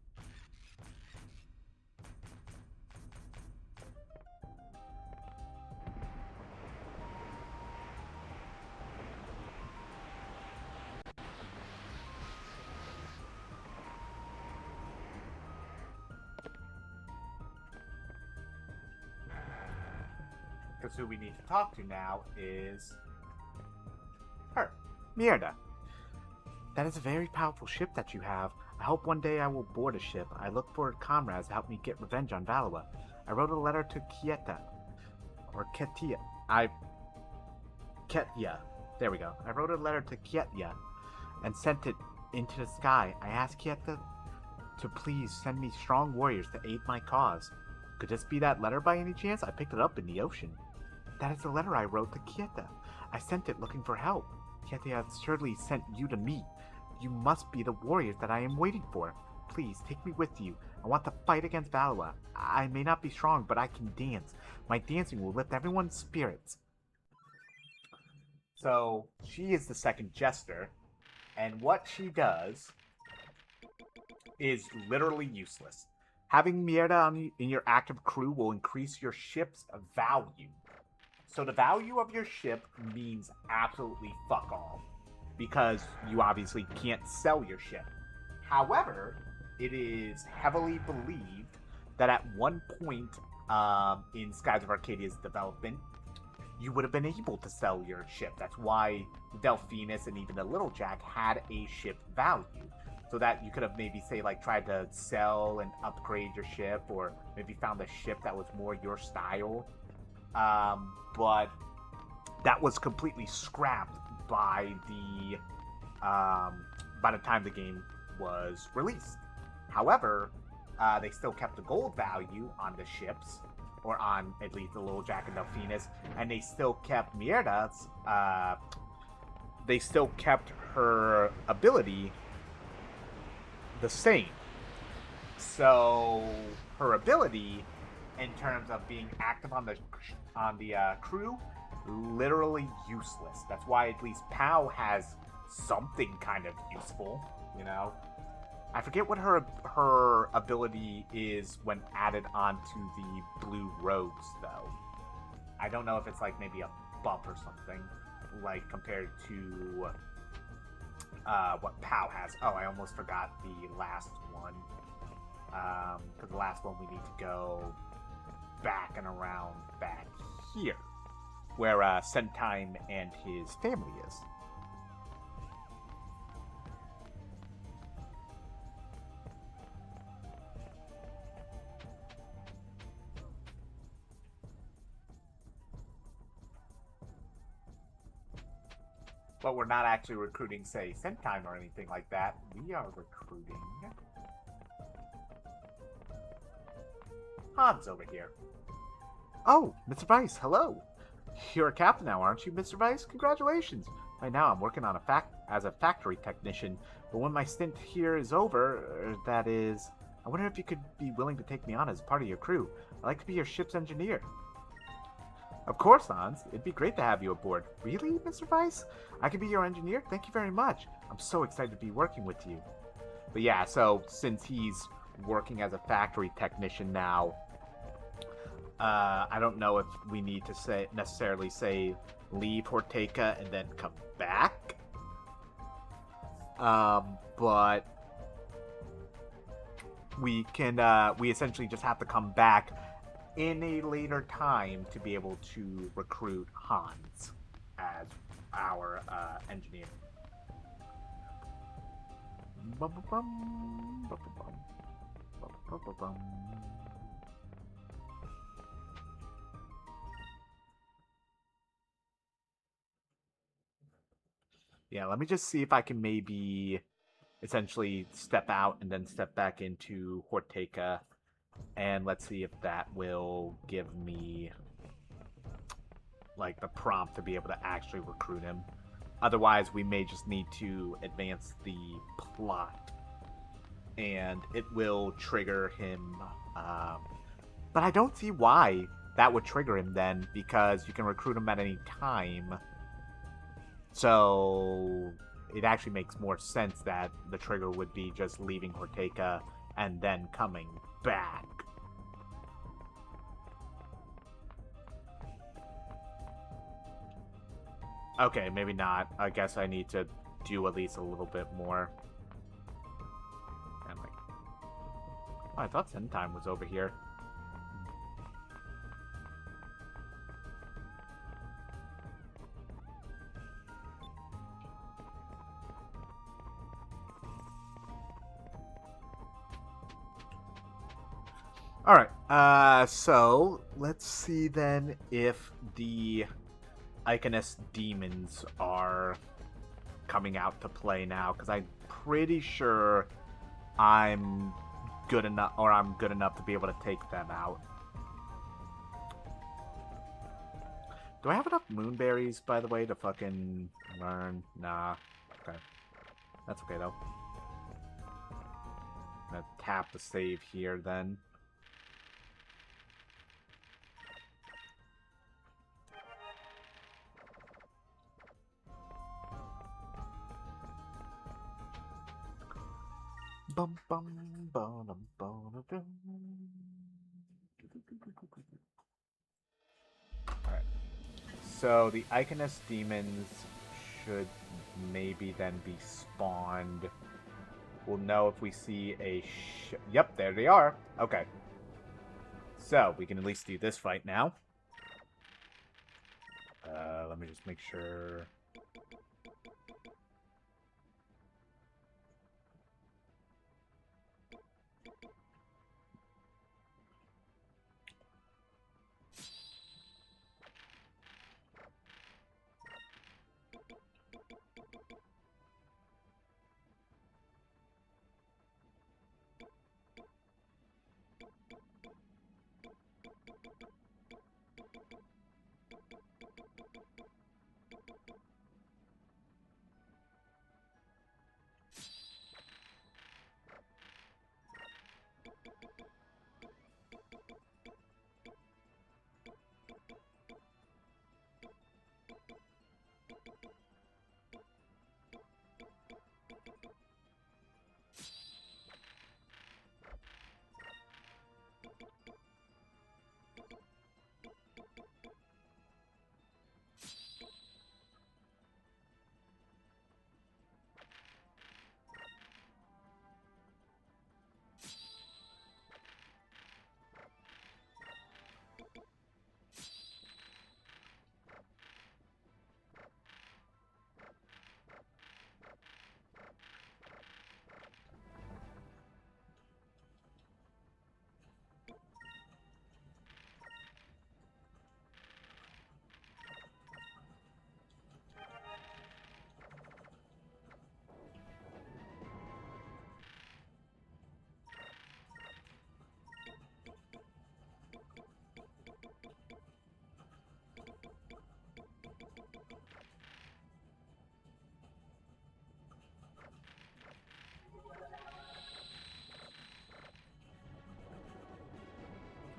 Because who we need to talk to now is her, Mierda. That is a very powerful ship that you have. I hope one day I will board a ship. I look for comrades to help me get revenge on Valois. I wrote a letter to Kieta. Or Ketia. Ketya. There we go. I wrote a letter to Kieta and sent it into the sky. I asked Kieta to please send me strong warriors to aid my cause. Could this be that letter by any chance? I picked it up in the ocean. That is the letter I wrote to Kieta. I sent it looking for help. Kieta has surely sent you to me. You must be the warriors that I am waiting for. Please, take me with you. I want to fight against Valois. I may not be strong, but I can dance. My dancing will lift everyone's spirits. So, she is the second jester, and what she does is literally useless. Having Mierda in your active crew will increase your ship's value. So the value of your ship means absolutely fuck all, because you obviously can't sell your ship. However, it is heavily believed that at one point in Skies of Arcadia's development, you would have been able to sell your ship. That's why Delphinus and even the Little Jack had a ship value. So that you could have maybe, say, tried to sell and upgrade your ship, or maybe found a ship that was more your style. But that was completely scrapped by the time the game was released. However, they still kept the gold value on the ships, or on at least the Little Jack and Delphinus, and they still kept Mierda's. They still kept her ability the same. So her ability, in terms of being active on the crew, literally useless. That's why at least Pow has something kind of useful, you know. I forget what her ability is when added onto the blue robes, though. I don't know if it's like maybe a buff or something, like compared to what Pow has. Oh, I almost forgot the last one. Because the last one we need to go back and around back here, where Sentime and his family is. But we're not actually recruiting, say, Sentime or anything like that. We are recruiting Hans over here. Oh, Mr. Vice, hello. You're a captain now, aren't you, Mr. Vice? Congratulations. Right now I'm working on as a factory technician, but when my stint here is over, that is, I wonder if you could be willing to take me on as part of your crew. I'd like to be your ship's engineer. Of course, Hans. It'd be great to have you aboard. Really, Mr. Vice? I could be your engineer? Thank you very much. I'm so excited to be working with you. But yeah, so since he's working as a factory technician now, I don't know if we need to necessarily say leave Horteka and then come back. But we essentially just have to come back in a later time to be able to recruit Hans as our engineer. Yeah, let me just see if I can maybe essentially step out and then step back into Horteka, and let's see if that will give me like the prompt to be able to actually recruit him. Otherwise, we may just need to advance the plot, and it will trigger him. But I don't see why that would trigger him then, because you can recruit him at any time. So it actually makes more sense that the trigger would be just leaving Horteka and then coming back. Okay, maybe not. I guess I need to do at least a little bit more. And like, oh, I thought Sentime was over here. Alright, so let's see then if the Iconus demons are coming out to play now, because I'm pretty sure I'm good enough to be able to take them out. Do I have enough Moonberries, by the way, to fucking learn? Nah. Okay. That's okay, though. I'm gonna tap the save here, then. Bum bum bum bum bum. Alright. So the Iconus demons should maybe then be spawned. We'll know if we see a yep, there they are. Okay. So we can at least do this fight now. Let me just make sure.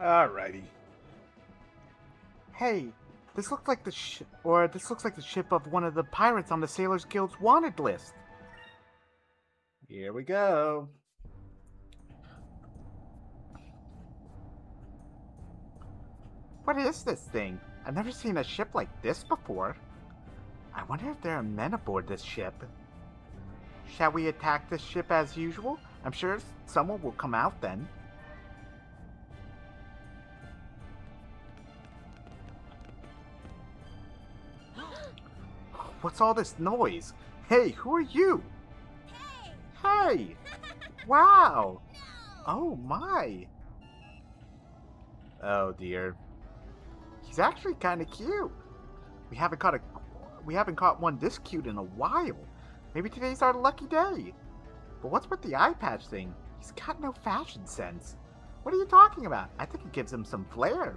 Alrighty. Hey, this looks like the ship of one of the pirates on the Sailors Guild's wanted list. Here we go. What is this thing? I've never seen a ship like this before. I wonder if there are men aboard this ship. Shall we attack this ship as usual? I'm sure someone will come out then. What's all this noise? Hey, who are you? Hey! Wow! Oh my! Oh dear. He's actually kind of cute. We haven't caught one this cute in a while. Maybe today's our lucky day. But what's with the eye patch thing? He's got no fashion sense. What are you talking about? I think it gives him some flair.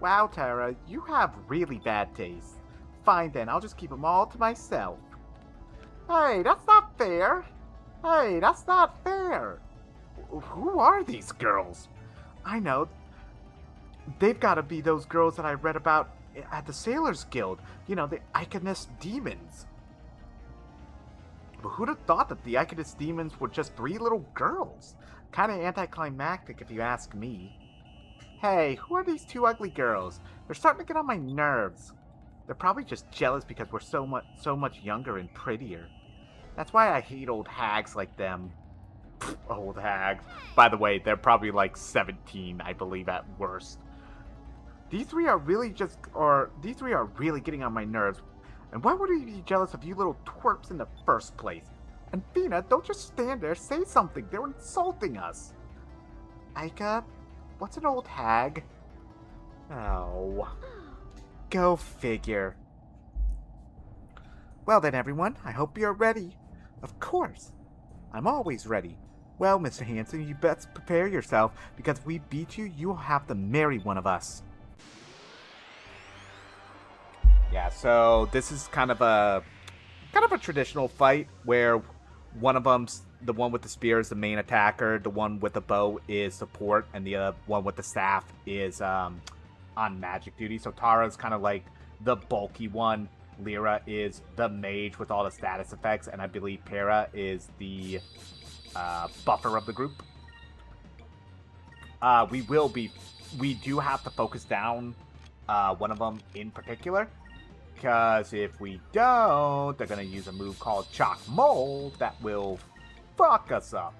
Wow, Tara, you have really bad taste. Fine then, I'll just keep them all to myself. Hey, that's not fair. Hey, that's not fair. Who are these girls? I know. They've got to be those girls that I read about at the Sailors Guild. You know, the Iconist demons. But who'd have thought that the Iconist demons were just 3 little girls? Kinda anticlimactic if you ask me. Hey, who are these 2 ugly girls? They're starting to get on my nerves. They're probably just jealous because we're so much younger and prettier. That's why I hate old hags like them. Pfft, old hags. By the way, they're probably like 17, I believe, at worst. These three are really getting on my nerves. And why would we be jealous of you little twerps in the first place? And Fina, don't just stand there, say something. They're insulting us. Aika, what's an old hag? Oh. Go figure. Well then, everyone, I hope you're ready. Of course. I'm always ready. Well, Mr. Hanson, you best prepare yourself, because if we beat you, you'll have to marry one of us. Yeah, so this is kind of a traditional fight where one of them's the one with the spear is the main attacker, the one with the bow is support, and the one with the staff is on magic duty. So Tara's kind of like the bulky one. Lyra is the mage with all the status effects, and I believe Para is the buffer of the group. We do have to focus down one of them in particular, because if we don't, they're going to use a move called Chalk Mold that will fuck us up.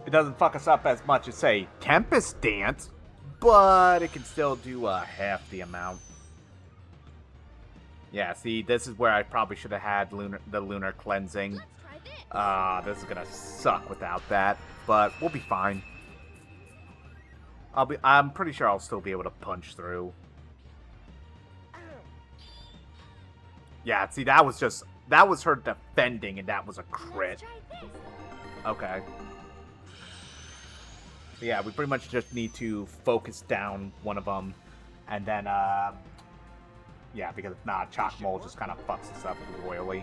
It doesn't fuck us up as much as, say, Tempest Dance, but it can still do half the amount. Yeah, see, this is where I probably should have had the Lunar Cleansing. This is gonna suck without that, but we'll be fine. I'm pretty sure I'll still be able to punch through. Yeah, see, that was her defending, and that was a crit. Okay. Yeah, we pretty much just need to focus down one of them, and then, yeah, because if not, Chalk Mold just kind of fucks us up royally.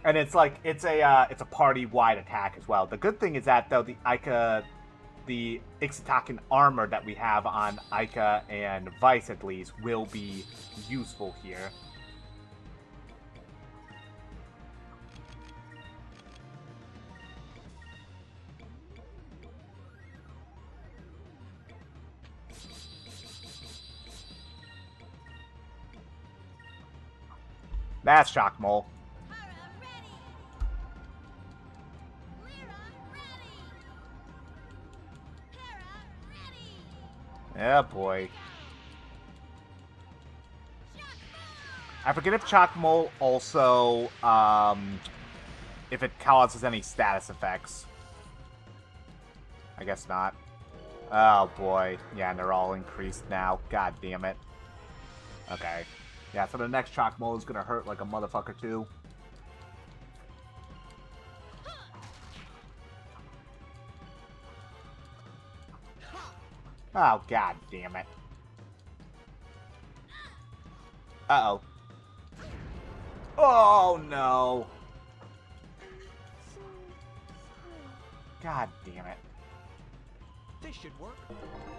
And it's like, it's a party-wide attack as well. The good thing is that, though, the Ixitakan armor that we have on Aika and Vice, at least, will be useful here. That's Shock Mole. Yeah, boy. I forget if Chalk Mole also, if it causes any status effects. I guess not. Oh, boy. Yeah, and they're all increased now. God damn it. Okay. Yeah, so the next Chalk Mole is gonna hurt like a motherfucker too. Oh, god damn it. Uh-oh. Oh, no. So God damn it. This should work.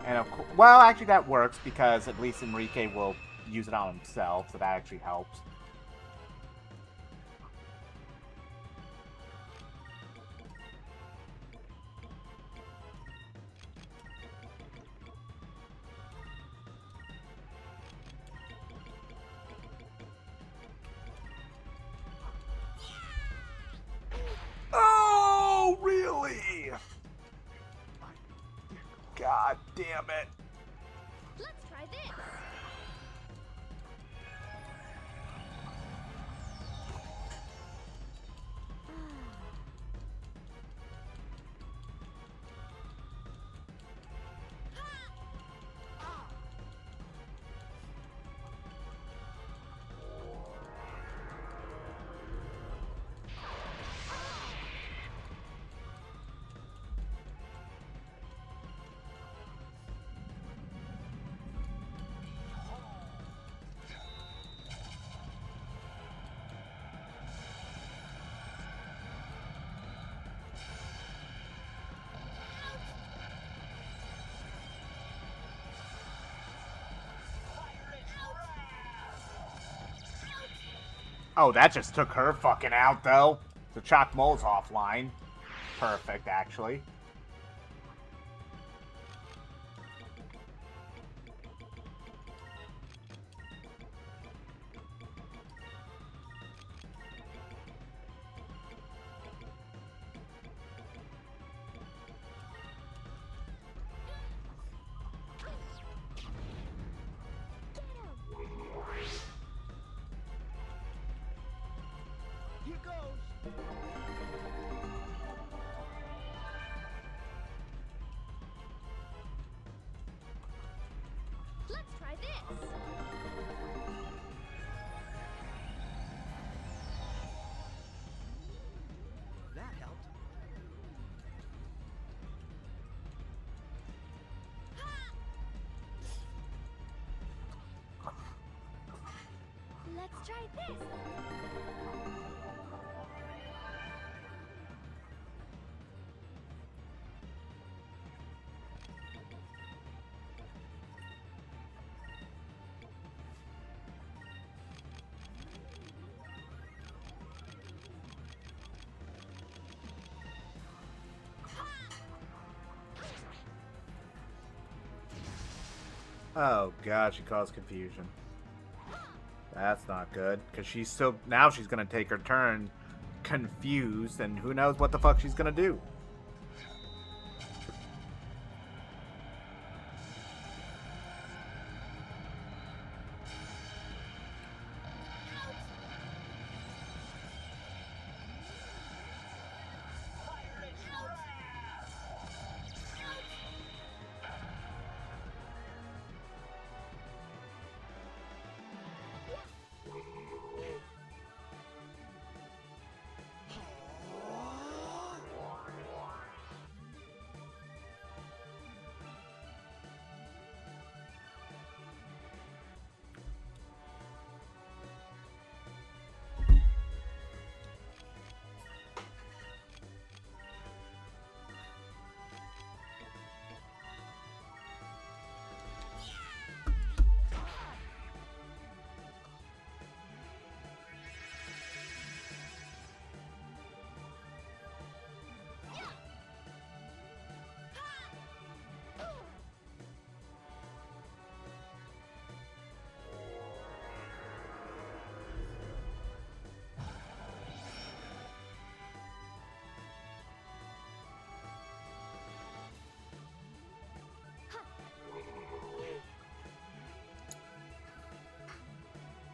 And of course, well, actually that works because at least Enrique will use it on himself, so that actually helps. Oh, really? God damn it. let's try this. Oh, that just took her fucking out, though. The Chalk Mole's offline. Perfect, actually. Here goes. Let's try this. That helped. Let's try this. Oh, God, she caused confusion. That's not good, because she's still... Now she's going to take her turn confused, and who knows what the fuck she's going to do.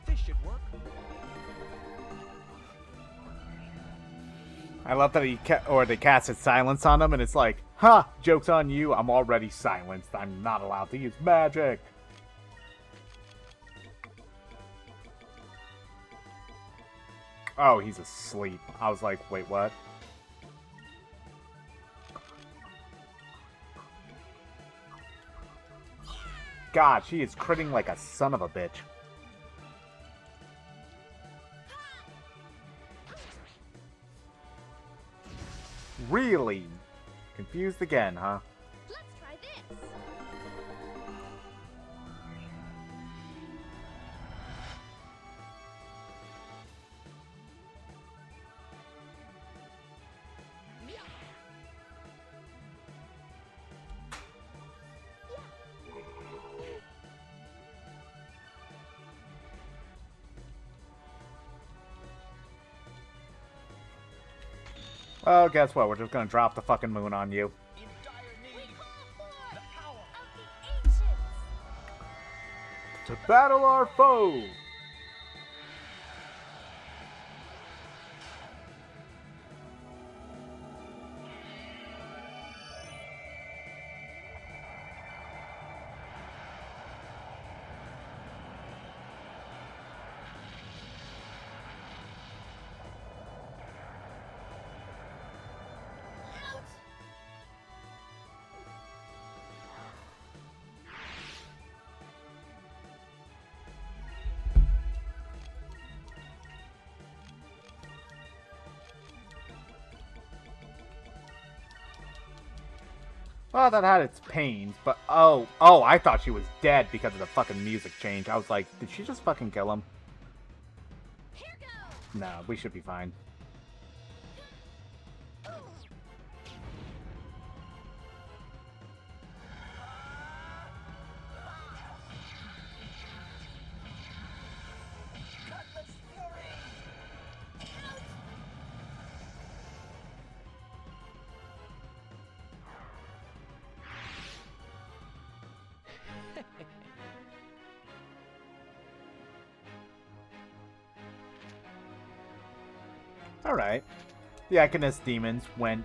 This should work. I love that they casted silence on him, and it's like, ha, joke's on you, I'm already silenced. I'm not allowed to use magic. Oh, he's asleep. I was like, wait, what? God, she is critting like a son of a bitch. Really? Confused again, huh? Let's try this. Well, guess what? We're just gonna drop the fucking moon on you. In dire We need. call forth The power. of the ancients. To battle our foe! Well, that had its pains, but oh, I thought she was dead because of the fucking music change. I was like, did she just fucking kill him? Here goes. No, we should be fine. Cutlass fury. Alright. The Iconist demons went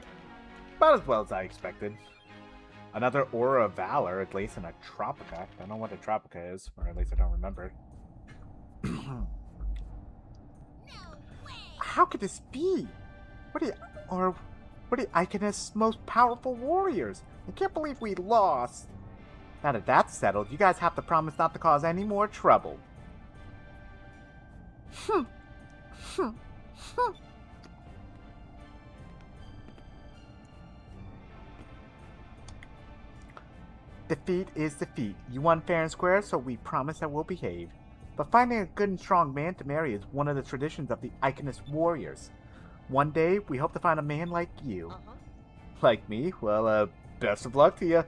about as well as I expected. Another Aura of Valor, at least, and a Tropica. I don't know what a Tropica is, or at least I don't remember. No way. How could this be? What are the Iconist's most powerful warriors? I can't believe we lost. Now that that's settled, you guys have to promise not to cause any more trouble. Defeat is defeat. You won fair and square, so we promise that we'll behave. But finding a good and strong man to marry is one of the traditions of the Iconist warriors. One day, we hope to find a man like you. Like me? Well, best of luck to you.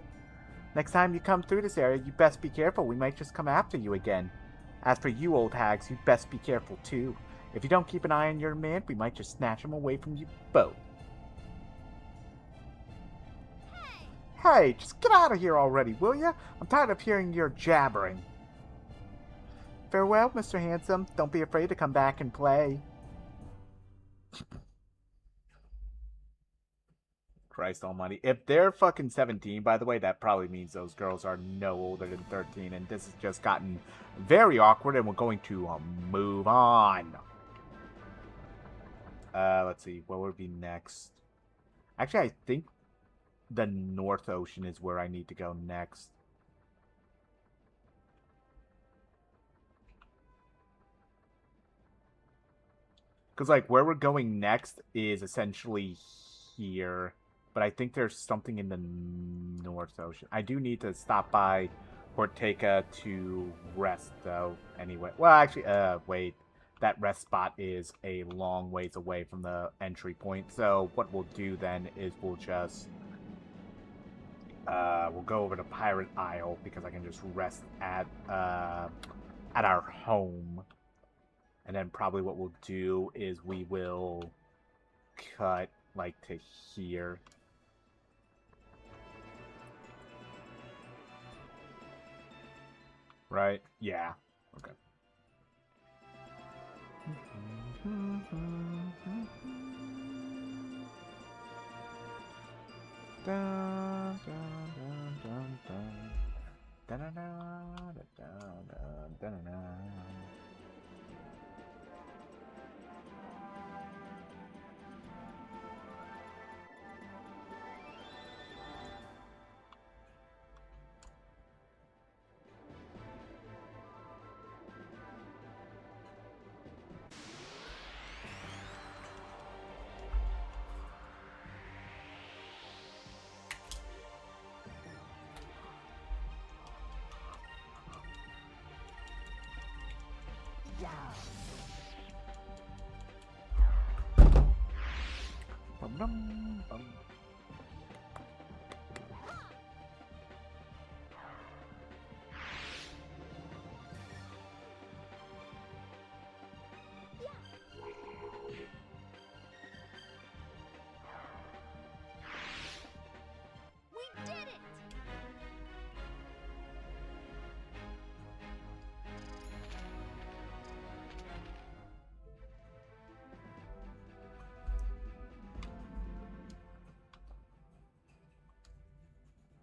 Next time you come through this area, you best be careful. We might just come after you again. As for you old hags, you best be careful too. If you don't keep an eye on your man, we might just snatch him away from you both. Hey, just get out of here already, will ya? I'm tired of hearing your jabbering. Farewell, Mr. Handsome. Don't be afraid to come back and play. Christ almighty. If they're fucking 17, by the way, that probably means those girls are no older than 13, and this has just gotten very awkward, and we're going to move on. Let's see, what would be next? Actually, I think the North Ocean is where I need to go next. Because, like, where we're going next is essentially here. But I think there's something in the North Ocean. I do need to stop by Porteca to rest, though, anyway. Well, actually, wait. That rest spot is a long ways away from the entry point. So what we'll do then is we'll just... we'll go over to Pirate Isle, because I can just rest at our home. And then probably what we'll do is we will cut, like, to here. Right? Yeah. Okay. Dun, dun, dun, dun, dun. Dun, dun, dun, dun, dun, dun, dun.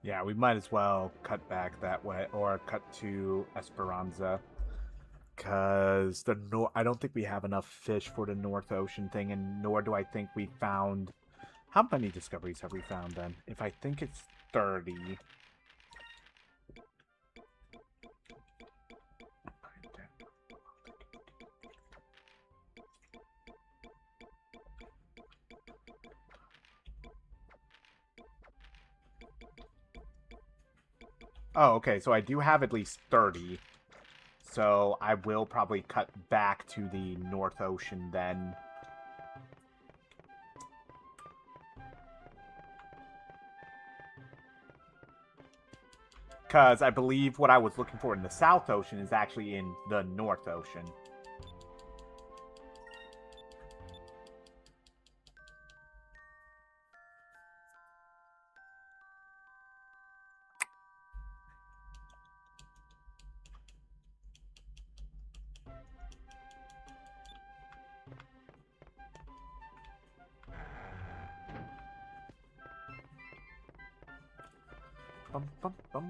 Yeah, we might as well cut back that way, or cut to Esperanza. Because I don't think we have enough fish for the North Ocean thing, and nor do I think we found... How many discoveries have we found, then? If I think it's 30... Oh, okay, so I do have at least 30. So I will probably cut back to the North Ocean then. Because I believe what I was looking for in the South Ocean is actually in the North Ocean. Bum bum bum.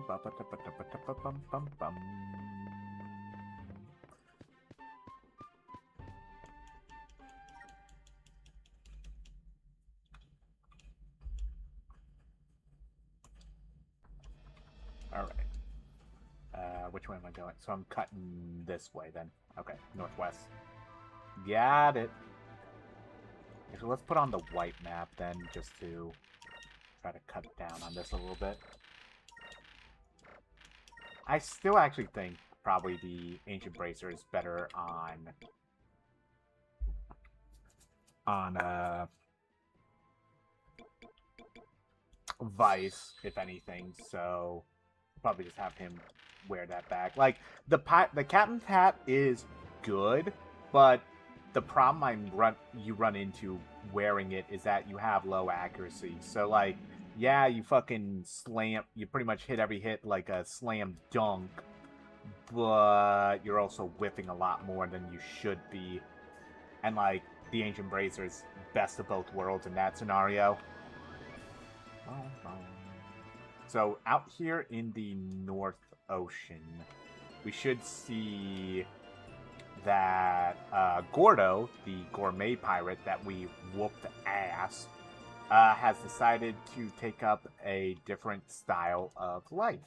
Ba ba da ba da ba da ba bum bum bum. All right. Which way am I going? So I'm cutting this way then. Okay, northwest. Got it. Okay, so let's put on the white map then, just to try to cut down on this a little bit. I still actually think probably the Ancient Bracer is better on Vice, if anything, so probably just have him wear that back. Like, the captain's hat is good, but the problem you run into wearing it is that you have low accuracy. So, like, yeah, you fucking you pretty much hit every hit like a slam dunk, but you're also whiffing a lot more than you should be. And, like, the Ancient Bracer is best of both worlds in that scenario. So, out here in the North Ocean, we should see that Gordo, the gourmet pirate that we whooped ass, has decided to take up a different style of life.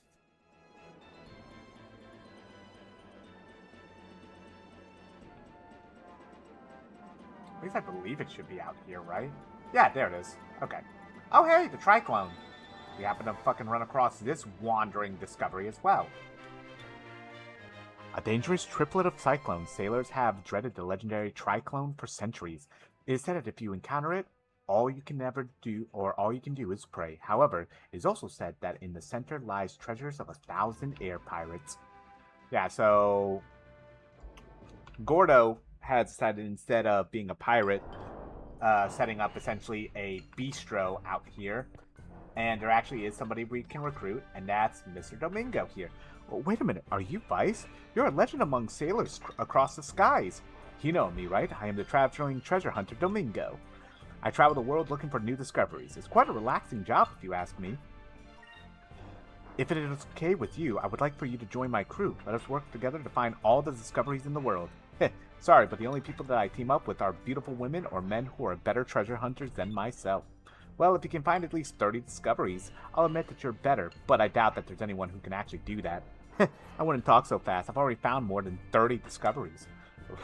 At least I believe it should be out here, right? Yeah, there it is. Okay. Oh, hey, the Triclone. We happen to fucking run across this wandering discovery as well. A dangerous triplet of cyclones, sailors have dreaded the legendary Triclone for centuries. It is said that if you encounter it, all you can do is pray. However, it is also said that in the center lies treasures of 1,000 air pirates. Yeah, so Gordo has decided, instead of being a pirate, setting up essentially a bistro out here. And there actually is somebody we can recruit, and that's Mr. Domingo here. Oh, wait a minute, are you Vice? You're a legend among sailors across the skies. You know me, right? I am the traveling treasure hunter Domingo. I travel the world looking for new discoveries. It's quite a relaxing job, if you ask me. If it is okay with you, I would like for you to join my crew. Let us work together to find all the discoveries in the world. Sorry, but the only people that I team up with are beautiful women or men who are better treasure hunters than myself. Well, if you can find at least 30 discoveries, I'll admit that you're better, but I doubt that there's anyone who can actually do that. I wouldn't talk so fast. I've already found more than 30 discoveries.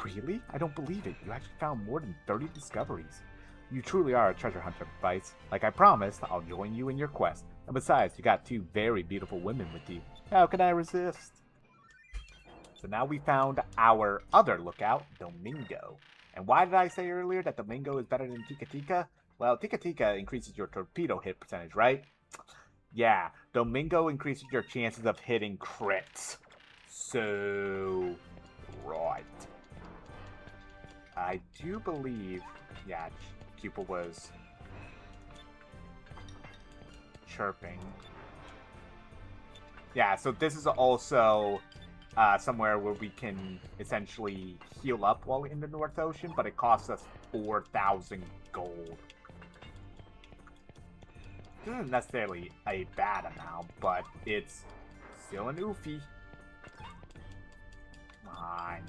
Really? I don't believe it. You actually found more than 30 discoveries. You truly are a treasure hunter, Vice. Like I promised, I'll join you in your quest. And besides, you got 2 very beautiful women with you. How can I resist? So now we found our other lookout, Domingo. And why did I say earlier that Domingo is better than Tika Tika? Well, Tika Tika increases your torpedo hit percentage, right? Yeah, Domingo increases your chances of hitting crits. So, right. I do believe, yeah, Cupid was chirping. Yeah, so this is also somewhere where we can essentially heal up while in the North Ocean, but it costs us 4,000 gold. isn't necessarily a bad amount, but it's still an oofy. Come on.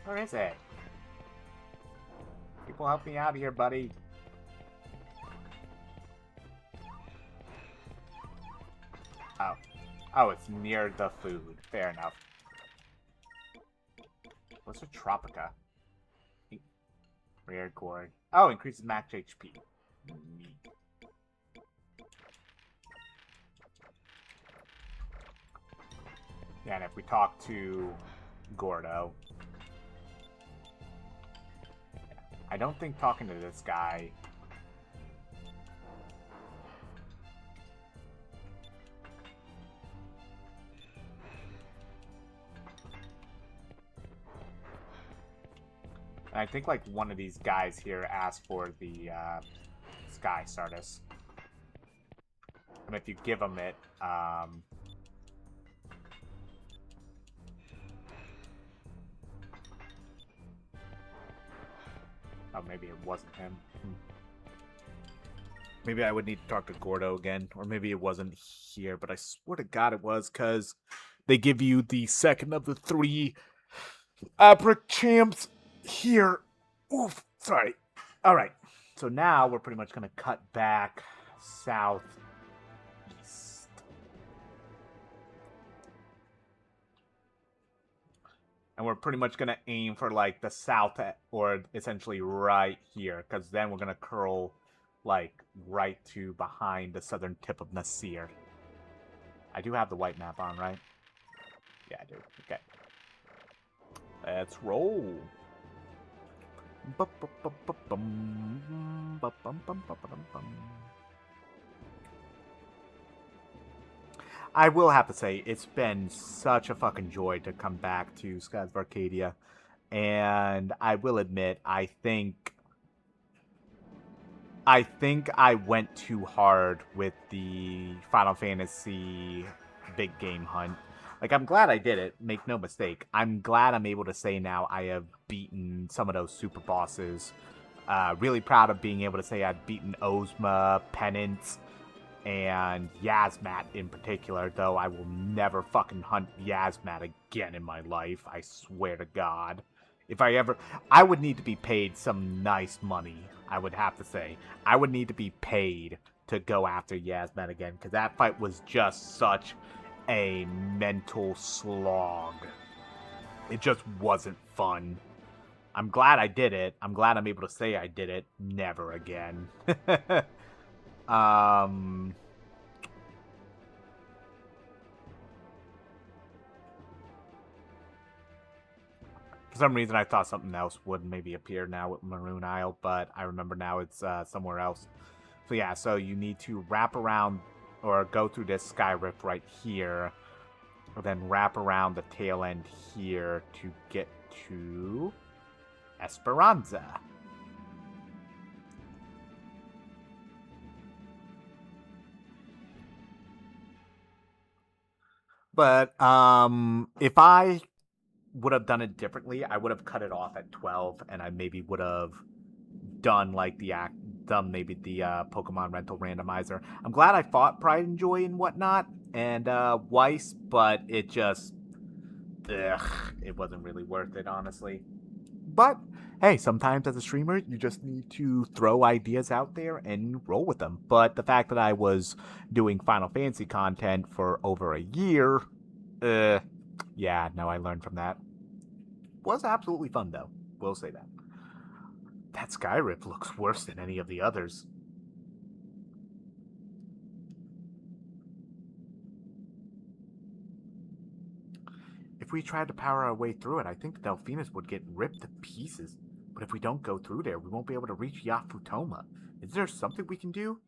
Where is it? People help me out here, buddy. Oh. Oh, it's near the food. Fair enough. What's a Tropica? Rare cord. Oh, increases max HP. Neat. Yeah, and if we talk to Gordo, I don't think talking to this guy. And I think like one of these guys here asked for the Sky Stardust. And if you give him it, oh, maybe it wasn't him. Maybe I would need to talk to Gordo again, or maybe it wasn't here, but I swear to God it was, because they give you the second of the 3 Opera champs here. Oof, sorry. All right, so now we're pretty much going to cut back southeast. And we're pretty much going to aim for, like, the south, or essentially right here, because then we're going to curl, like, right to behind the southern tip of Nasir. I do have the white map on, right? Yeah, I do. Okay. Let's roll. I will have to say, it's been such a fucking joy to come back to Skies of Arcadia. And I will admit, I think I went too hard with the Final Fantasy big game hunt. Like, I'm glad I did it, make no mistake. I'm glad I'm able to say now I have beaten some of those super bosses. Really proud of being able to say I've beaten Ozma, Penance, and Yasmat in particular, though I will never fucking hunt Yasmat again in my life, I swear to God. If I would need to be paid some nice money, I would have to say. I would need to be paid to go after Yasmat again, because that fight was just such a mental slog. It just wasn't fun. I'm glad I did it. I'm glad I'm able to say I did it. Never again. For some reason, I thought something else would maybe appear now with Maroon Isle, but I remember now it's somewhere else. So yeah, so you need to wrap around or go through this sky rift right here, or then wrap around the tail end here to get to Esperanza. But if I would have done it differently, I would have cut it off at 12, and I maybe would have done like the Pokemon rental randomizer. I'm glad I fought Pride and Joy and whatnot, and Weiss, but it just, it wasn't really worth it, honestly. But hey, sometimes as a streamer, you just need to throw ideas out there and roll with them. But the fact that I was doing Final Fantasy content for over a year, yeah, no, I learned from that. Was absolutely fun, though. Will say that. That Skyrift looks worse than any of the others. If we tried to power our way through it, I think the Delphinus would get ripped to pieces. But if we don't go through there, we won't be able to reach Yafutoma. Is there something we can do?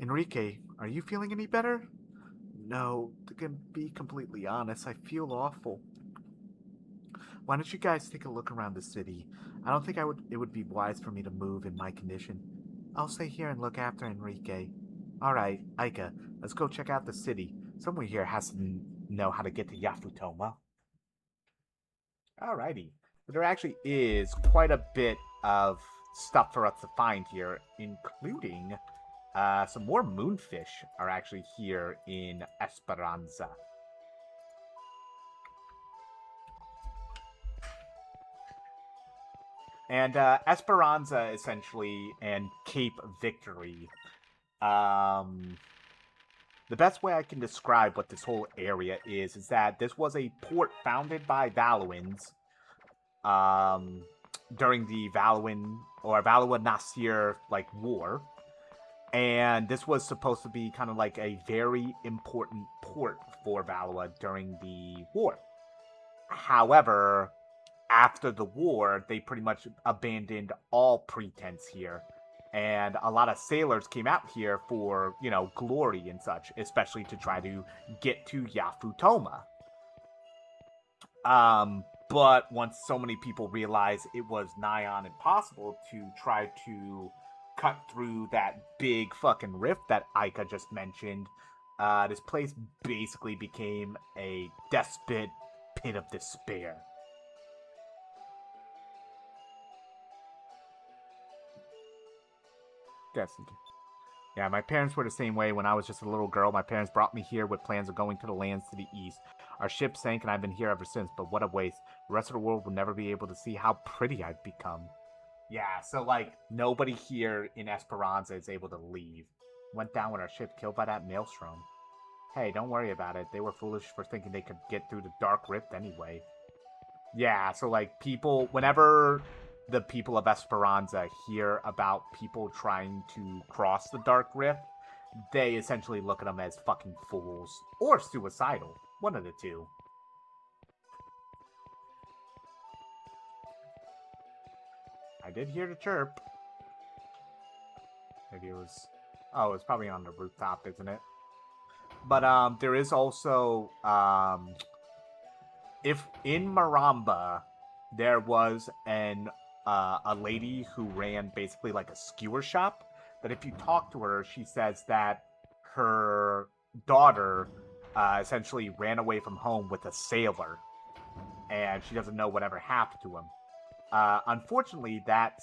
Enrique, are you feeling any better? No, to be completely honest, I feel awful. Why don't you guys take a look around the city? I don't think it would be wise for me to move in my condition. I'll stay here and look after Enrique. Alright, Aika, let's go check out the city. Someone here has to know how to get to Yafutoma. Alrighty. But there actually is quite a bit of stuff for us to find here, including some more moonfish are actually here in Esperanza. And Esperanza, essentially, and Cape Victory. Um, the best way I can describe what this whole area is that this was a port founded by Valuans um, during the Valuan or Valua Nasir war, and this was supposed to be kind of like a very important port for Valua during the war. However, after the war, they pretty much abandoned all pretense here. And a lot of sailors came out here for, glory and such, especially to try to get to Yafutoma. But once so many people realized it was nigh on impossible to try to cut through that big fucking rift that Aika just mentioned, this place basically became a despot pit of despair. Yeah, my parents were the same way when I was just a little girl. My parents brought me here with plans of going to the lands to the east. Our ship sank and I've been here ever since, but what a waste. The rest of the world will never be able to see how pretty I've become. Yeah, so nobody here in Esperanza is able to leave. Went down with our ship killed by that maelstrom. Hey, don't worry about it. They were foolish for thinking they could get through the Dark Rift anyway. Yeah, so people, whenever the people of Esperanza hear about people trying to cross the Dark Rift, they essentially look at them as fucking fools. Or suicidal. One of the two. I did hear the chirp. Maybe it was... Oh, it's probably on the rooftop, isn't it? But, there is also, if in Maramba, there was a lady who ran basically like a skewer shop, that if you talk to her, she says that her daughter essentially ran away from home with a sailor, and she doesn't know whatever happened to him. Unfortunately, that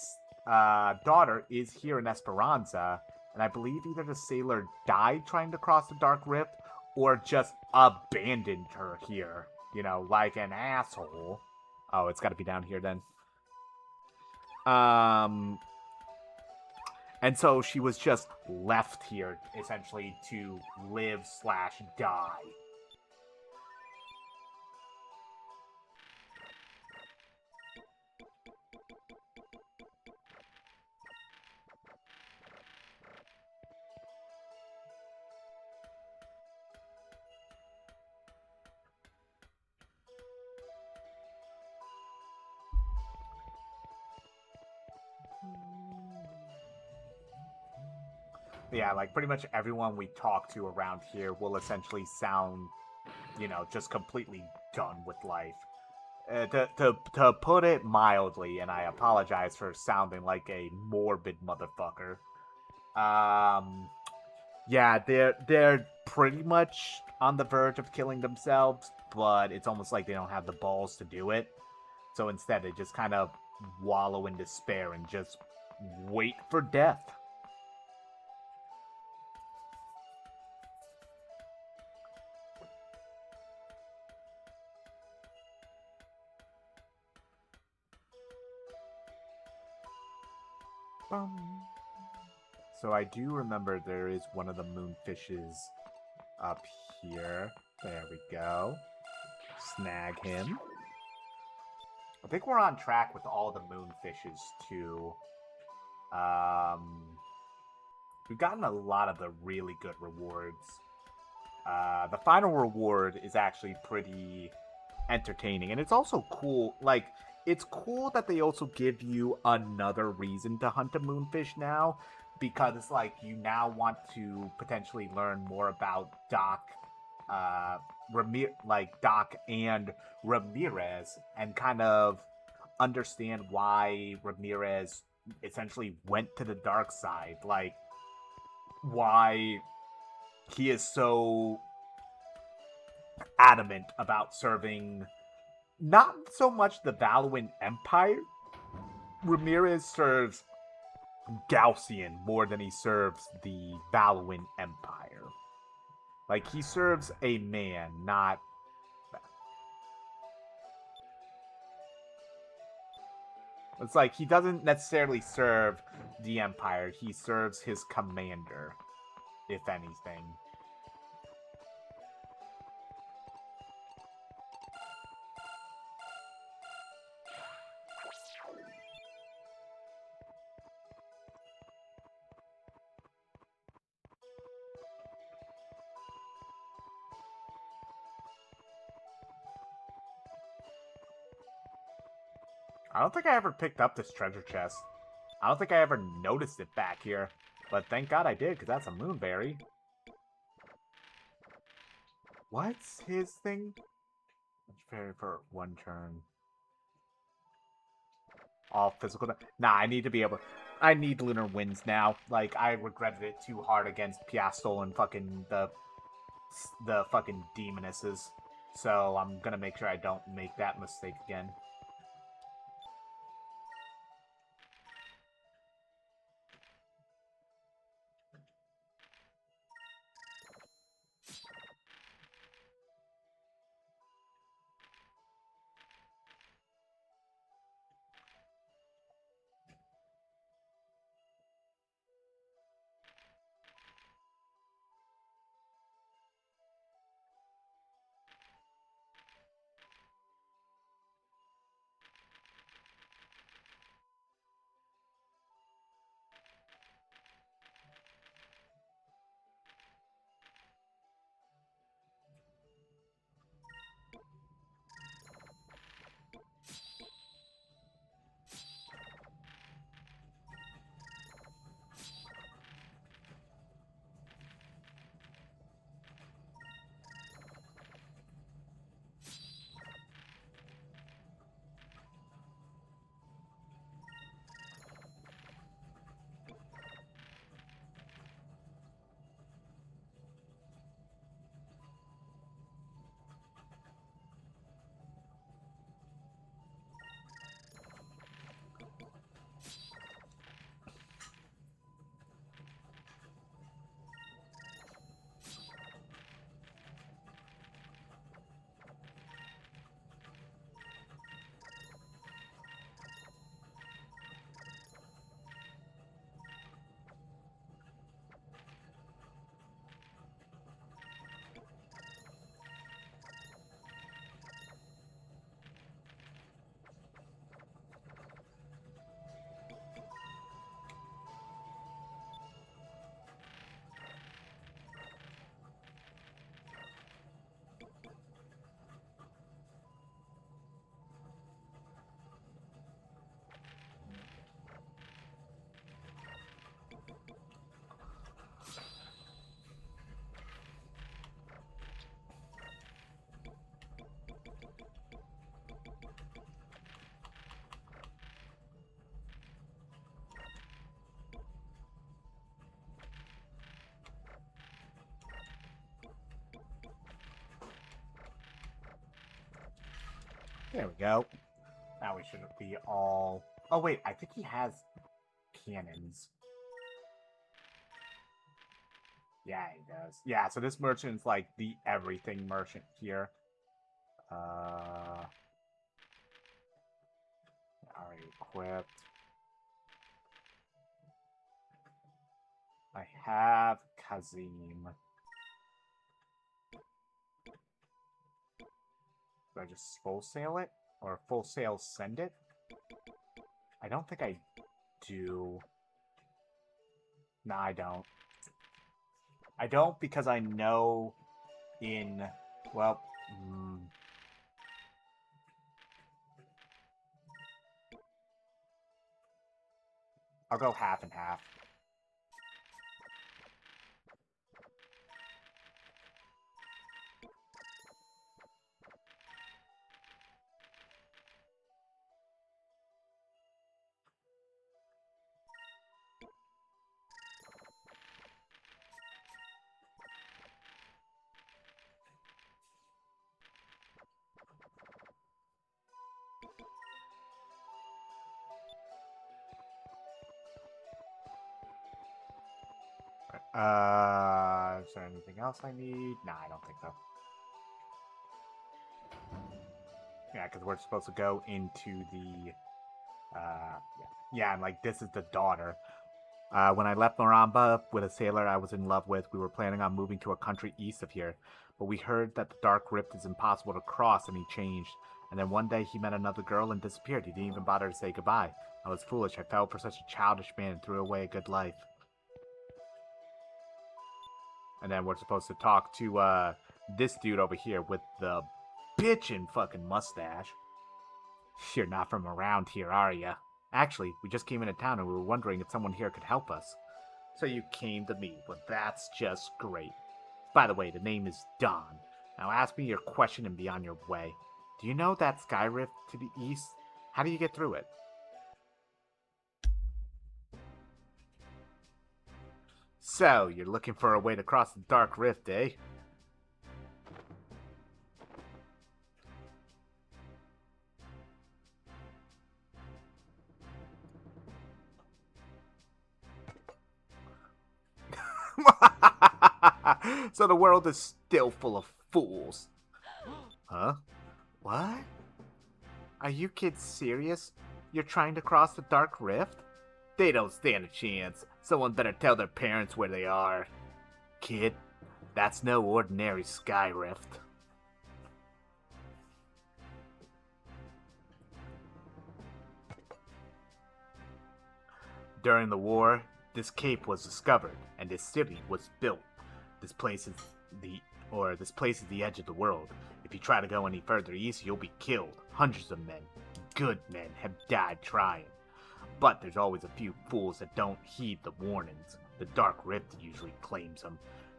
daughter is here in Esperanza, and I believe either the sailor died trying to cross the Dark Rift, or just abandoned her here, like an asshole. Oh, it's got to be down here then. And so she was just left here, essentially, to live/die. Yeah, pretty much everyone we talk to around here will essentially sound, just completely done with life. To put it mildly, and I apologize for sounding like a morbid motherfucker. Yeah, they're pretty much on the verge of killing themselves, but it's almost like they don't have the balls to do it. So instead, they just kind of wallow in despair and just wait for death. So I do remember there is one of the moonfishes up here. There we go. Snag him. I think we're on track with all the moonfishes too. We've gotten a lot of the really good rewards. The final reward is actually pretty entertaining, and it's also cool. It's cool that they also give you another reason to hunt a moonfish now, because it's you now want to potentially learn more about Doc, Doc and Ramirez, and kind of understand why Ramirez essentially went to the dark side, why he is so adamant about serving not so much the Valuan Empire. Ramirez serves Gaussian more than he serves the Valuan Empire. Like, he serves a man, not... It's like, he doesn't necessarily serve the Empire, he serves his commander, if anything. I don't think I ever picked up this treasure chest. I don't think I ever noticed it back here. But thank God I did, because that's a Moonberry. What's his thing? Fairy for 1 turn. All physical. Nah, I need to be able. I need Lunar Winds now. Like, I regretted it too hard against Piastol and fucking the fucking demonesses. So I'm gonna make sure I don't make that mistake again. There we go. Now we should be all... Oh, wait, I think he has cannons. Yeah, he does. Yeah, so this merchant's like the everything merchant here. Already equipped. I have Kazim. Do I just full sail it? Or full sail send it? I don't think I do. Nah, I don't. I don't because I know in... Well... I'll go half and half. Is there anything else I need? Nah, I don't think so. Yeah, because we're supposed to go into the, yeah, and like this is the daughter. When I left Maramba with a sailor I was in love with, we were planning on moving to a country east of here, but we heard that the Dark Rift is impossible to cross and he changed. And then one day he met another girl and disappeared. He didn't even bother to say goodbye. I was foolish. I fell for such a childish man and threw away a good life. And then we're supposed to talk to this dude over here with the bitchin' fucking mustache. You're not from around here, are ya? Actually, we just came into town and we were wondering if someone here could help us. So you came to me. Well, that's just great. By the way, the name is Don. Now ask me your question and be on your way. Do you know that sky rift to the east? How do you get through it? So, you're looking for a way to cross the Dark Rift, eh? So the world is still full of fools. Huh? What? Are you kids serious? You're trying to cross the Dark Rift? They don't stand a chance. Someone better tell their parents where they are. Kid, that's no ordinary sky rift. During the war, this cape was discovered and this city was built. This place is the edge of the world. If you try to go any further east, you'll be killed. Hundreds of men, good men, have died trying. But there's always a few fools that don't heed the warnings. The Dark Rift usually claims them.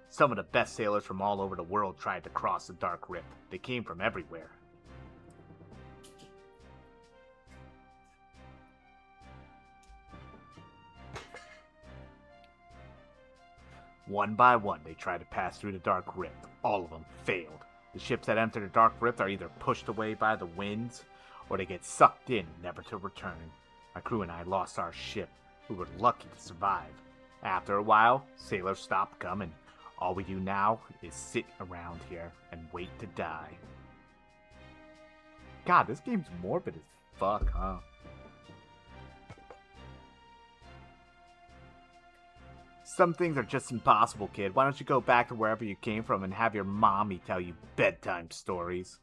Some of the best sailors from all over the world tried to cross the Dark Rift. They came from everywhere. One by one, they tried to pass through the Dark Rift. All of them failed. The ships that enter the Dark Rift are either pushed away by the winds, or they get sucked in, never to return. My crew and I lost our ship. We were lucky to survive. After a while, sailors stopped coming. All we do now is sit around here and wait to die. God, this game's morbid as fuck, huh? Some things are just impossible, kid. Why don't you go back to wherever you came from and have your mommy tell you bedtime stories?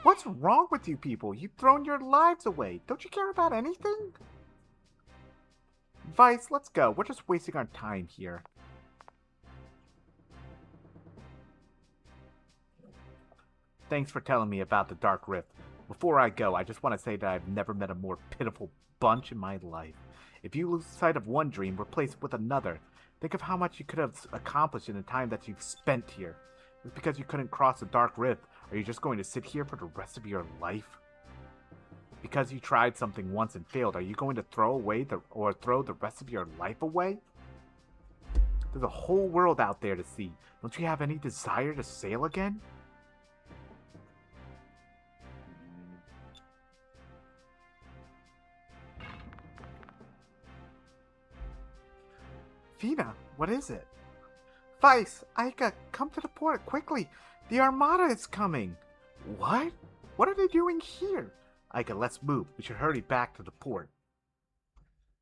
What's wrong with you people? You've thrown your lives away. Don't you care about anything? Vice, let's go. We're just wasting our time here. Thanks for telling me about the Dark Rift. Before I go, I just want to say that I've never met a more pitiful bunch in my life. If you lose sight of one dream, replace it with another. Think of how much you could have accomplished in the time that you've spent here. Just because you couldn't cross the Dark Rift, are you just going to sit here for the rest of your life? Because you tried something once and failed, are you going to throw the rest of your life away? There's a whole world out there to see. Don't you have any desire to sail again? Fina, what is it? Vice, Aika, come to the port, quickly! The Armada is coming! What? What are they doing here? Aika, let's move. We should hurry back to the port.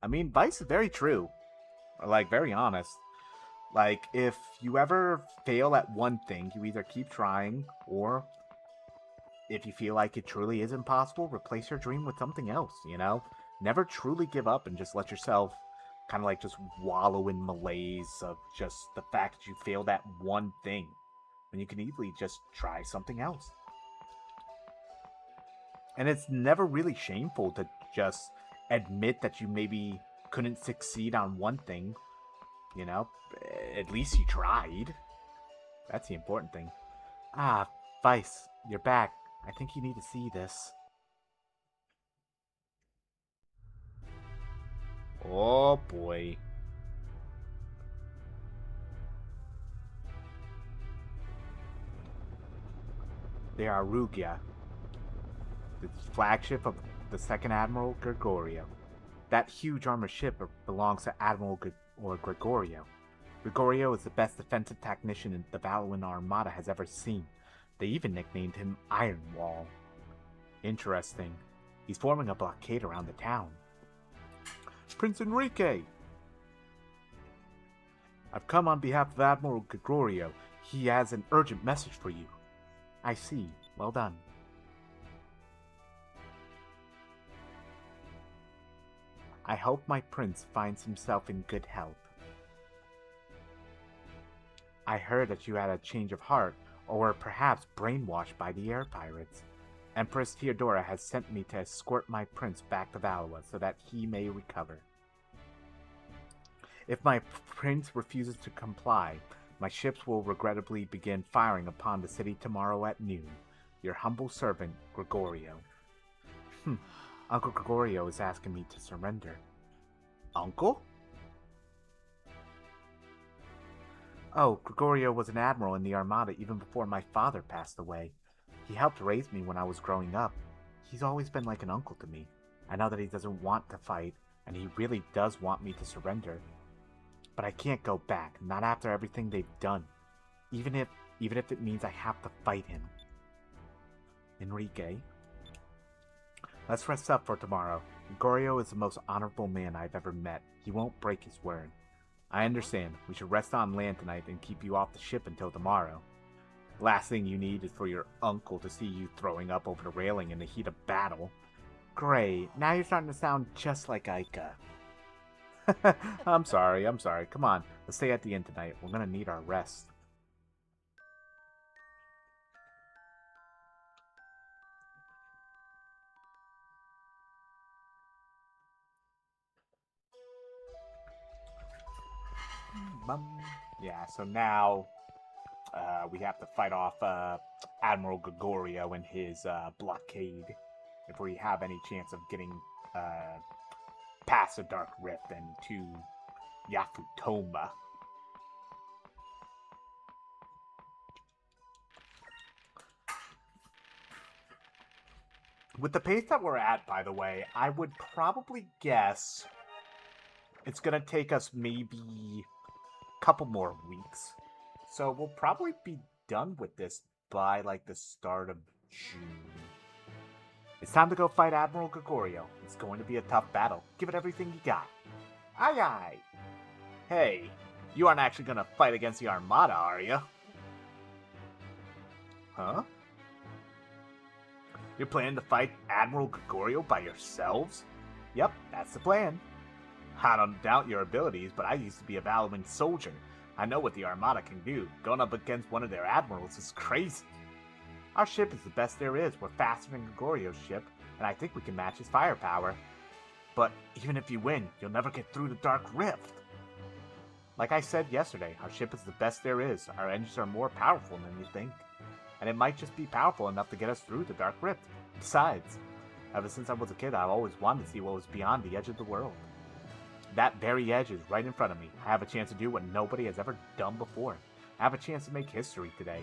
I mean, Vice is very true. Like, very honest. Like, if you ever fail at one thing, you either keep trying, or if you feel like it truly is impossible, replace your dream with something else, you know? Never truly give up and just let yourself kind of like just wallow in malaise of just the fact that you failed at one thing when you can easily just try something else. And it's never really shameful to just admit that you maybe couldn't succeed on one thing. You know, at least you tried. That's the important thing. Ah, Vice, you're back. I think you need to see this. Oh boy. They are Rugia, the flagship of the second Admiral Gregorio. That huge armored ship belongs to Admiral Gregorio. Gregorio is the best defensive technician the Valuan Armada has ever seen. They even nicknamed him Iron Wall. Interesting. He's forming a blockade around the town. Prince Enrique! I've come on behalf of Admiral Gregorio. He has an urgent message for you. I see. Well done. I hope my prince finds himself in good health. I heard that you had a change of heart, or were perhaps brainwashed by the air pirates. Empress Theodora has sent me to escort my prince back to Valois so that he may recover. If my prince refuses to comply, my ships will regrettably begin firing upon the city tomorrow at noon. Your humble servant, Gregorio. Uncle Gregorio is asking me to surrender. Uncle? Oh, Gregorio was an admiral in the Armada even before my father passed away. He helped raise me when I was growing up. He's always been like an uncle to me. I know that he doesn't want to fight, and he really does want me to surrender. But I can't go back, not after everything they've done. Even if it means I have to fight him. Enrique? Let's rest up for tomorrow. Gregorio is the most honorable man I've ever met. He won't break his word. I understand. We should rest on land tonight and keep you off the ship until tomorrow. Last thing you need is for your uncle to see you throwing up over the railing in the heat of battle. Great. Now you're starting to sound just like Ica. I'm sorry. Come on. Let's stay at the inn tonight. We're gonna need our rest. Yeah, so now we have to fight off Admiral Gregorio and his blockade if we have any chance of getting past the Dark Rift and to Yafutoma. With the pace that we're at, by the way, I would probably guess it's going to take us maybe a couple more weeks. So we'll probably be done with this by like the start of June. It's time to go fight Admiral Gregorio. It's going to be a tough battle. Give it everything you got. Aye aye. Hey, you aren't actually going to fight against the Armada, are you? Huh? You're planning to fight Admiral Gregorio by yourselves? Yep, that's the plan. I don't doubt your abilities, but I used to be a Valuan soldier. I know what the Armada can do. Going up against one of their admirals is crazy. Our ship is the best there is. We're faster than Gregorio's ship, and I think we can match his firepower. But even if you win, you'll never get through the Dark Rift. Like I said yesterday, our ship is the best there is. Our engines are more powerful than you think. And it might just be powerful enough to get us through the Dark Rift. Besides, ever since I was a kid, I've always wanted to see what was beyond the edge of the world. That very edge is right in front of me. I have a chance to do what nobody has ever done before. I have a chance to make history today.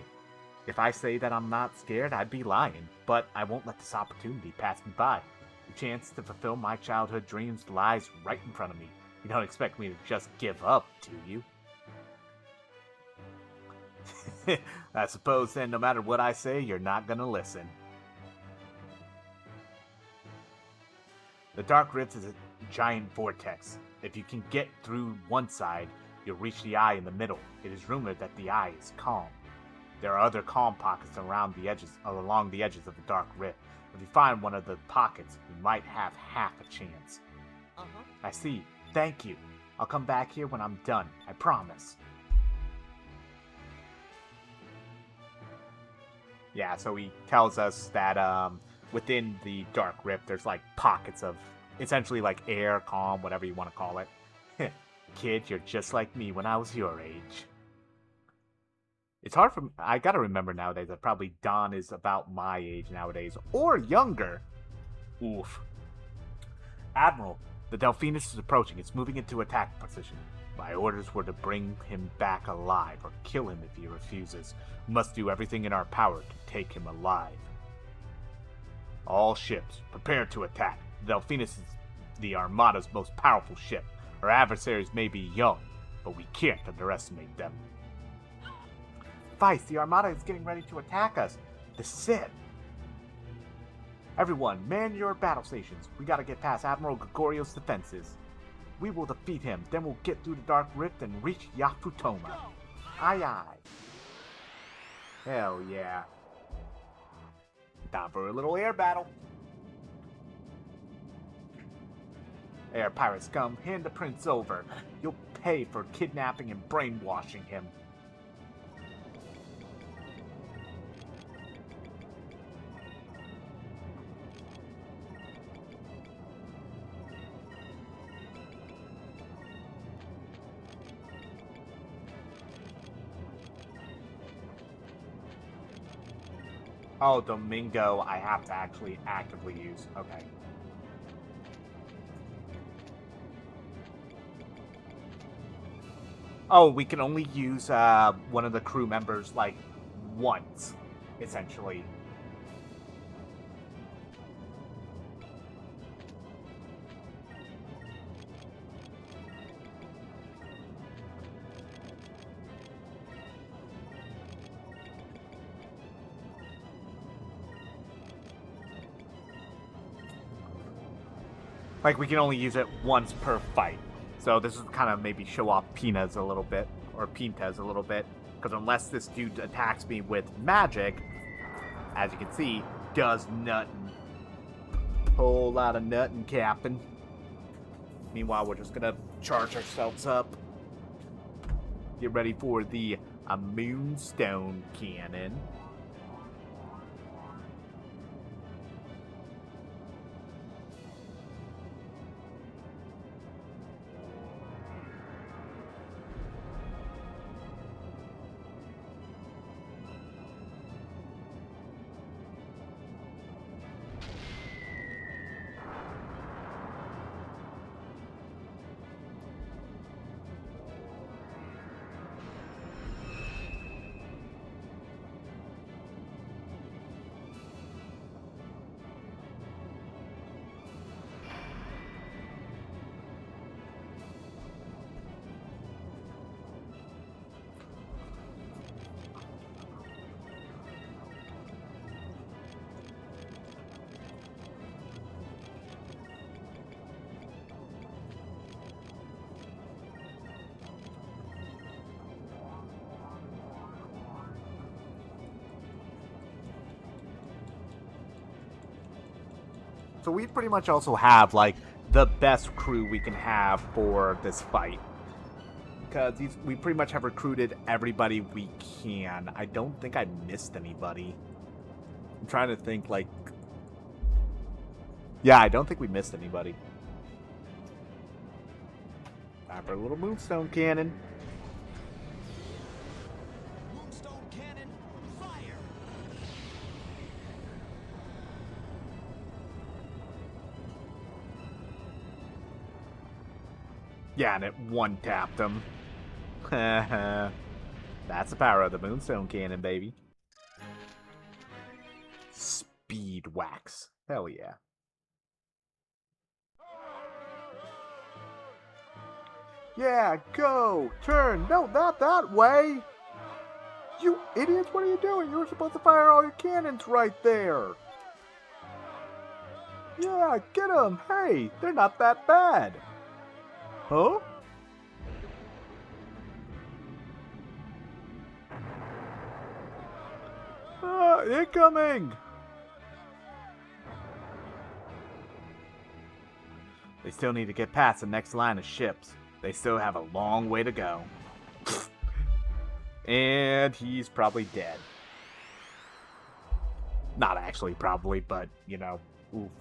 If I say that I'm not scared, I'd be lying, but I won't let this opportunity pass me by. The chance to fulfill my childhood dreams lies right in front of me. You don't expect me to just give up, do you? I suppose then no matter what I say, you're not gonna listen. The Dark Rift is a giant vortex. If you can get through one side, you'll reach the eye in the middle. It is rumored that the eye is calm. There are other calm pockets along the edges of the Dark Rift. If you find one of the pockets, you might have half a chance. I see. Thank you. I'll come back here when I'm done. I promise. Yeah, so he tells us that within the Dark Rift, there's like pockets of essentially like air, calm, whatever you want to call it. Kid, you're just like me when I was your age. It's hard for I gotta remember nowadays that probably Don is about my age nowadays, or younger. Oof. Admiral, the Delphinus is approaching. It's moving into attack position. My orders were to bring him back alive, or kill him if he refuses. We must do everything in our power to take him alive. All ships, prepare to attack. The Delphinus is the Armada's most powerful ship. Our adversaries may be young, but we can't underestimate them. Vice, the Armada is getting ready to attack us. This is it. Everyone, man your battle stations. We gotta get past Admiral Gregorio's defenses. We will defeat him, then we'll get through the Dark Rift and reach Yafutoma. Aye aye. Hell yeah. Time for a little air battle. Air pirates come, hand the prince over. You'll pay for kidnapping and brainwashing him. Oh, Domingo, I have to actually actively use. Okay. Oh, we can only use one of the crew members, like, once, essentially. Like, we can only use it once per fight. So this is kind of maybe show off Pintas a little bit, or Pintas a little bit, because unless this dude attacks me with magic, as you can see, does nothing. Whole lot of nutting, Captain. Meanwhile, we're just gonna charge ourselves up. Get ready for the Moonstone Cannon. So we pretty much also have, like, the best crew we can have for this fight. Because we pretty much have recruited everybody we can. I don't think I missed anybody. I'm trying to think, like... Yeah, I don't think we missed anybody. Time for a little Moonstone Cannon. Moonstone cannon, fire! Yeah, and it one-tapped him. That's the power of the Moonstone Cannon, baby. Speed wax. Hell yeah. Yeah, go! Turn! No, not that way! You idiots, what are you doing? You were supposed to fire all your cannons right there! Yeah, get them! Hey, they're not that bad! Huh? Incoming! They still need to get past the next line of ships. They still have a long way to go. And he's probably dead. Not actually, probably, but, you know, oof.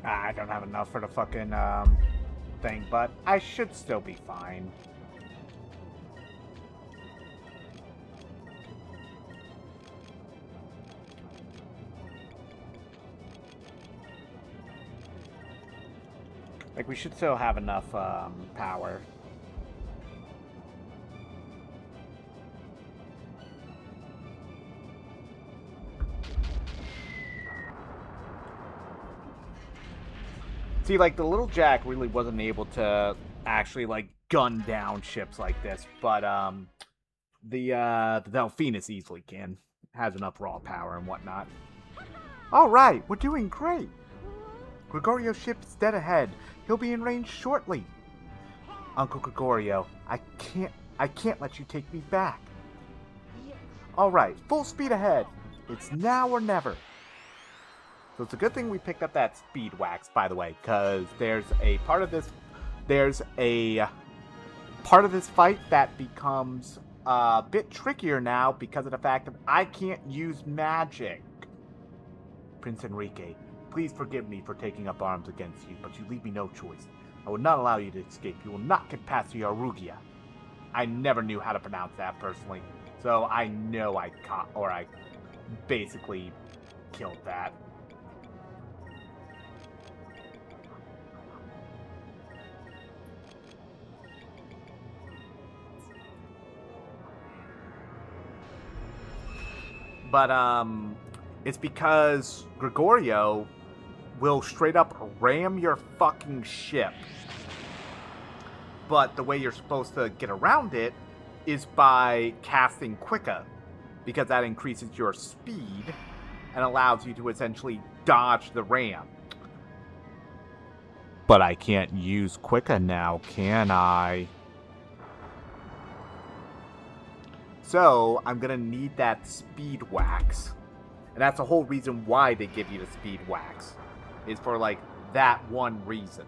I don't have enough for the fucking thing, but I should still be fine. Like, we should still have enough power. See, like, the little Jack really wasn't able to actually, like, gun down ships like this, but the Delphinus easily can. Has enough raw power and whatnot. Alright, we're doing great. Gregorio's ship is dead ahead. He'll be in range shortly. Uncle Gregorio, I can't let you take me back. Alright, full speed ahead. It's now or never. So it's a good thing we picked up that speed wax, by the way, because there's a part of this fight that becomes a bit trickier now because of the fact that I can't use magic. Prince Enrique, please forgive me for taking up arms against you, but you leave me no choice. I will not allow you to escape. You will not get past the Arugia. I never knew how to pronounce that personally, so I know I basically killed that. But it's because Gregorio will straight up ram your fucking ship. But the way you're supposed to get around it is by casting Quicka, because that increases your speed and allows you to essentially dodge the ram. But I can't use Quicka now, can I? So I'm gonna need that speed wax. And that's the whole reason why they give you the speed wax. Is for, like, that one reason.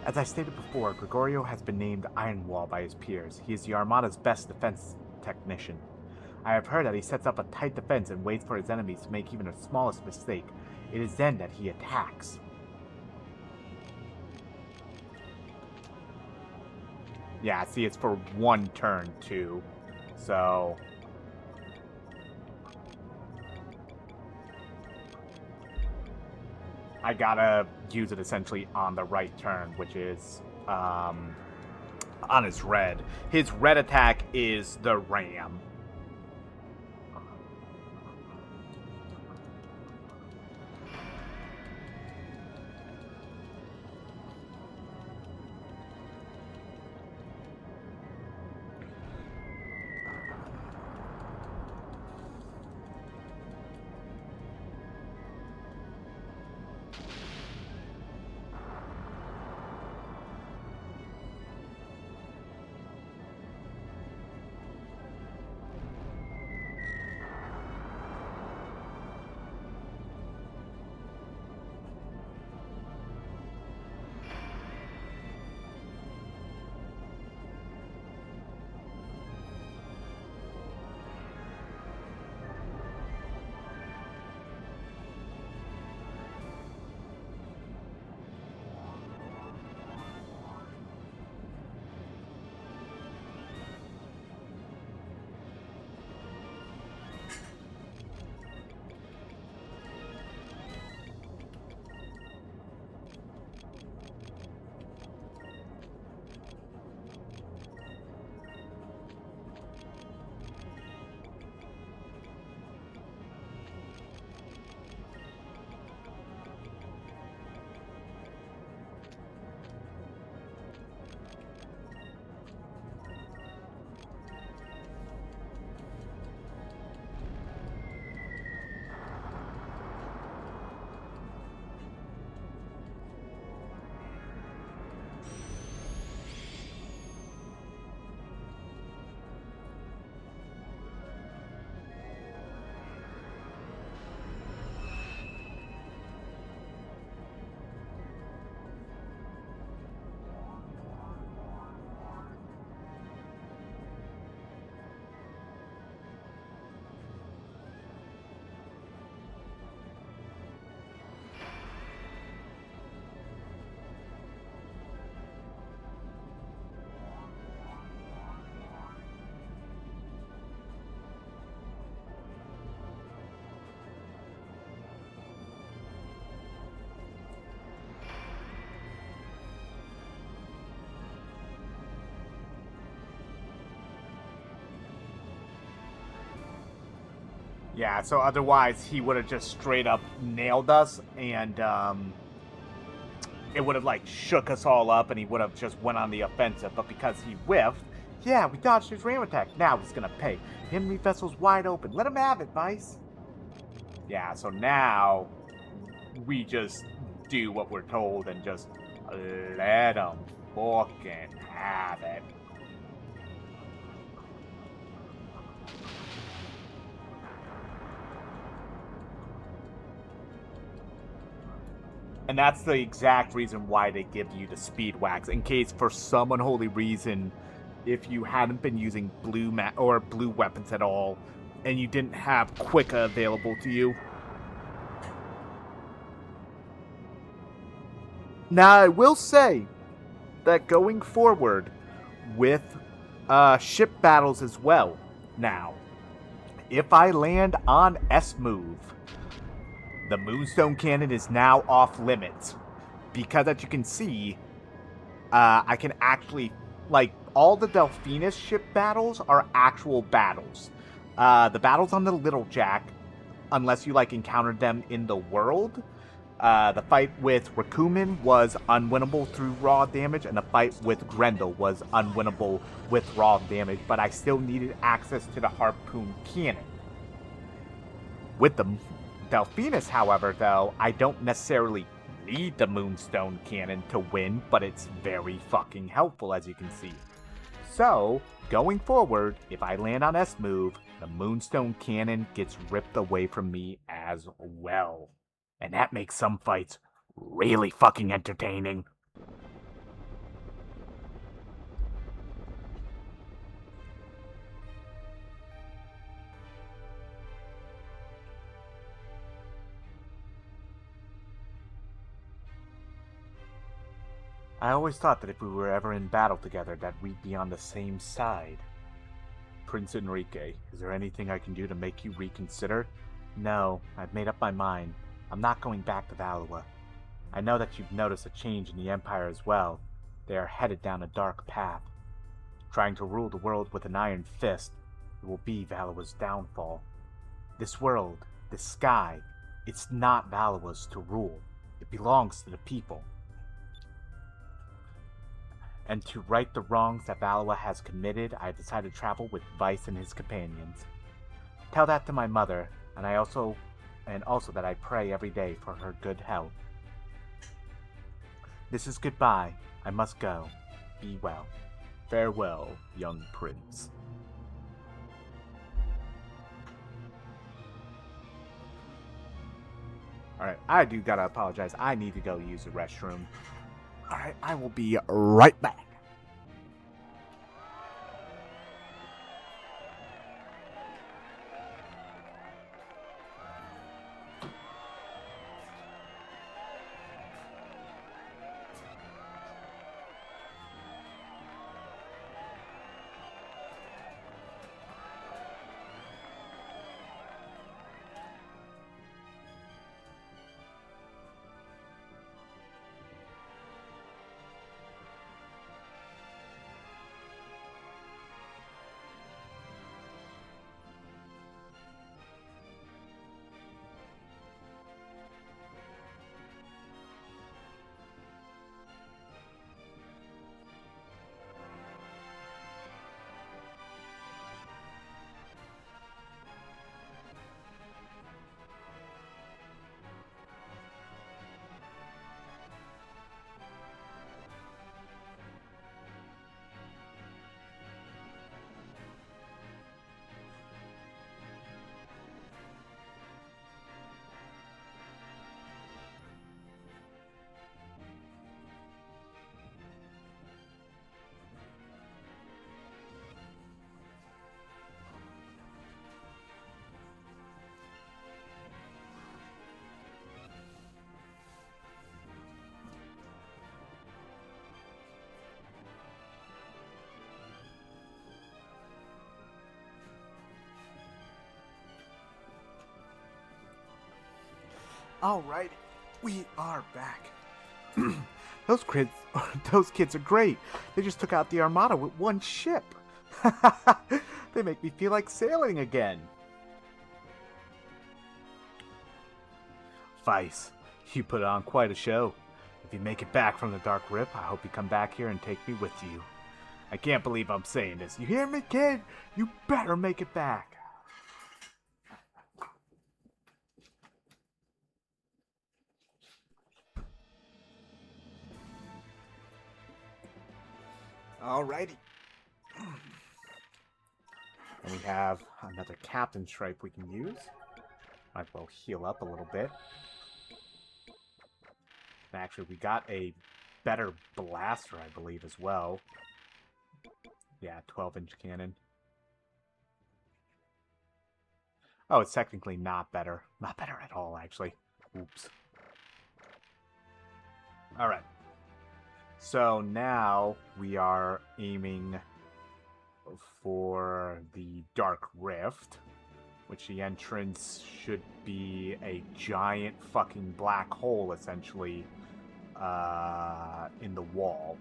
As I stated before, Gregorio has been named Iron Wall by his peers. He is the Armada's best defense technician. I have heard that he sets up a tight defense and waits for his enemies to make even the smallest mistake. It is then that he attacks. Yeah, see, it's for one turn, too. So... I gotta use it essentially on the right turn, which is on his red. His red attack is the ram. Yeah, so otherwise he would have just straight up nailed us, and it would have like shook us all up, and he would have just went on the offensive. But because he whiffed, yeah, we dodged his ram attack. Now he's gonna pay. Enemy vessel's wide open. Let him have it, Vice. Yeah, so now we just do what we're told and just let him fucking have it. And that's the exact reason why they give you the speed wax, in case for some unholy reason, if you hadn't been using blue weapons at all, and you didn't have Quicka available to you. Now, I will say that going forward with ship battles as well, now, if I land on S-move, the Moonstone Cannon is now off limits. Because as you can see, I can actually, like, all the Delphinus ship battles are actual battles. The battles on the Little Jack, unless you, like, encountered them in the world, the fight with Rakumin was unwinnable through raw damage, and the fight with Grendel was unwinnable with raw damage, but I still needed access to the Harpoon Cannon. With the Delphinus, however, though, I don't necessarily need the Moonstone Cannon to win, but it's very fucking helpful, as you can see. So, going forward, if I land on S-move, the Moonstone Cannon gets ripped away from me as well. And that makes some fights really fucking entertaining. I always thought that if we were ever in battle together that we'd be on the same side. Prince Enrique, is there anything I can do to make you reconsider? No, I've made up my mind. I'm not going back to Valois. I know that you've noticed a change in the Empire as well. They are headed down a dark path. Trying to rule the world with an iron fist, it will be Valois' downfall. This world, this sky, it's not Valois' to rule. It belongs to the people. And to right the wrongs that Valois has committed, I have decided to travel with Vice and his companions. Tell that to my mother, and also that I pray every day for her good health. This is goodbye. I must go. Be well. Farewell, young prince. Alright, I do gotta apologize. I need to go use the restroom. Alright, I will be right back. Alright, we are back. Those kids are great. They just took out the Armada with one ship. They make me feel like sailing again. sacrifice. You put on quite a show. If you make it back from the Dark Rip, I hope you come back here and take me with you. I can't believe I'm saying this. You hear me, kid? You better make it back. Alrighty. And we have another Captain Stripe we can use. Might as well heal up a little bit. And actually, we got a better blaster, I believe, as well. Yeah, 12-inch cannon. Oh, it's technically not better. Not better at all, actually. Oops. Alright. So now we are aiming for the Dark Rift, which the entrance should be a giant fucking black hole, essentially, in the wall.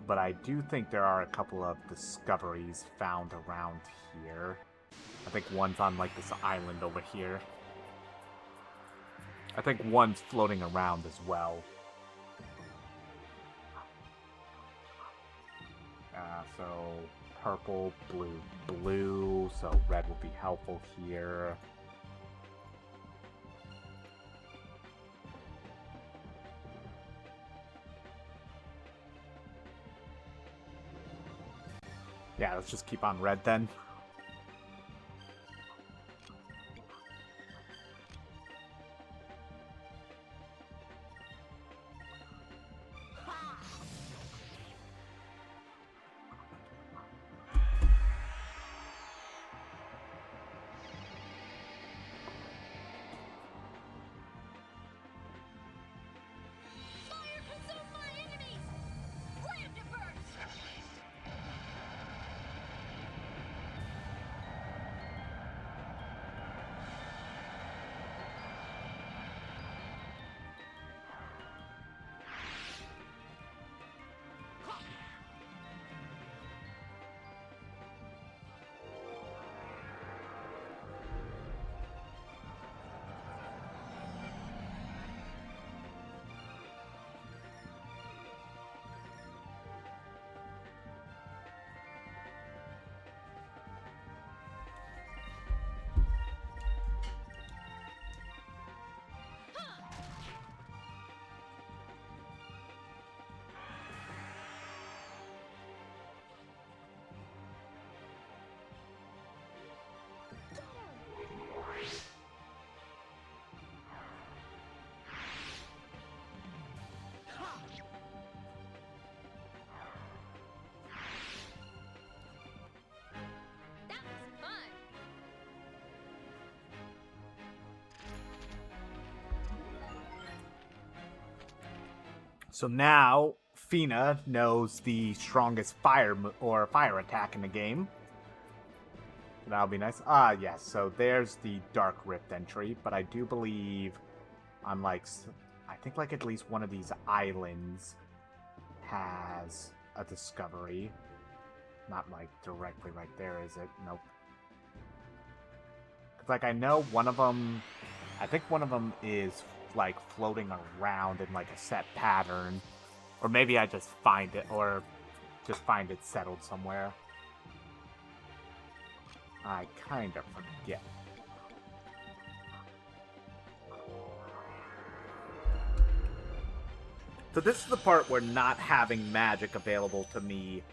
But I do think there are a couple of discoveries found around here. I think one's on, like, this island over here. I think one's floating around as well. So, purple, blue, blue. So, red will be helpful here. Yeah, let's just keep on red then. Fire consume my enemies! Flame to burst! That was fun! So now, Fina knows the strongest fire attack in the game. That'll be nice. Ah, yes. So there's the Dark Rift entry, but I do believe on, like, I think, like, at least one of these islands has a discovery. Not, like, directly right there, is it? Nope. 'Cause, like, I know one of them, I think one of them is, like, floating around in, like, a set pattern. Or maybe I just find it, or just find it settled somewhere. I kind of forget. So this is the part where not having magic available to me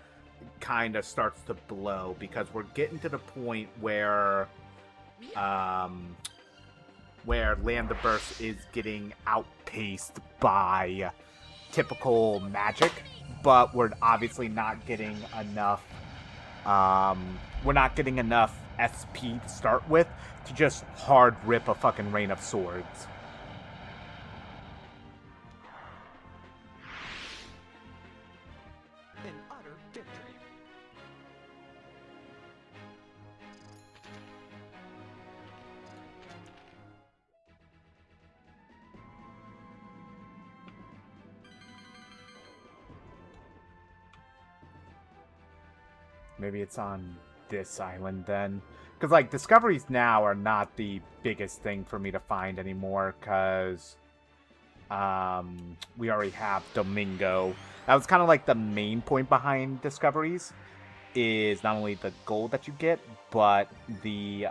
kind of starts to blow, because we're getting to the point where Land the Burst is getting outpaced by typical magic, but we're obviously not getting enough SP to start with to just hard rip a fucking Rain of Swords. An utter victory. Maybe it's on this island then, Because, like, discoveries now are not the biggest thing for me to find anymore, because we already have Domingo. That was kind of like the main point behind discoveries, is not only the gold that you get, but they're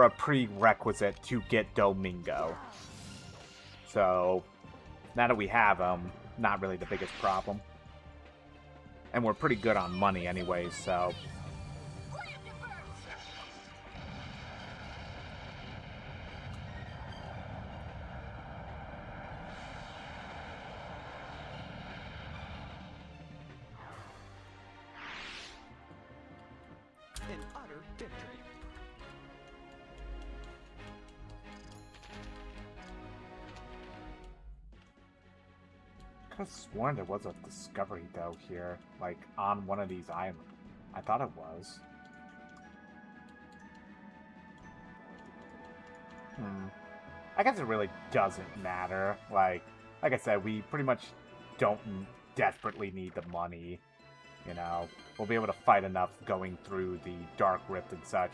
a prerequisite to get Domingo. So now that we have them, not really the biggest problem. And we're pretty good on money anyway, so. An utter victory. I could have sworn there was a discovery, though, here. Like, on one of these islands. I thought it was. I guess it really doesn't matter. Like I said, we pretty much don't desperately need the money. You know, we'll be able to fight enough going through the Dark Rift and such.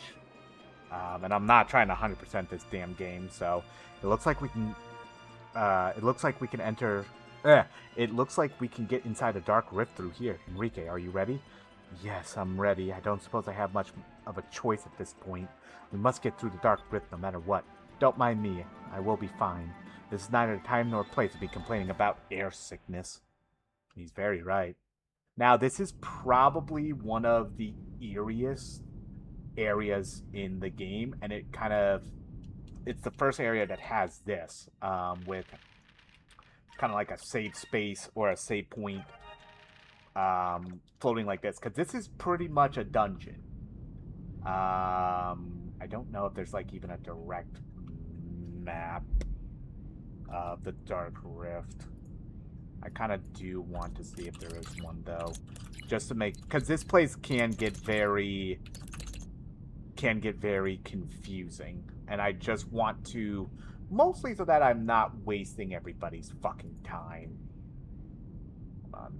And I'm not trying to 100% this damn game, so it looks like we can. It looks like we can enter. It looks like we can get inside a Dark Rift through here. Enrique, are you ready? Yes, I'm ready. I don't suppose I have much of a choice at this point. We must get through the Dark Rift no matter what. Don't mind me. I will be fine. This is neither time nor place to be complaining about air sickness. He's very right. Now, this is probably one of the eeriest areas in the game, and it's the first area that has this, with kind of like a save space or a save point floating like this, because this is pretty much a dungeon. I don't know if there's like even a direct map of the Dark Rift. I kind of do want to see if there is one, though, just to make, because this place can get very confusing, and I just want to, mostly so that I'm not wasting everybody's fucking time. Hold on.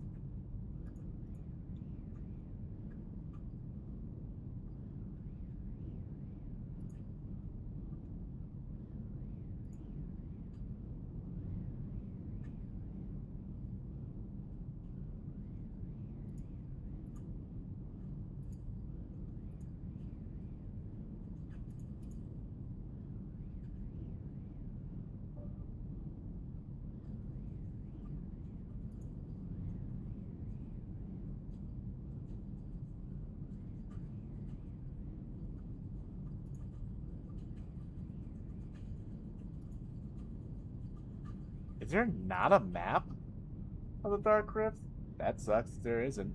Is there not a map of the Dark Rift? That sucks. There isn't.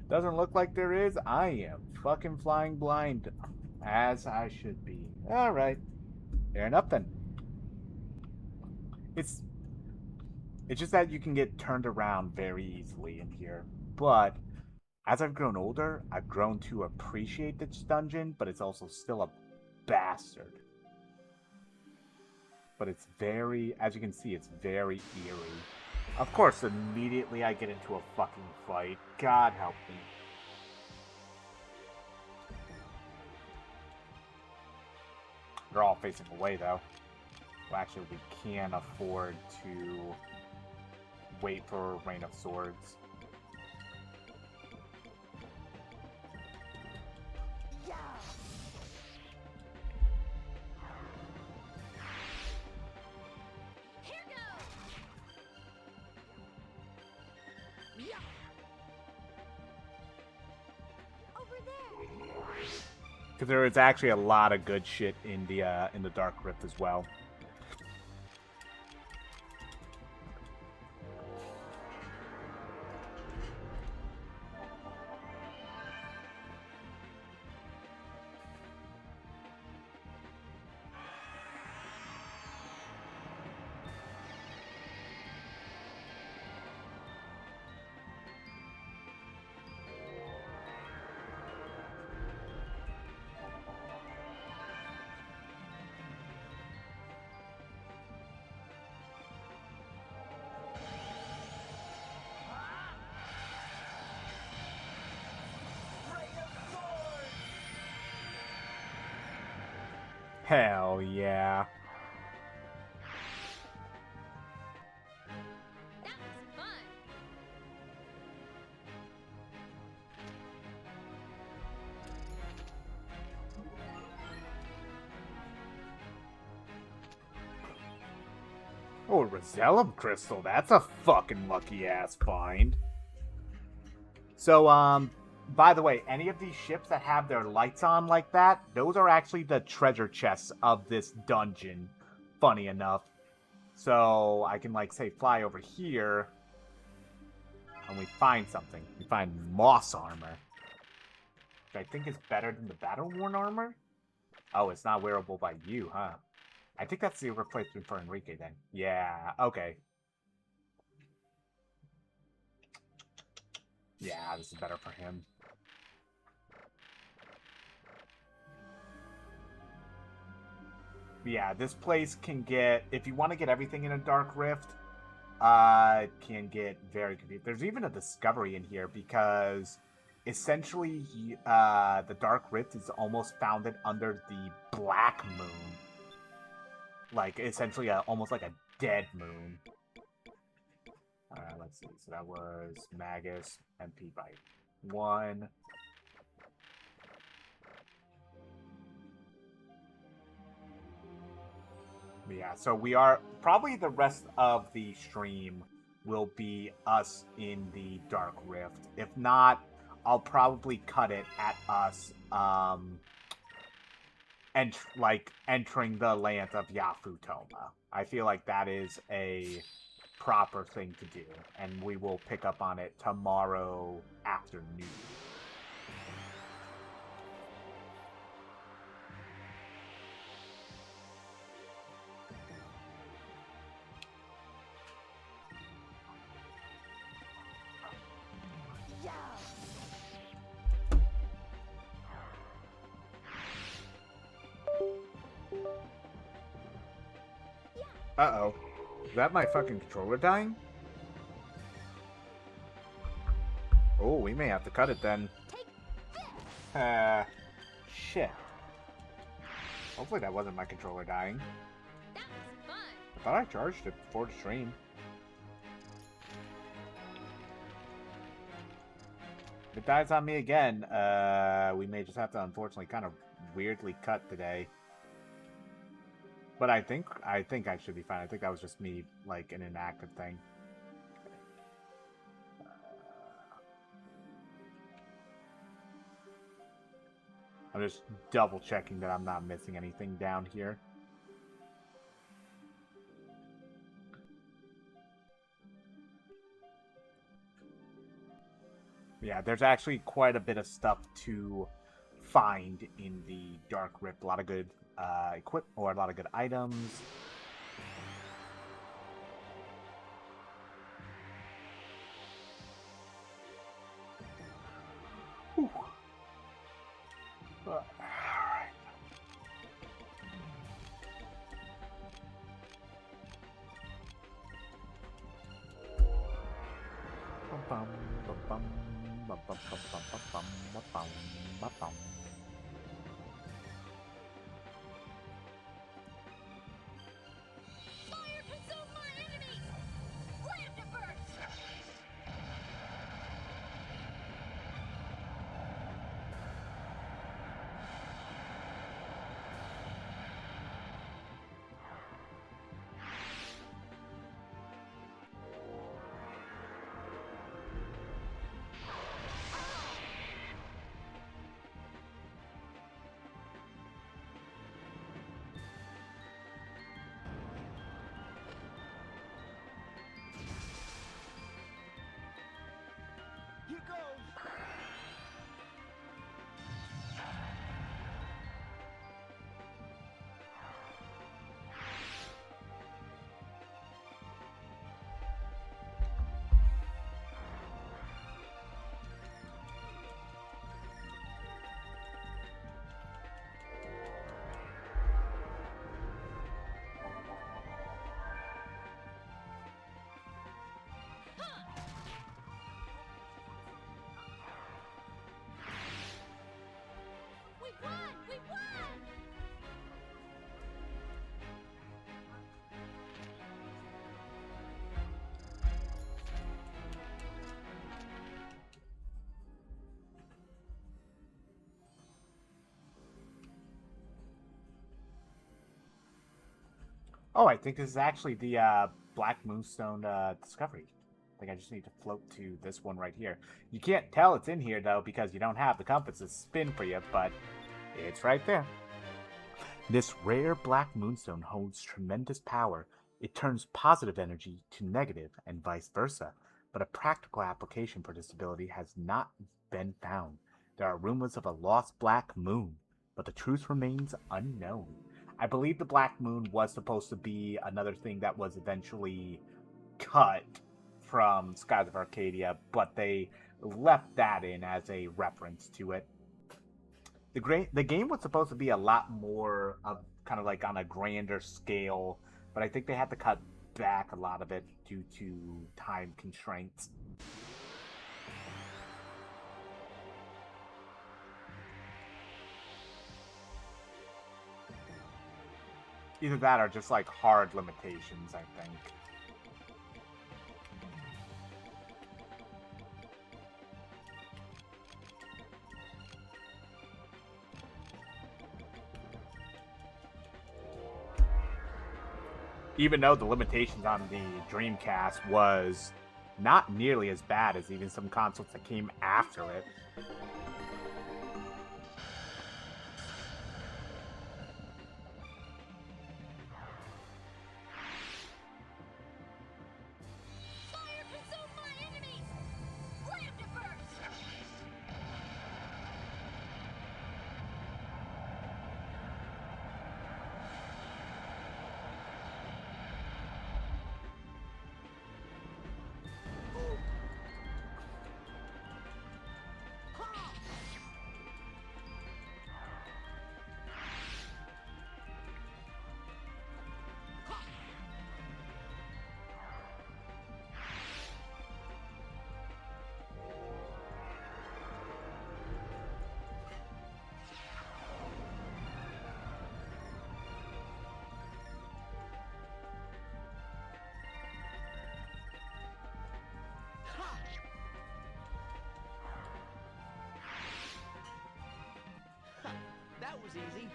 Doesn't look like there is. I am fucking flying blind, as I should be. Alright. Fair enough then. It's just that you can get turned around very easily in here. But as I've grown older, I've grown to appreciate this dungeon, but it's also still a bastard. But it's very, as you can see, it's very eerie. Of course, immediately I get into a fucking fight. God help me. They're all facing away, though. Well, actually, we can't afford to wait for Rain of Swords. Here goes! Over there! Because there is actually a lot of good shit in the Dark Rift as well. Hell yeah. That was fun. Oh, a Rosellum crystal. That's a fucking lucky ass find. So, by the way, any of these ships that have their lights on like that, those are actually the treasure chests of this dungeon. Funny enough. So, I can, like, say, fly over here, and we find something. We find moss armor, which I think is better than the battle-worn armor. Oh, it's not wearable by you, huh? I think that's the replacement for Enrique, then. Yeah, okay. Yeah, this is better for him. Yeah, this place can get, if you want to get everything in a Dark Rift, it can get very confusing. There's even a discovery in here because essentially the Dark Rift is almost founded under the Black Moon. Like, essentially almost like a dead moon. Alright, let's see. So that was Magus, MP by 1. Yeah, so we are probably the rest of the stream will be us in the Dark Rift. If not, I'll probably cut it at us and like entering the land of Yafutoma. I feel like that is a proper thing to do, and we will pick up on it tomorrow afternoon. Uh-oh. Is that my fucking controller dying? Oh, we may have to cut it then. Shit. Hopefully that wasn't my controller dying. That was fun. I thought I charged it before the stream. If it dies on me again, we may just have to unfortunately kind of weirdly cut today. But I think I should be fine. I think that was just me, like, an inactive thing. I'm just double checking that I'm not missing anything down here. Yeah, there's actually quite a bit of stuff to find in the Dark Rift. A lot of good a lot of good items. Whew. All right. Bum, bum, bum, bum, bum, bum, bum, bum, bum, bum, bum, bum. Fire consume my enemies! Land burst! Oh, I think this is actually the Black Moonstone discovery. I think I just need to float to this one right here. You can't tell it's in here, though, because you don't have the compass to spin for you, but it's right there. This rare Black Moonstone holds tremendous power. It turns positive energy to negative and vice versa, but a practical application for this ability has not been found. There are rumors of a lost Black Moon, but the truth remains unknown. I believe the Black Moon was supposed to be another thing that was eventually cut from Skies of Arcadia, but they left that in as a reference to it. The game was supposed to be a lot more of kind of like on a grander scale, but I think they had to cut back a lot of it due to time constraints. Either that or just like hard limitations, I think. Even though the limitations on the Dreamcast was not nearly as bad as even some consoles that came after it. Fire consume my enemies! Let him burst! That was easy.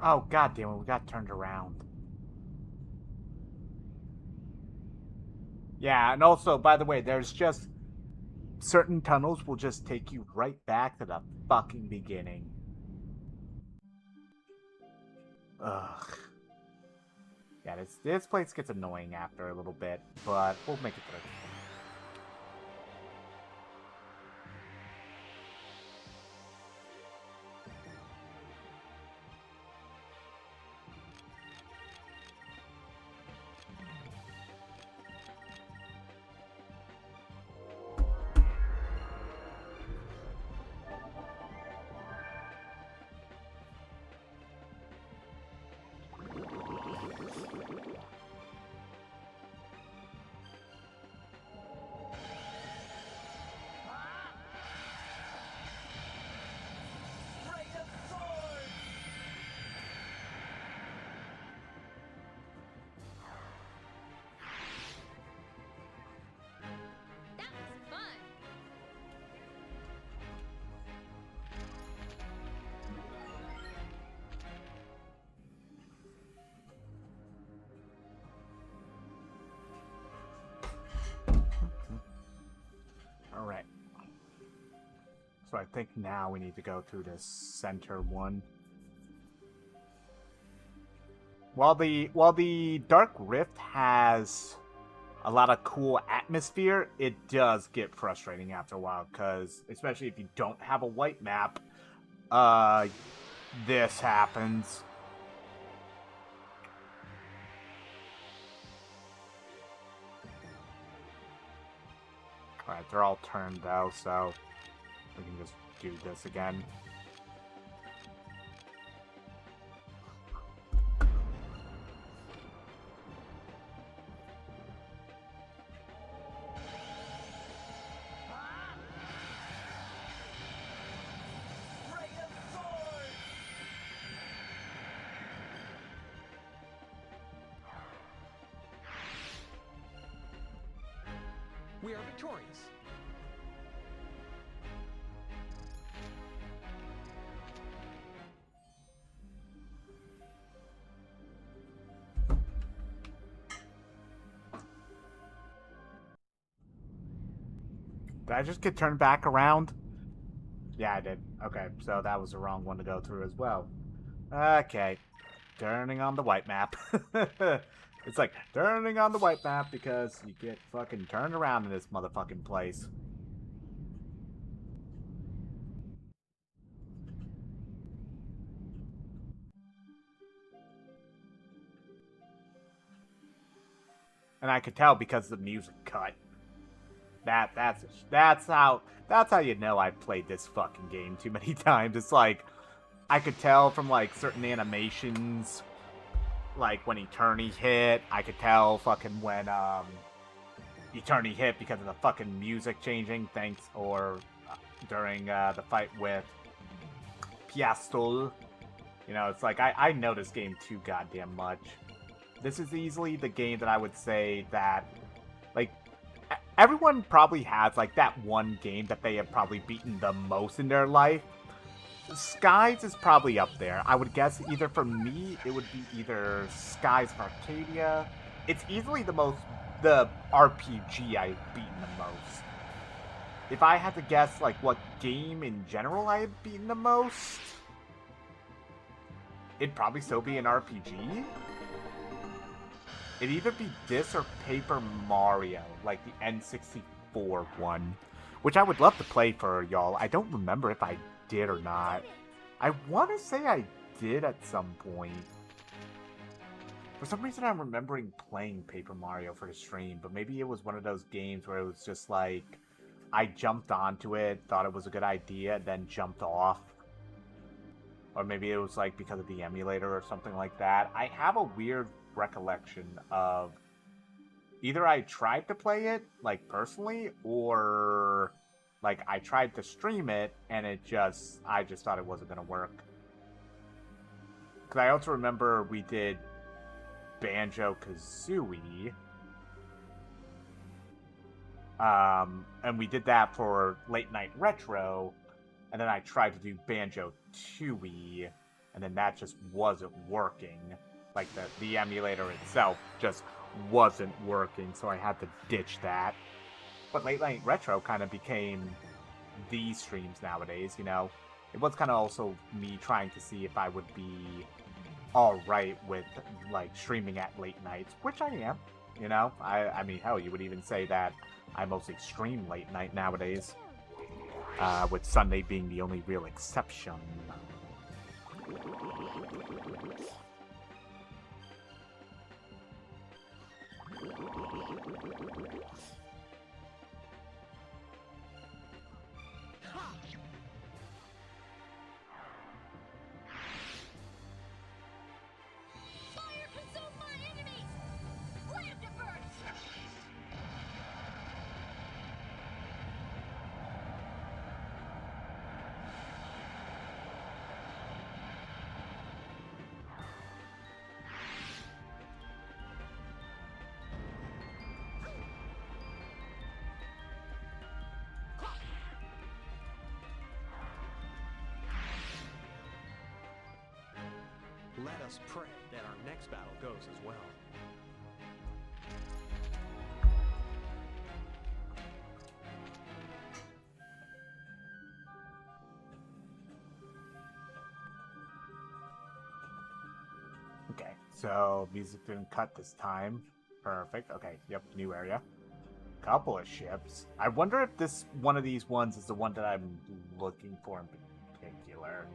Oh, god damn it, we got turned around. Yeah, and also, by the way, there's just certain tunnels will just take you right back to the fucking beginning. Ugh. Yeah, this place gets annoying after a little bit, but we'll make it through. That was fun! Alright. So I think now we need to go through this center one. While the Dark Rift has a lot of cool atmosphere, it does get frustrating after a while, because especially if you don't have a white map, this happens. Alright, they're all turned though, so we can just do this again. We are victorious. Did I just get turned back around? Yeah, I did. Okay, so that was the wrong one to go through as well. Okay. Turning on the white map. It's like turning on the white map because you get fucking turned around in this motherfucking place. And I could tell because the music cut. That's how you know I've played this fucking game too many times. It's like I could tell from like certain animations, like when Eternity hit. I could tell fucking when Eternity hit because of the fucking music changing. Thanks or during the fight with Piastol. You know, it's like I know this game too goddamn much. This is easily the game that I would say that, like, everyone probably has, like, that one game that they have probably beaten the most in their life. Skies is probably up there. I would guess either for me, it would be either Skies of Arcadia. It's easily the RPG I've beaten the most. If I had to guess, like, what game in general I have beaten the most, it'd probably still be an RPG. It'd either be this or Paper Mario, like the N64 one, which I would love to play for y'all. I don't remember if I did or not. I want to say I did at some point. For some reason, I'm remembering playing Paper Mario for the stream, but maybe it was one of those games where it was just like, I jumped onto it, thought it was a good idea, then jumped off. Or maybe it was like because of the emulator or something like that. I have a weird recollection of either I tried to play it, like, personally, or like I tried to stream it and I just thought it wasn't gonna work. Because I also remember we did Banjo-Kazooie, and we did that for Late Night Retro, and then I tried to do Banjo-Tooie, and then that just wasn't working. Like, the emulator itself just wasn't working, so I had to ditch that. But Late Night Retro kind of became these streams nowadays, you know? It was kind of also me trying to see if I would be alright with, like, streaming at late nights, which I am, you know? I mean, hell, you would even say that I mostly stream late night nowadays, with Sunday being the only real exception. Fire consume my enemies! Flamberburst! Let us pray that our next battle goes as well. Okay, so music didn't cut this time. Perfect. Okay, yep, new area. Couple of ships. I wonder if this one of these ones is the one that I'm looking for in particular.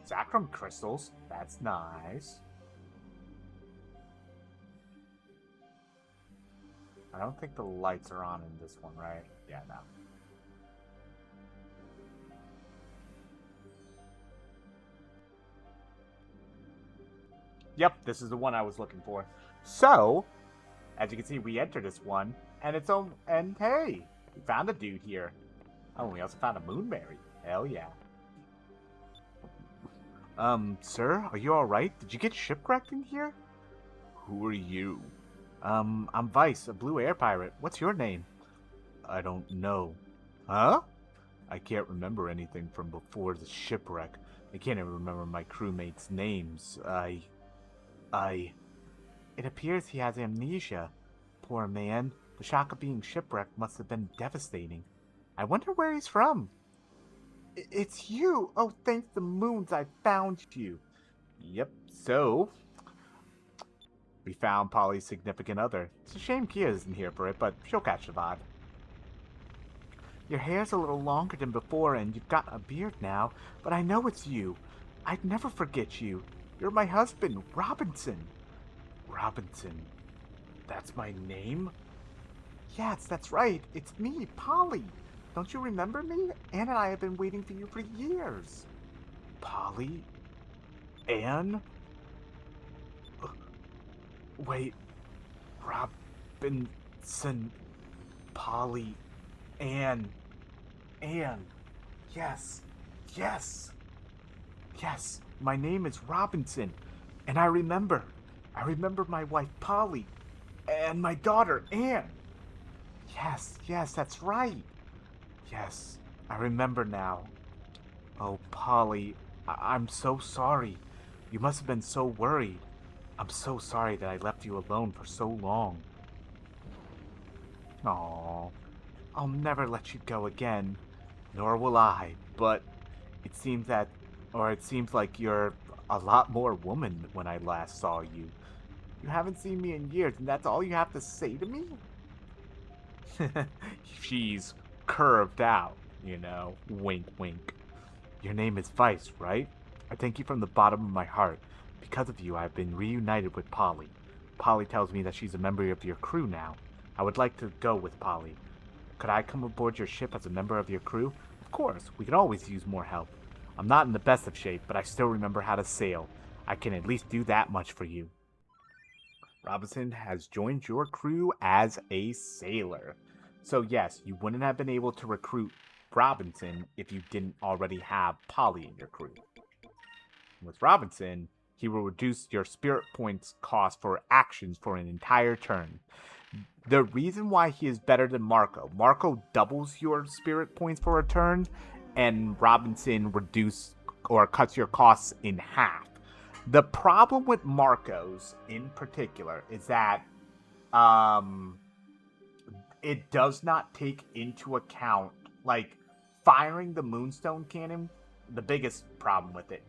Sacrum crystals. That's nice. I don't think the lights are on in this one, right? Yeah, no. Yep, this is the one I was looking for. So, as you can see, we entered this one, and and hey, we found a dude here. Oh, we also found a Moonberry. Hell yeah. Sir, are you alright? Did you get shipwrecked in here? Who are you? I'm Vice, a blue air pirate. What's your name? I don't know. Huh? I can't remember anything from before the shipwreck. I can't even remember my crewmates' names. It appears he has amnesia. Poor man. The shock of being shipwrecked must have been devastating. I wonder where he's from. It's you! Oh, thanks the moons I found you. Yep, so we found Polly's significant other. It's a shame Kia isn't here for it, but she'll catch the vibe. Your hair's a little longer than before, and you've got a beard now, but I know it's you. I'd never forget you. You're my husband, Robinson. Robinson? That's my name? Yes, that's right. It's me, Polly. Don't you remember me? Anne and I have been waiting for you for years. Polly? Anne? Wait. Robinson. Polly. Anne. Anne. Yes. Yes. Yes. My name is Robinson. And I remember. I remember my wife Polly. And my daughter Anne. Yes, that's right. Yes, I remember now. Oh, Polly, I'm so sorry. You must have been so worried. I'm so sorry that I left you alone for so long. Aww, I'll never let you go again. Nor will I, but it seems like you're a lot more woman than when I last saw you. You haven't seen me in years, and that's all you have to say to me? She's curved out, you know. Wink, wink. Your name is Vice, right? I thank you from the bottom of my heart. Because of you, I've been reunited with Polly. Polly tells me that she's a member of your crew now. I would like to go with Polly. Could I come aboard your ship as a member of your crew? Of course, we can always use more help. I'm not in the best of shape, but I still remember how to sail. I can at least do that much for you. Robinson has joined your crew as a sailor. So yes, you wouldn't have been able to recruit Robinson if you didn't already have Polly in your crew. With Robinson, he will reduce your spirit points cost for actions for an entire turn. The reason why he is better than Marco doubles your spirit points for a turn, and Robinson cuts your costs in half. The problem with Marco's in particular is that it does not take into account, like, firing the Moonstone Cannon, the biggest problem with it.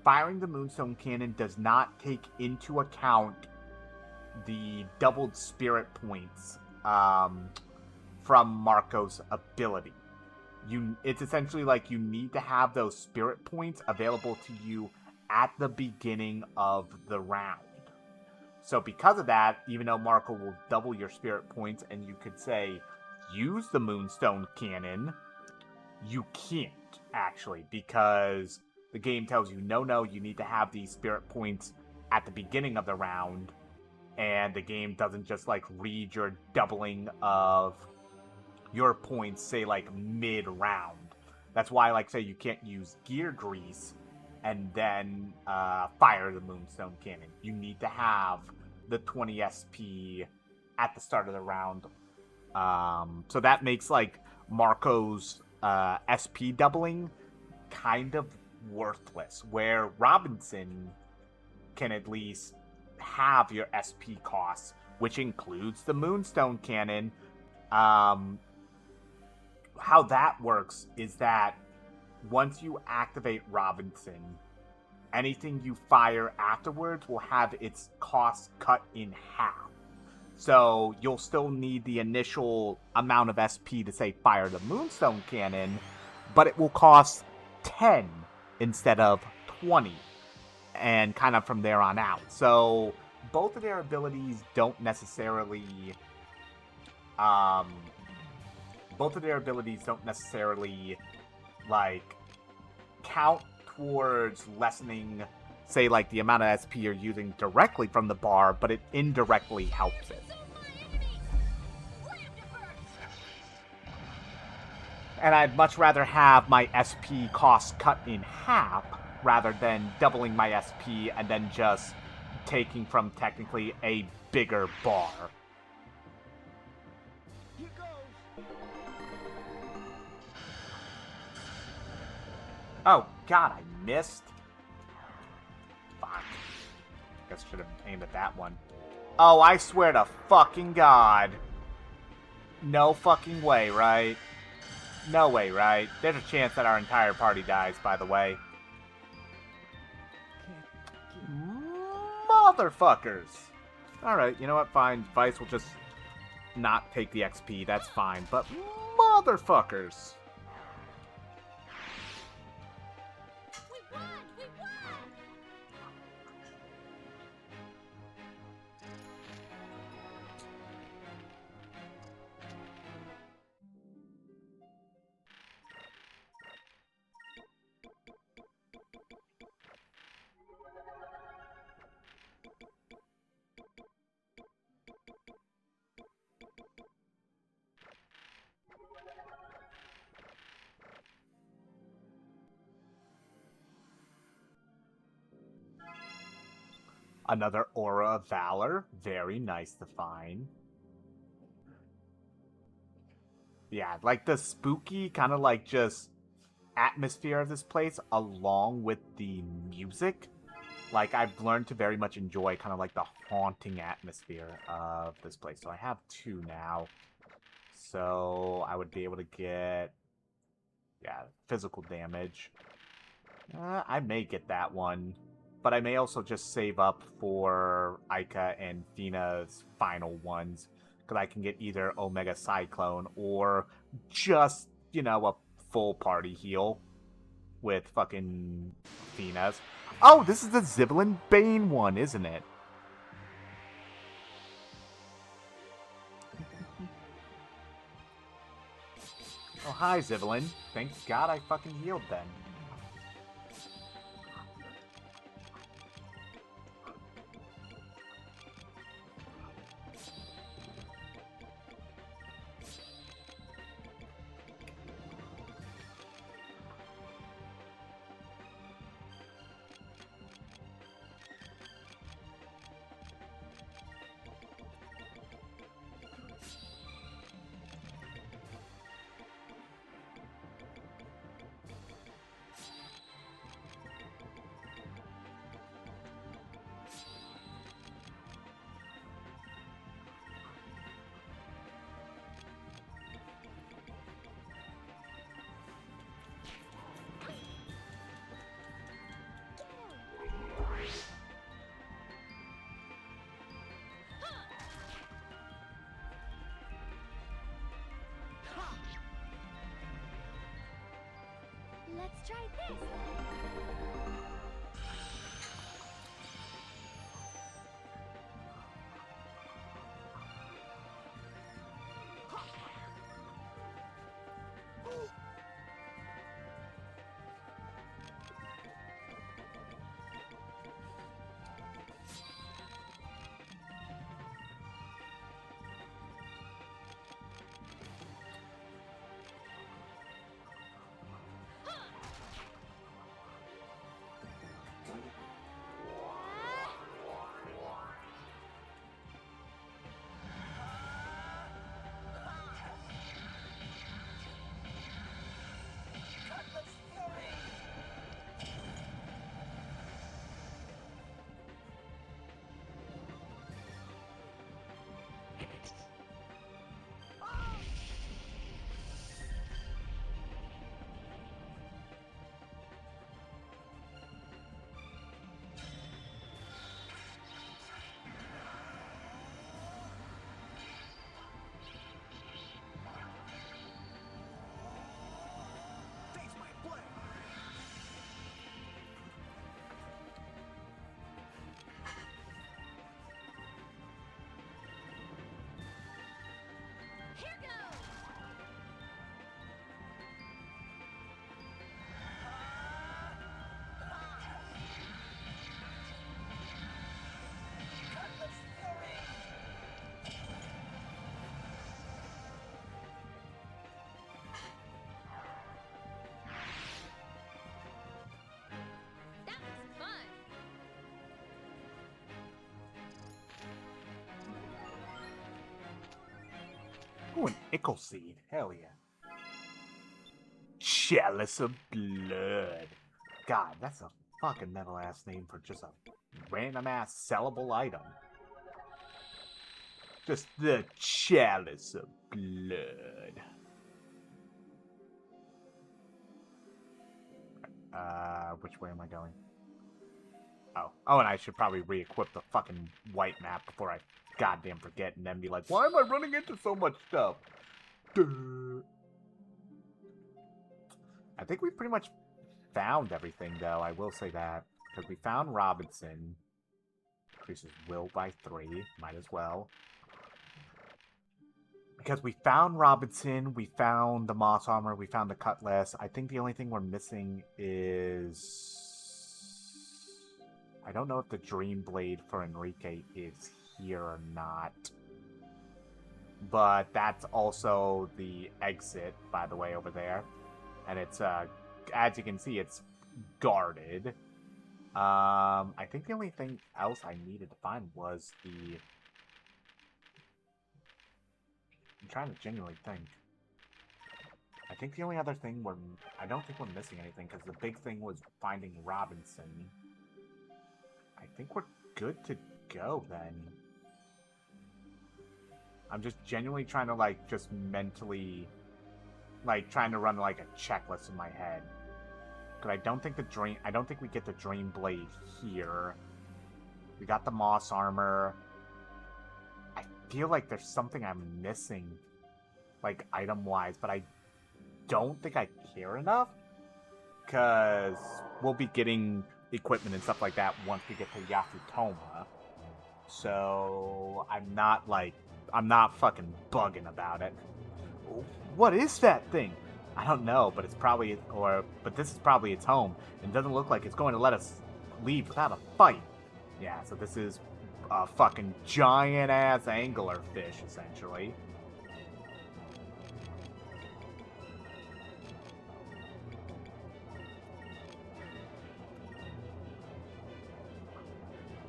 Firing the Moonstone Cannon does not take into account the doubled spirit points from Marco's ability. It's essentially like you need to have those spirit points available to you at the beginning of the round. So because of that, even though Marco will double your spirit points and you could say, use the Moonstone Cannon, you can't, actually, because the game tells you, no, you need to have these spirit points at the beginning of the round, and the game doesn't just, like, read your doubling of your points, say, like, mid-round. That's why, like, say, you can't use Gear Grease and then fire the Moonstone Cannon. You need to have the 20 SP at the start of the round. So that makes, like, Marco's SP doubling kind of worthless, where Robinson can at least have your SP costs, which includes the Moonstone Cannon. How that works is that once you activate Robinson, anything you fire afterwards will have its cost cut in half. So you'll still need the initial amount of SP to, say, fire the Moonstone Cannon, but it will cost 10 instead of 20, and kind of from there on out. So both of their abilities don't necessarily like count towards lessening, say, like, the amount of SP you're using directly from the bar, but it indirectly helps it. And I'd much rather have my SP cost cut in half rather than doubling my SP and then just taking from technically a bigger bar. Here goes. Oh, God, I missed. Fuck. Guess I should have aimed at that one. Oh, I swear to fucking God. No fucking way, right? No way, right? There's a chance that our entire party dies, by the way. Motherfuckers! Alright, you know what? Fine. Vice will just not take the XP. That's fine. But motherfuckers! We won! We won! Another Aura of Valor. Very nice to find. Yeah, like the spooky kind of like just atmosphere of this place along with the music. Like I've learned to very much enjoy kind of like the haunting atmosphere of this place. So I have 2 now. So I would be able to get, yeah, physical damage. I may get that one. But I may also just save up for Ica and Fina's final ones. Because I can get either Omega Cyclone or just, you know, a full party heal with fucking Fina's. Oh, this is the Ziblin Bane one, isn't it? Oh, hi, Ziblin. Thank God I fucking healed then. Let's try this. Ooh, an ickle seed. Hell yeah. Chalice of Blood. God, that's a fucking metal ass name for just a random ass sellable item. Just the Chalice of Blood. Which way am I going? Oh, and I should probably re-equip the fucking white map before I goddamn forget and then be like, why am I running into so much stuff? Duh. I think we pretty much found everything, though. I will say that. Because we found Robinson. Increases will by 3. Might as well. Because we found Robinson, we found the Moss Armor, we found the Cutlass. I think the only thing we're missing is... I don't know if the Dream Blade for Enrique is here or not. But that's also the exit, by the way, over there. And it's, as you can see, it's guarded. I think the only thing else I needed to find was the... I'm trying to genuinely think. I think the only other thing I don't think we're missing anything, because the big thing was finding Robinson. I think we're good to go, then. I'm just genuinely trying to, like, just mentally... Like, trying to run, like, a checklist in my head. Because I don't think we get the Dream Blade here. We got the Moss Armor. I feel like there's something I'm missing, like, item-wise, but I don't think I care enough, because we'll be getting equipment and stuff like that once we get to Yafutoma. So, I'm not fucking bugging about it. What is that thing? I don't know, but but this is probably its home, and doesn't look like it's going to let us leave without a fight. Yeah, so this is a fucking giant-ass anglerfish, essentially.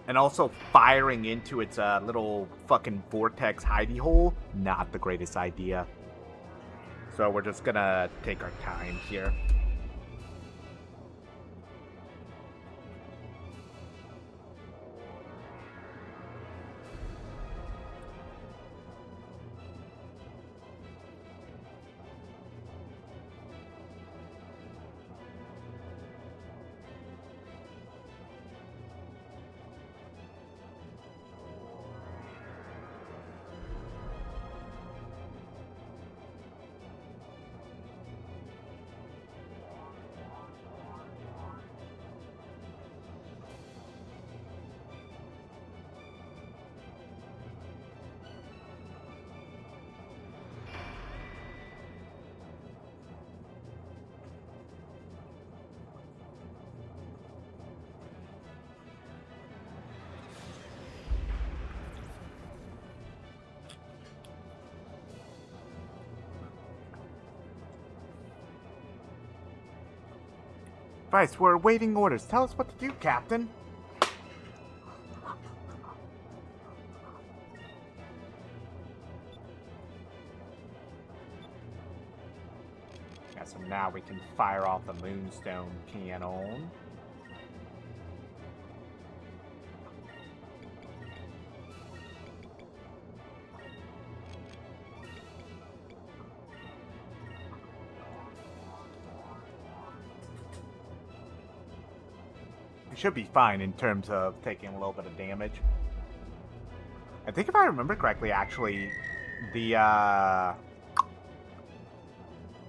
And also firing into its little fucking vortex hidey hole, not the greatest idea. So we're just gonna take our time here. Vice, we're awaiting orders. Tell us what to do, Captain. Yeah, so now we can fire off the Moonstone cannon. Should be fine in terms of taking a little bit of damage. I think if I remember correctly, actually, the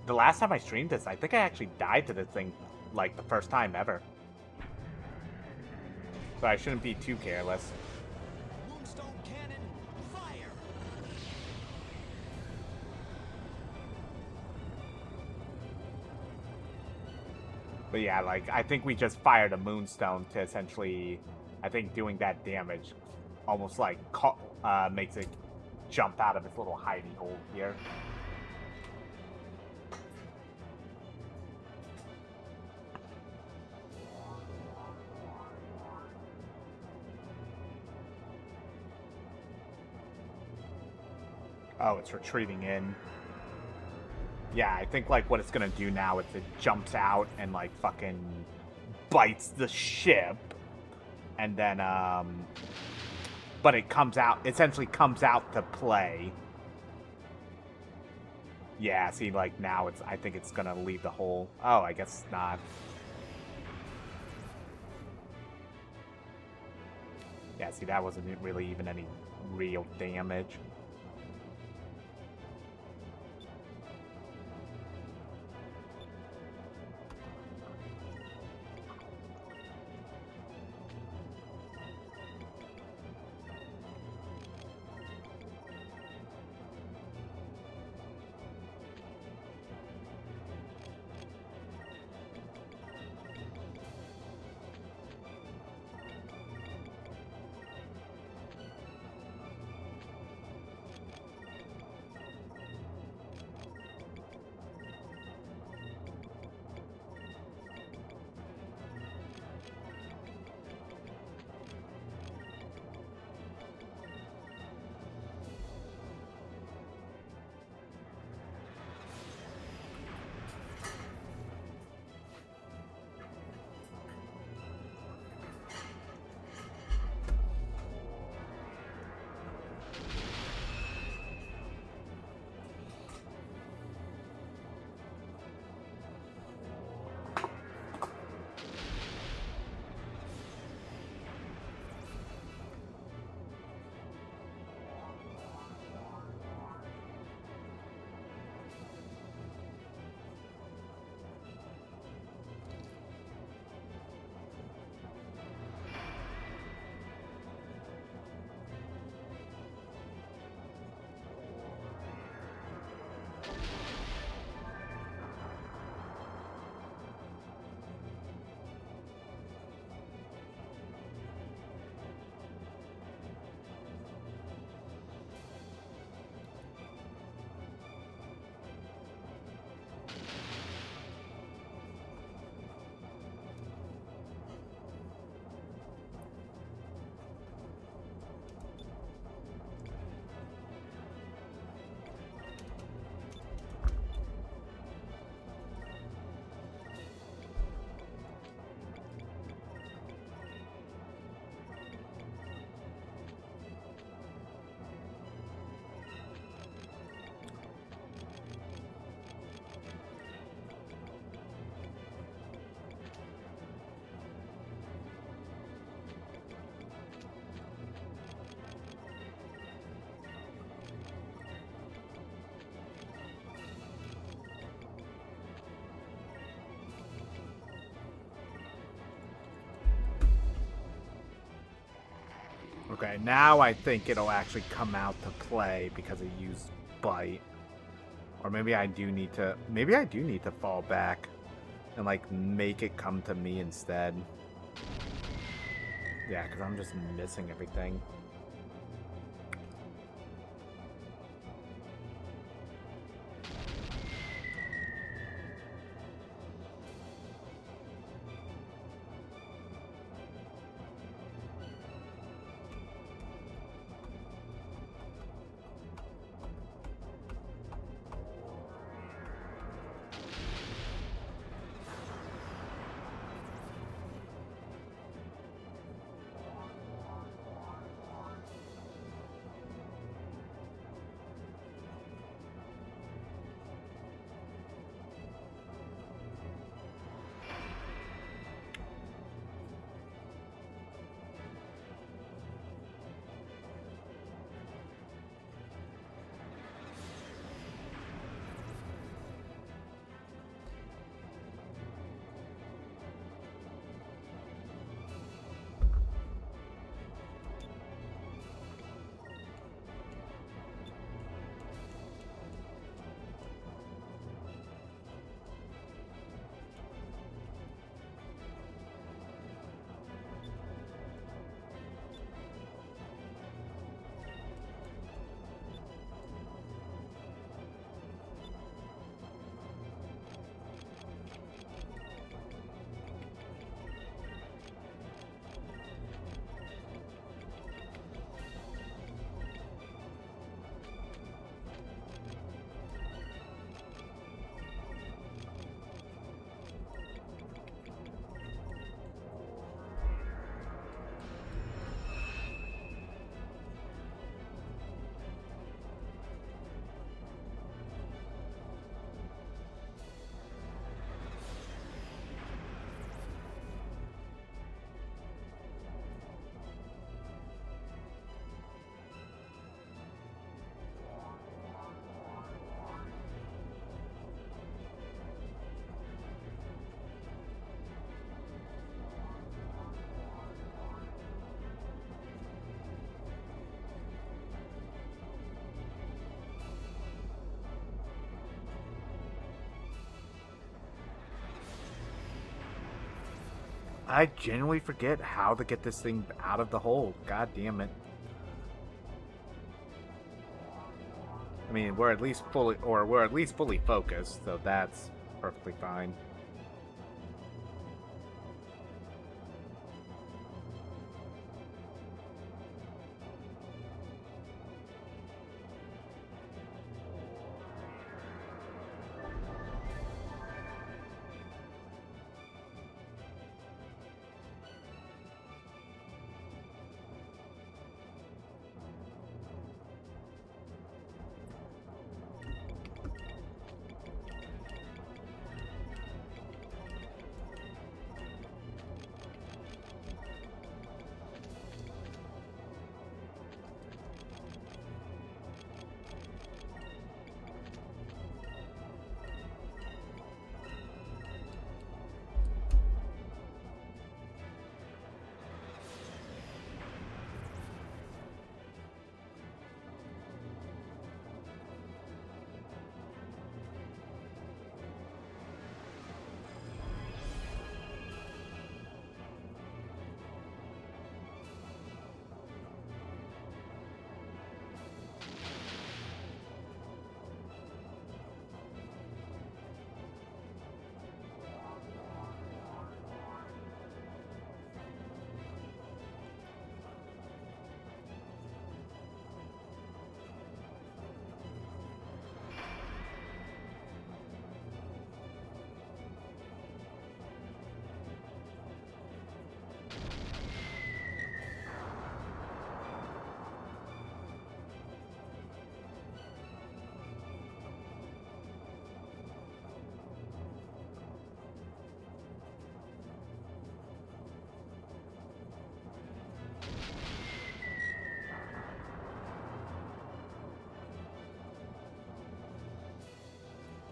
last time I streamed this, I think I actually died to this thing, like, the first time ever. So I shouldn't be too careless. Moonstone cannon, fire! But yeah, like, I think we just fired a Moonstone to essentially, I think doing that damage almost, like, makes it jump out of its little hidey hole here. Oh, it's retreating in. Yeah, I think, like, what it's gonna do now is it jumps out and, like, fucking bites the ship. And then, but it comes out, essentially comes out to play. Yeah, see, like, now it's, I think it's gonna leave the hole. Oh, I guess not. Yeah, see, that wasn't really even any real damage. Okay, now I think it'll actually come out to play because it used bite. Or maybe I do need to fall back and, like, make it come to me instead. Yeah, because I'm just missing everything. I genuinely forget how to get this thing out of the hole. God damn it. I mean, we're at least fully focused, so that's perfectly fine.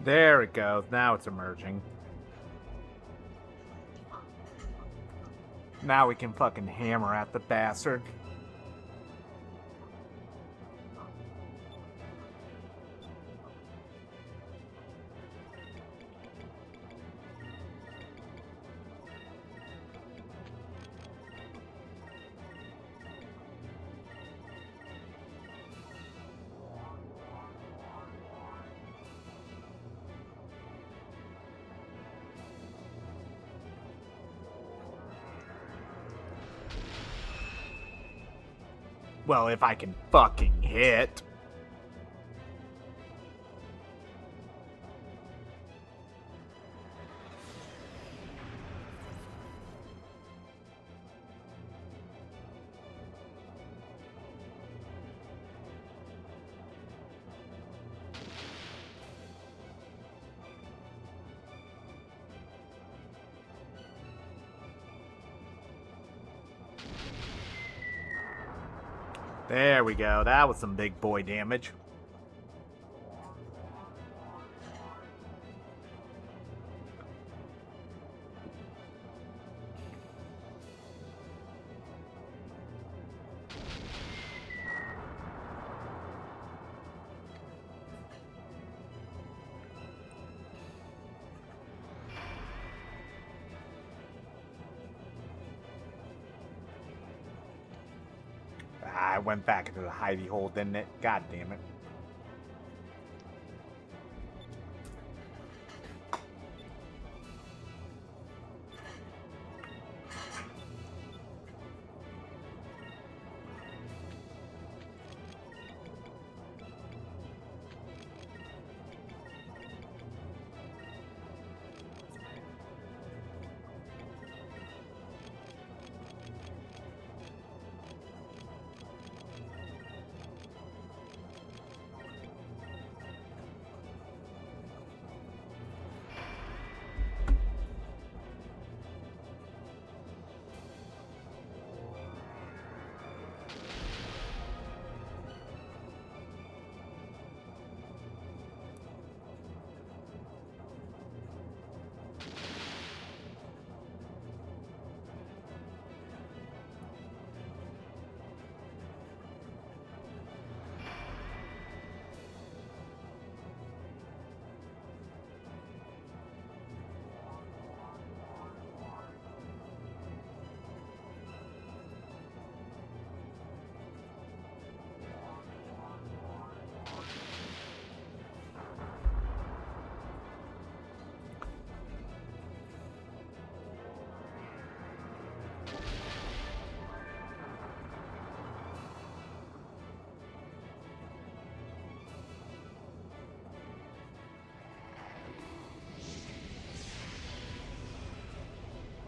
There it goes. Now it's emerging. Now we can fucking hammer at the bastard. Well, if I can fucking hit. There we go. That was some big boy damage. I went back into the hidey hole, didn't it? God damn it.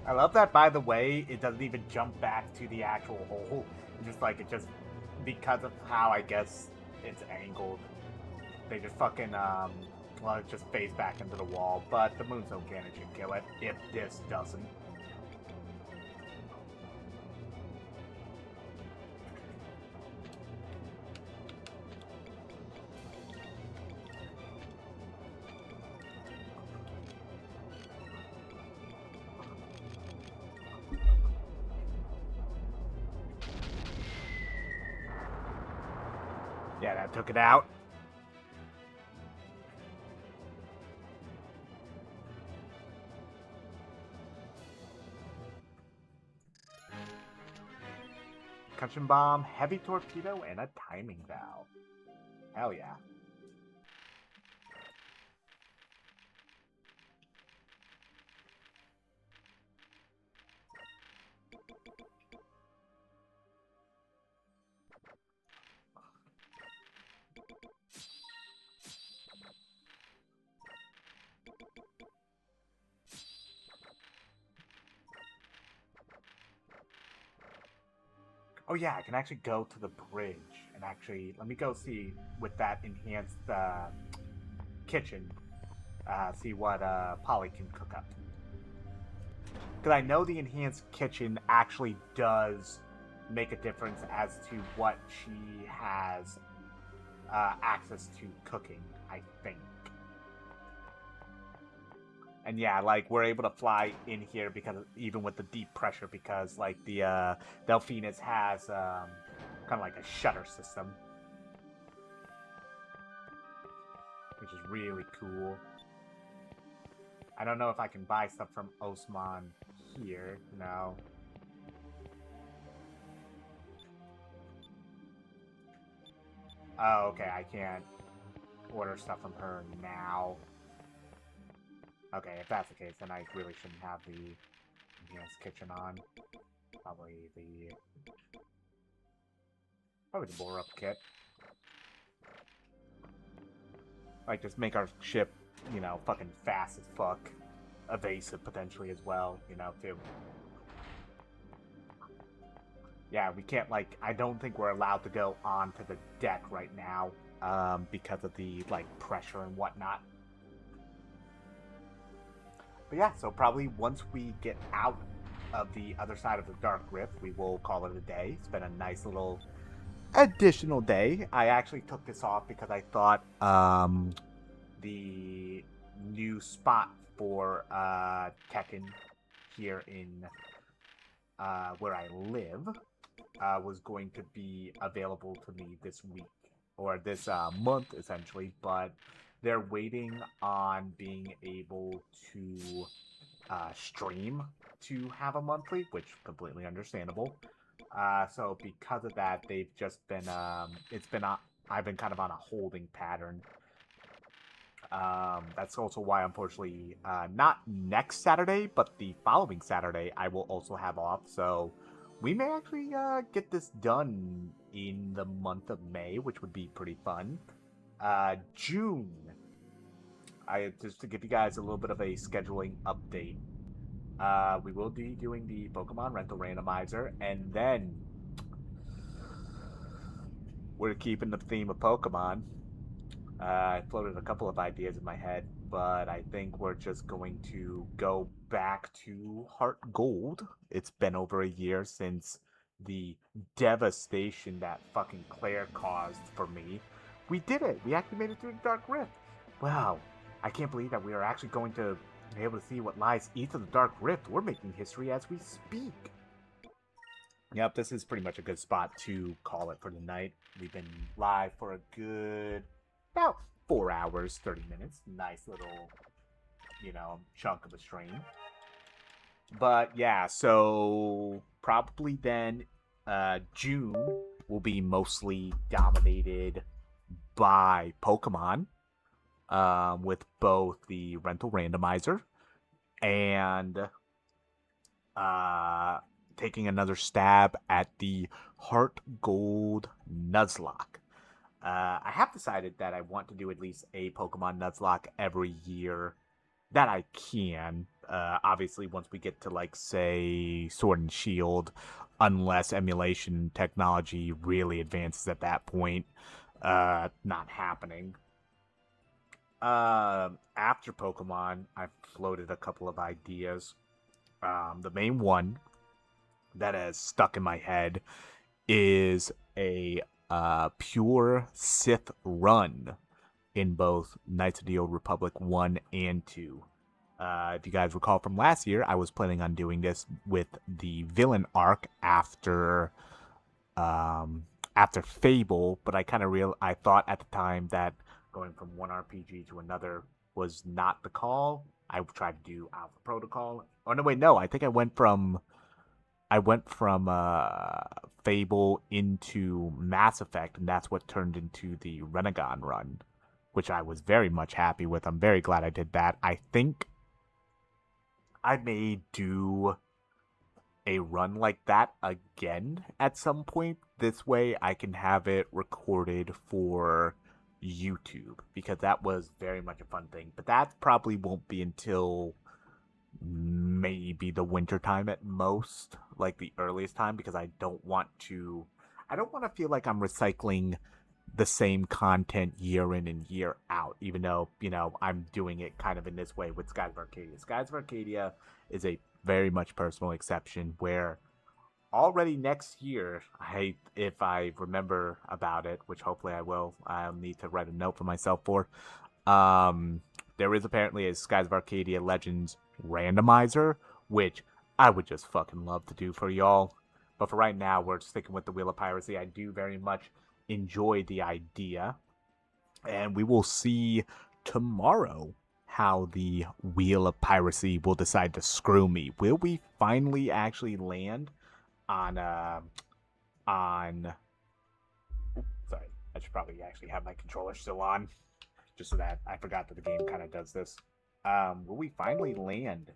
I love that, by the way, it doesn't even jump back to the actual hole. Just like, it just, because of how, I guess, it's angled, they just fucking, well, it just fades back into the wall. But the Moonstone Cannon should kill it, if this doesn't. Yeah, that took it out. Concussion bomb, heavy torpedo, and a timing valve. Hell yeah. Oh yeah, I can actually go to the bridge and actually, let me go see with that enhanced kitchen, see what Polly can cook up. Because I know the enhanced kitchen actually does make a difference as to what she has access to cooking, I think. And yeah, like, we're able to fly in here because even with the deep pressure, because like the Delphinus has kind of like a shutter system, which is really cool. I don't know if I can buy stuff from Osman here. No. Oh, okay, I can't order stuff from her now. Okay, if that's the case, then I really shouldn't have the enhanced kitchen on. Probably the blow up kit. Like, just make our ship, you know, fucking fast as fuck. Evasive, potentially, as well, you know, too. Yeah, we can't, like, I don't think we're allowed to go onto the deck right now, because of the, like, pressure and whatnot. But yeah, so probably once we get out of the other side of the Dark Rift, we will call it a day. It's been a nice little additional day. I actually took this off because I thought the new spot for Tekken here in where I live was going to be available to me this week, or this month essentially, but they're waiting on being able to stream to have a monthly, which completely understandable. So because of that, they've just been I've been kind of on a holding pattern. That's also why, unfortunately, not next Saturday, but the following Saturday, I will also have off. So we may actually get this done in the month of May, which would be pretty fun. June, just to give you guys a little bit of a scheduling update. We will be doing the Pokemon Rental Randomizer, and then we're keeping the theme of Pokemon. I floated a couple of ideas in my head, but I think we're just going to go back to Heart Gold. It's been over a year since the devastation that fucking Claire caused for me. We did it! We actually made it through the Dark Rift! Wow, I can't believe that we are actually going to be able to see what lies east of the Dark Rift. We're making history as we speak. Yep, this is pretty much a good spot to call it for the night. We've been live for a good about 4 hours, 30 minutes. Nice little, you know, chunk of a stream. But yeah, so probably then June will be mostly dominated by Pokemon, with both the Rental Randomizer and taking another stab at the Heart Gold Nuzlocke. I have decided that I want to do at least a Pokemon Nuzlocke every year that I can. Obviously, once we get to, like, say, Sword and Shield, unless emulation technology really advances at that point, not happening. After Pokemon, I've floated a couple of ideas. The main one that has stuck in my head is a pure Sith run in both Knights of the Old Republic 1 and 2. If you guys recall from last year, I was planning on doing this with the villain arc after Fable, but I kind of I thought at the time that going from one RPG to another was not the call. I tried to do Alpha Protocol. Oh no, wait, no. I think I went from Fable into Mass Effect, and that's what turned into the Renegon run, which I was very much happy with. I'm very glad I did that. I think I may do a run like that again at some point. This way I can have it recorded for YouTube, because that was very much a fun thing. But that probably won't be until maybe the winter time at most, like the earliest time, because I don't want to feel like I'm recycling the same content year in and year out, even though, I'm doing it kind of in this way with Skies of Arcadia. Skies of Arcadia is a very much personal exception where already next year, if I remember about it, which hopefully I will, I'll need to write a note for myself for, there is apparently a Skies of Arcadia Legends randomizer, which I would just fucking love to do for y'all. But for right now, we're sticking with the Wheel of Piracy. I do very much enjoy the idea, and we will see tomorrow how the Wheel of Piracy will decide to screw me. Will we finally actually land on sorry, I should probably actually have my controller still on, just so that I forgot that the game kind of does this. Will we finally land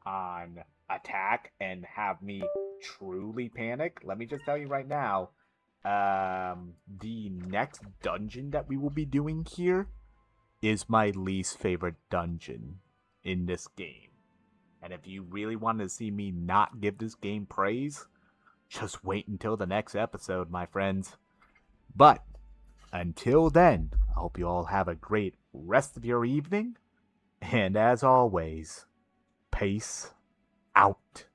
on attack and have me truly panic? Let me just tell you right now, the next dungeon that we will be doing here is my least favorite dungeon in this game. And if you really wanted to see me not give this game praise, just wait until the next episode, my friends. But until then, I hope you all have a great rest of your evening. And as always, peace out.